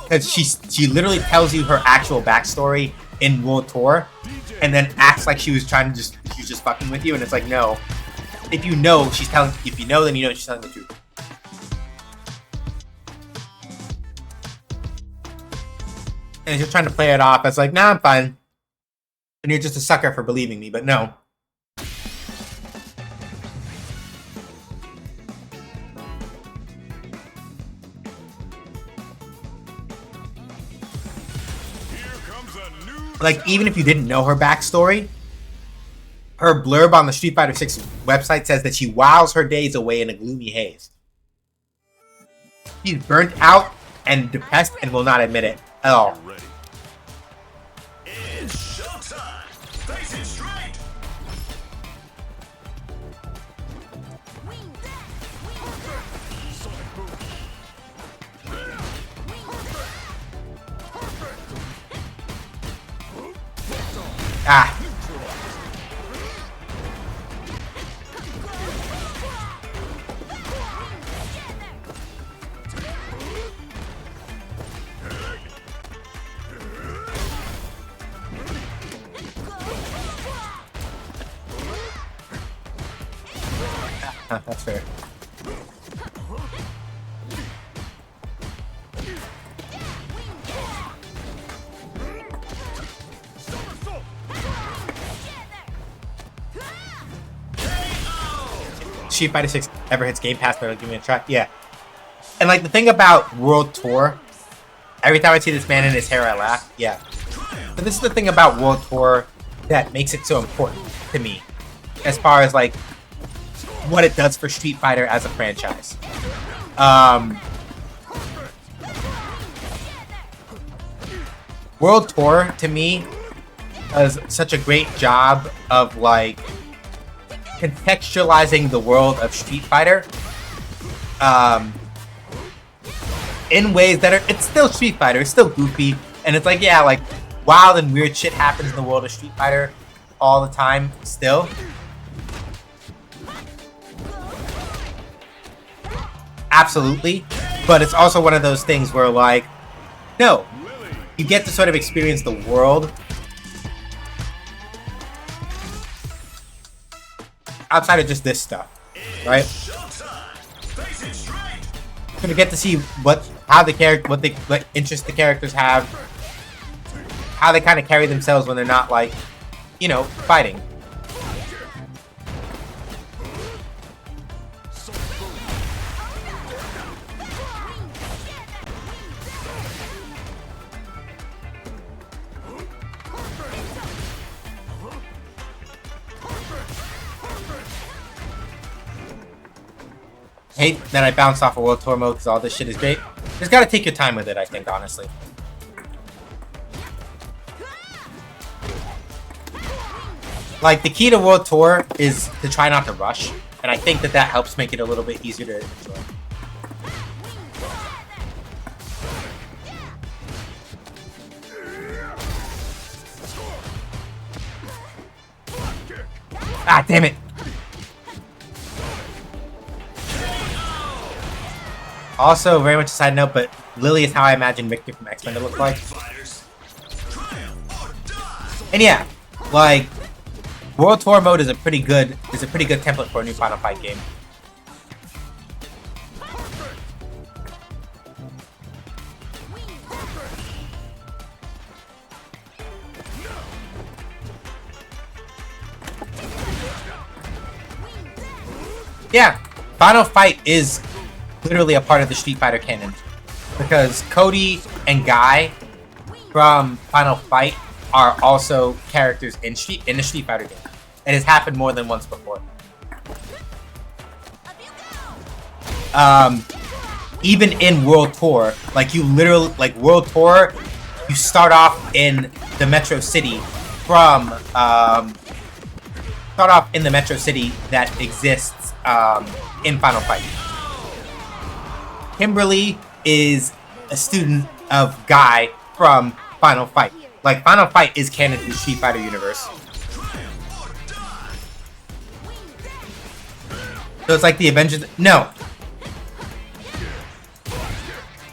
Because she literally tells you her actual backstory in World Tour and then acts like she was just fucking with you, and it's like, no. If you know then you know she's telling the truth. And you're trying to play it off as like, nah, I'm fine. And you're just a sucker for believing me, but no. Like, even if you didn't know her backstory, her blurb on the Street Fighter 6 website says that she whiles her days away in a gloomy haze. She's burnt out and depressed and will not admit it at all. Ready. It's showtime. Face it straight. Sonic boom. Ah. That's fair. Street Fighter 6 ever hits Game Pass, but give me a try. Yeah. And like the thing about World Tour, every time I see this man in his hair, I laugh. Yeah. But this is the thing about World Tour that makes it so important to me, as far as like what it does for Street Fighter as a franchise. World Tour to me does such a great job of like contextualizing the world of Street Fighter in ways that it's still Street Fighter, it's still goofy, and it's like, yeah, like wild and weird shit happens in the world of Street Fighter all the time still. Absolutely. But it's also one of those things where like, no, you get to sort of experience the world outside of just this stuff, right? You're gonna get to see what interest the characters have, how they kind of carry themselves when they're not like, you know, fighting. Hate that I bounced off of World Tour mode because all this shit is great. Just gotta take your time with it, I think, honestly. Like, the key to World Tour is to try not to rush, and I think that helps make it a little bit easier to enjoy. Ah, damn it! Also, very much a side note, but Lily is how I imagine Victor from X-Men to look like. And yeah, like World Tour mode is a pretty good template for a new Final Fight game. Yeah, Final Fight is literally a part of the Street Fighter canon because Cody and Guy from Final Fight are also characters in the Street Fighter game. It has happened more than once before. Even in World Tour, like you literally, like World Tour, you start off in the Metro City from that exists in Final Fight. Kimberly is a student of Guy from Final Fight. Like Final Fight is canon to the Street Fighter universe. So it's like the Avengers. No.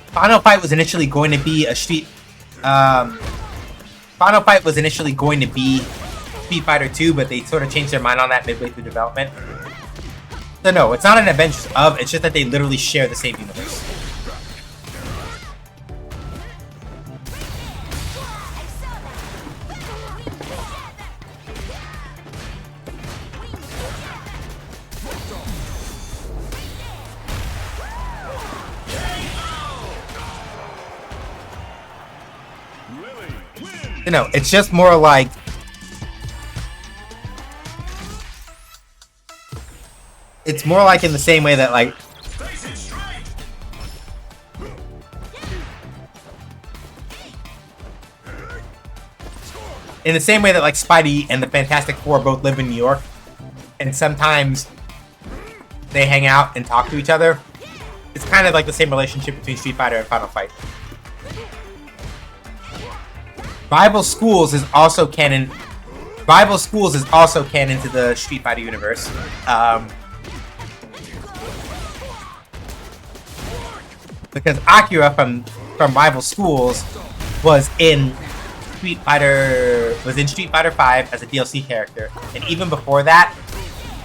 Final Fight was initially going to be a Final Fight was initially going to be Street Fighter 2, but they sort of changed their mind on that midway through development. So no, it's not an Avengers of, it's just that they literally share the same universe. You know, it's just more like it's more like in the same way that like like Spidey and the Fantastic Four both live in New York and sometimes they hang out and talk to each other. It's kind of like the same relationship between Street Fighter and Final Fight. Rival Schools is also canon. Rival Schools is also canon to the Street Fighter universe. Because Akira from Rival Schools was in Street Fighter 5 as a DLC character, and even before that,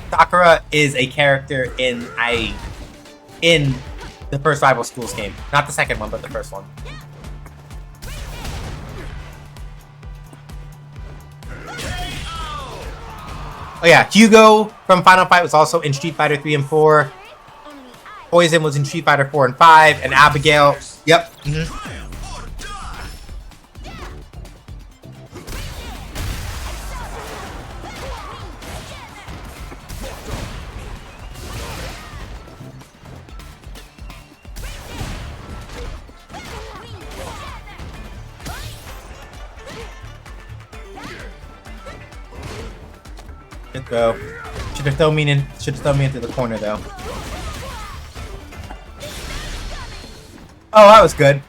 Sakura is a character in the first Rival Schools game, not the second one, but the first one. Oh yeah, Hugo from Final Fight was also in Street Fighter 3 and 4. Poison was in Street Fighter 4 and 5, and Abigail. Yep. Good throw. Should have thrown me into the corner though. Oh, that was good.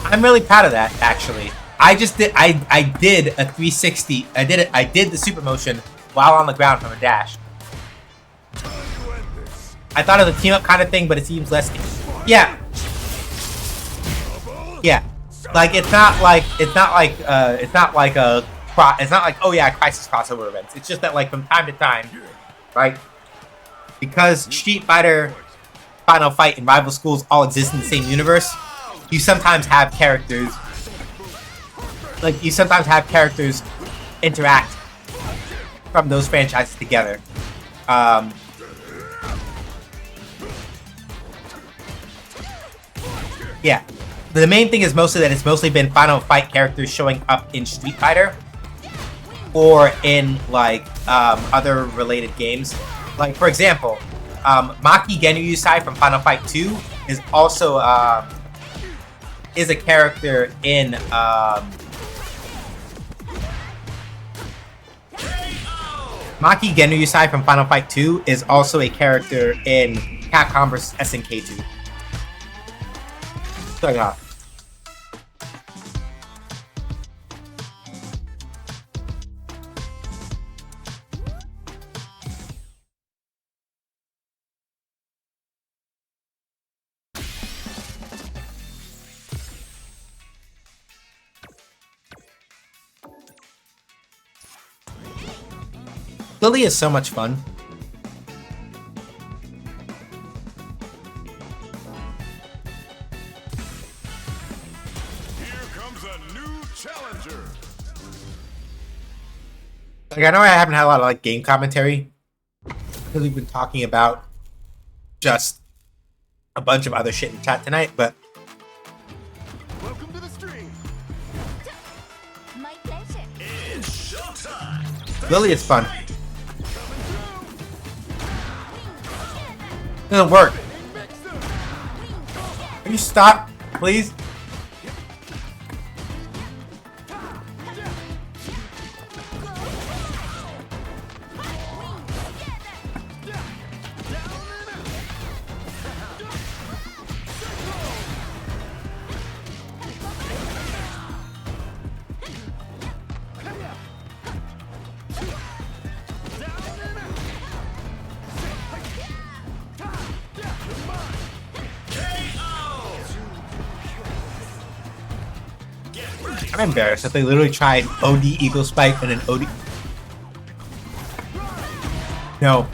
I'm really proud of that, actually. I did a 360. I did the super motion while on the ground from a dash. I thought it was a team up kind of thing, but it seems less. Yeah. Yeah. Like it's not like oh yeah, Crisis crossover events. It's just that like from time to time, right? Because Street Fighter, Final Fight, and Rival Schools all exist in the same universe, you sometimes have characters interact from those franchises together. Yeah. The main thing is mostly that it's mostly been Final Fight characters showing up in Street Fighter or in like other related games. Like for example, Maki Genryusai from Final Fight 2 is also is a character in Maki Genryusai from Final Fight 2 is also a character in Capcom vs SNK 2. Starting off. Lily is so much fun. Here comes a new challenger. Like, I know I haven't had a lot of like game commentary because we've been talking about just a bunch of other shit in chat tonight, but Welcome to the stream. My pleasure. It's showtime. Lily is fun. Doesn't work. Can you stop, please? I'm embarrassed that they literally tried OD Eagle Spike and an OD. No.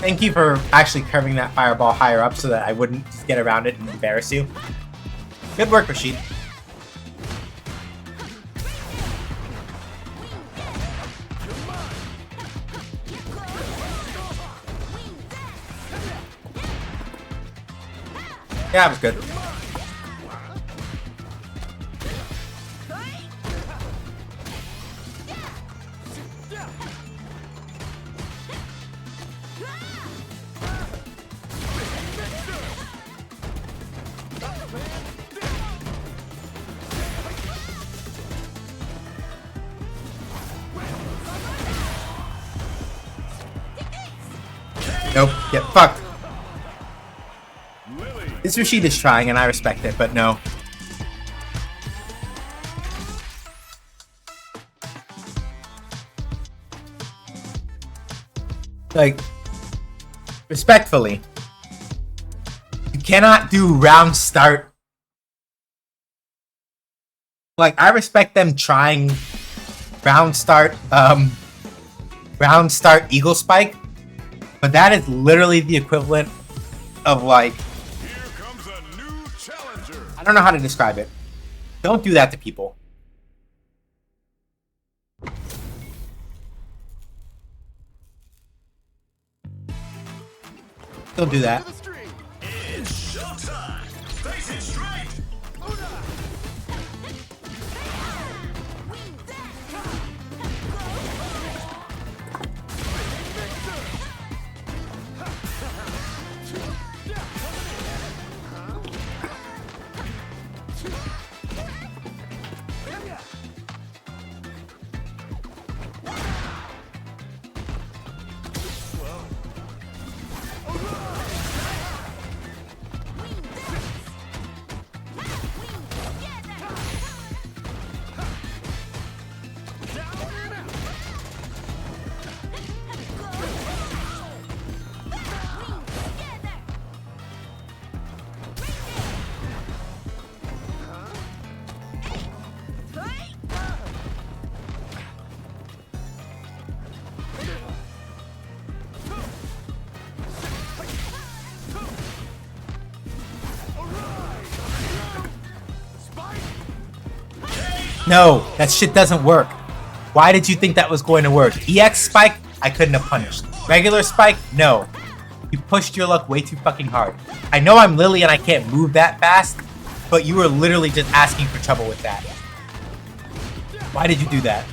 Thank you for actually curving that fireball higher up so that I wouldn't just get around it and embarrass you. Good work, Rashid. Yeah, it was good. Nope, get fucked. This Rashid is trying, and I respect it, but no. Like, respectfully, you cannot do round start. Like, I respect them trying round start Eagle Spike, but that is literally the equivalent of like, I don't know how to describe it. Don't do that to people. Don't do that. It's showtime. Face it straight. No, that shit doesn't work. Why did you think that was going to work? EX Spike, I couldn't have punished. Regular Spike, no. You pushed your luck way too fucking hard. I know I'm Lily and I can't move that fast, but you were literally just asking for trouble with that. Why did you do that?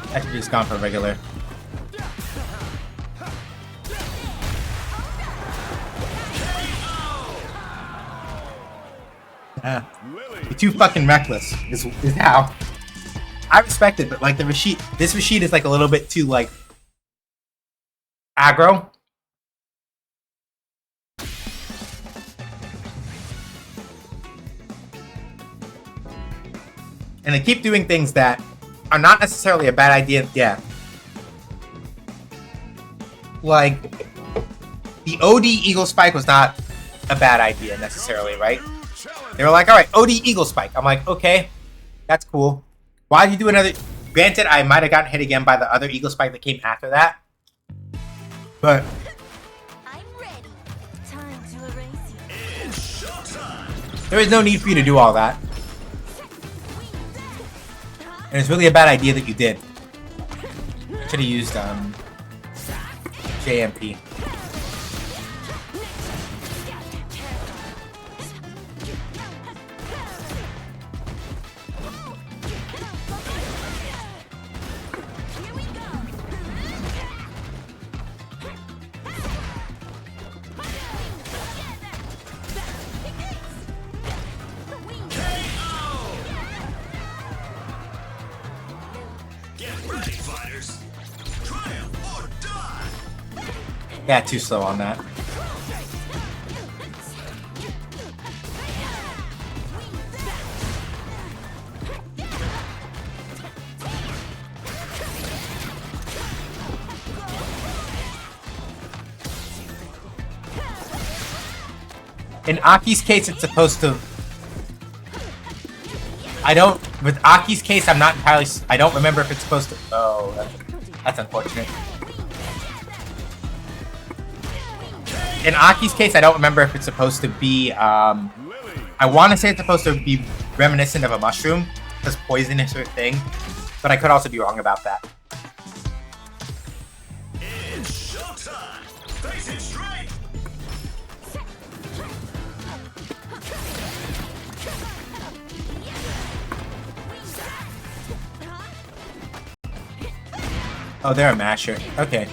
I should have just gone for regular. You're too fucking reckless, is how. I respect it, but like this Rashid is like a little bit too like aggro. And they keep doing things that are not necessarily a bad idea. Yeah. like, the OD Eagle Spike was not a bad idea necessarily, right? They were like, all right, OD Eagle Spike. I'm like, okay, that's cool. Why'd you do another? Granted, I might have gotten hit again by the other Eagle Spike that came after that. But I'm ready. Time to erase you. there is no need for you to do all that. And it's really a bad idea that you did. Should have used JMP. Yeah, too slow on that. In Aki's case, it's supposed to... With Aki's case, I'm not entirely... I don't remember if it's supposed to... Oh, that's unfortunate. In Aki's case, I don't remember if it's supposed to be, I want to say it's supposed to be reminiscent of a mushroom, because poison is her thing, but I could also be wrong about that. It's showtime. Face it straight. Oh, they're a masher. Okay.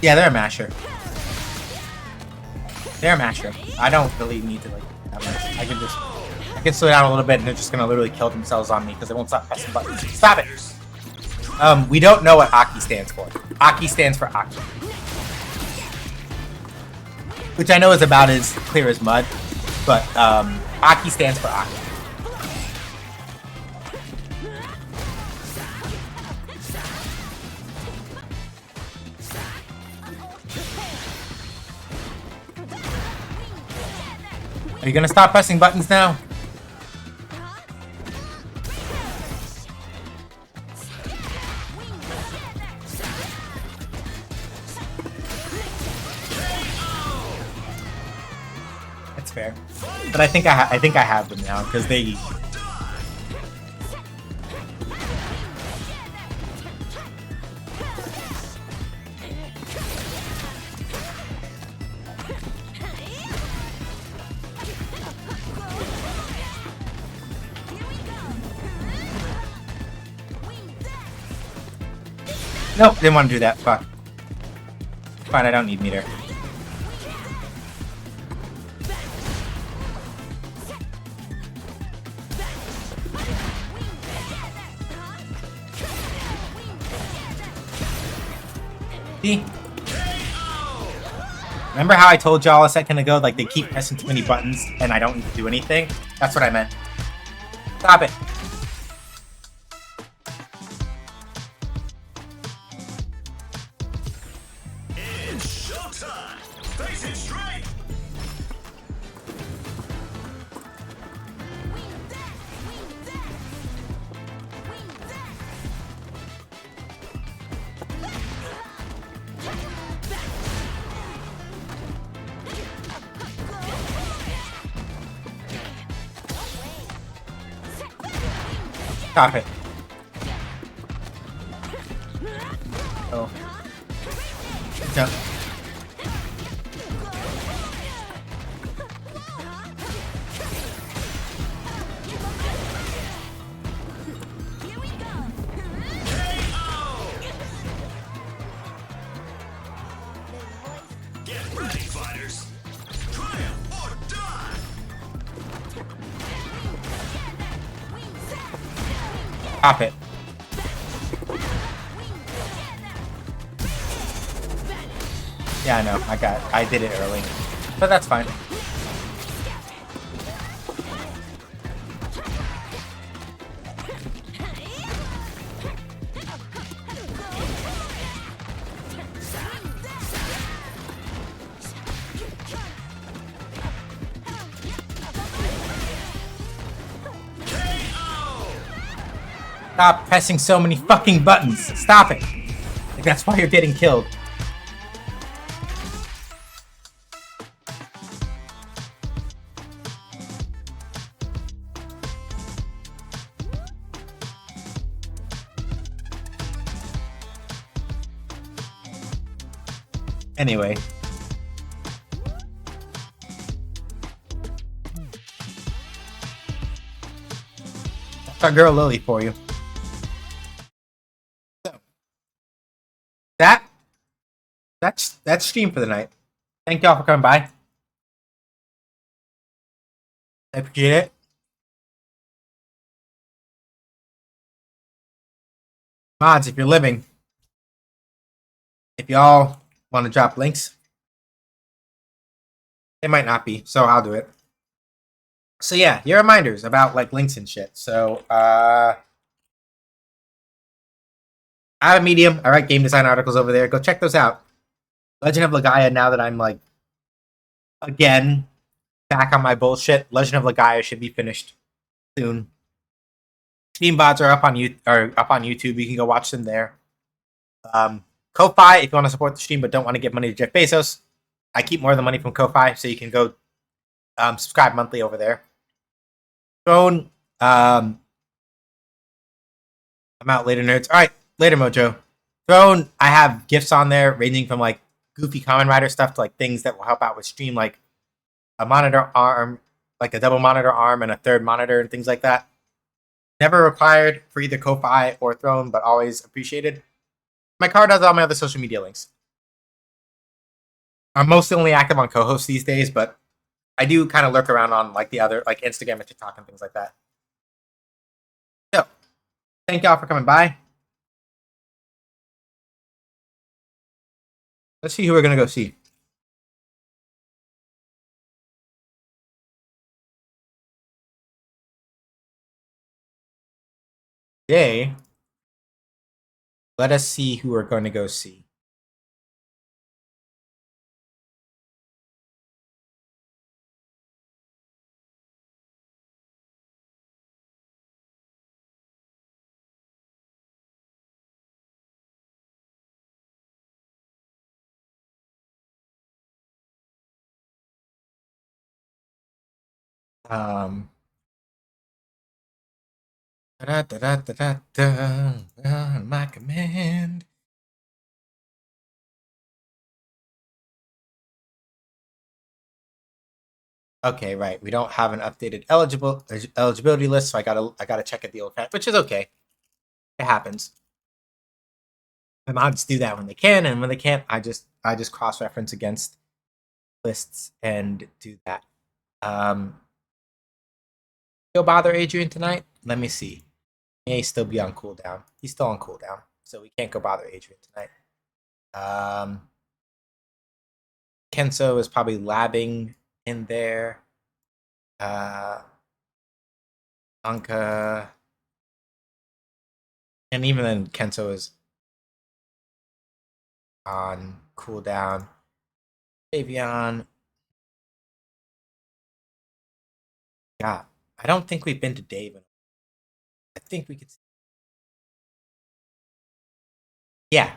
Yeah, they're a masher. They're a masher. I don't really need to, like, that much. I can slow down a little bit and they're just gonna literally kill themselves on me because they won't stop pressing buttons. Stop it! We don't know what Aki stands for. Aki stands for Aki. Which I know is about as clear as mud, but, Aki stands for Aki. Are you gonna stop pressing buttons now? That's fair, but I think I have them now because they. Nope, didn't want to do that. Fuck. Fine, I don't need meter. See? Remember how I told y'all a second ago, like, they keep pressing too many buttons and I don't need to do anything? That's what I meant. Stop it. Stop it. Oh. Jump. Get ready, fighters. Triumph or die. Stop it. Yeah, I know. I did it early, but that's fine. Stop pressing so many fucking buttons. Stop it. Like, that's why you're getting killed. Anyway. That's our girl Lily for you. So, that's stream for the night. Thank y'all for coming by. I appreciate it. Mods, if you're living, if y'all want to drop links, it might not be, so I'll do it. So yeah, your reminders about like links and shit. So I have a Medium. I write game design articles over there. Go check those out. Legend of Legaia, now that I'm like again back on my bullshit, Legend of Legaia should be finished soon. Steam bots are up on YouTube. You can go watch them there. Ko-Fi, if you want to support the stream but don't want to give money to Jeff Bezos, I keep more of the money from Ko-Fi, so you can go subscribe monthly over there. Throne, I'm out later, nerds. All right, later, Mojo. Throne, I have gifts on there ranging from like goofy Kamen Rider stuff to like things that will help out with stream, like a monitor arm, like a double monitor arm and a third monitor and things like that. Never required for either Ko-Fi or Throne, but always appreciated. My card has all my other social media links. I'm mostly only active on co-host these days, but I do kind of lurk around on like the other, like Instagram and TikTok and things like that. So, thank y'all for coming by. Let's see who we're gonna go see. Today, let us see who we're going to go see. My command. Okay, right. We don't have an updated eligibility list, so I gotta check at the old fact, which is okay. It happens. The mods do that when they can, and when they can't, I just cross-reference against lists and do that. Go bother Adrian tonight? Let me see. He may still be on cooldown. He's still on cooldown, so we can't go bother Adrian tonight. Kenzo is probably labbing in there. Anka. And even then, Kenzo is on cooldown. Davion. Yeah, I don't think we've been to Dave. I think we could. Yeah.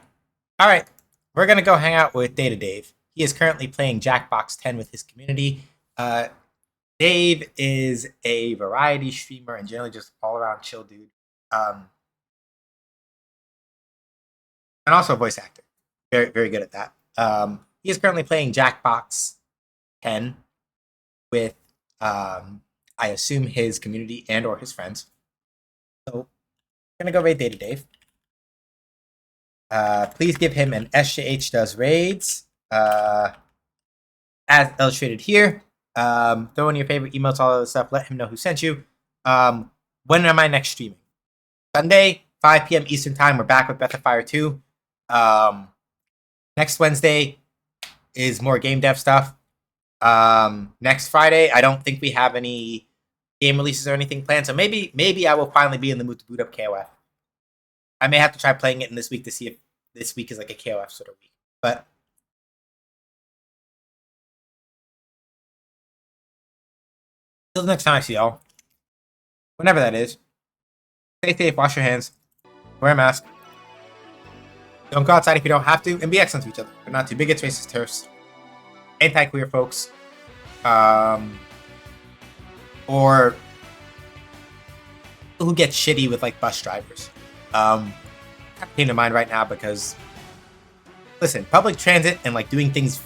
All right. We're going to go hang out with Data Dave. He is currently playing Jackbox 10 with his community. Dave is a variety streamer and generally just all around chill dude. And also a voice actor. Very, very good at that. He is currently playing Jackbox 10 with, I assume, his community and or his friends. So, I'm going to go raid Data Dave. Please give him an SJH does raids. As illustrated here. Throw in your favorite emails, all of the stuff. Let him know who sent you. When am I next streaming? Sunday, 5 p.m. Eastern Time. We're back with Breath of Fire 2. Next Wednesday, is more game dev stuff. Next Friday, I don't think we have any game releases or anything planned, so maybe I will finally be in the mood to boot up KOF. I may have to try playing it in this week to see if this week is like a KOF sort of week. But till the next time I see y'all, whenever that is, stay safe, wash your hands, wear a mask, don't go outside if you don't have to, and be excellent to each other. We're not too bigots, racist, terrorists, anti-queer folks, or who get shitty with like bus drivers. That came to mind right now because, listen, public transit and like doing things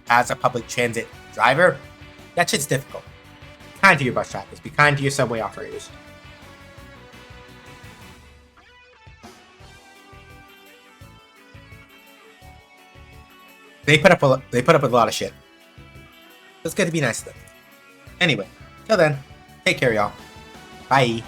as a public transit driver, that shit's difficult. Be kind to your bus drivers. Be kind to your subway operators. They put up with a lot of shit. It's good to be nice to them. Anyway, till then, take care, y'all. Bye.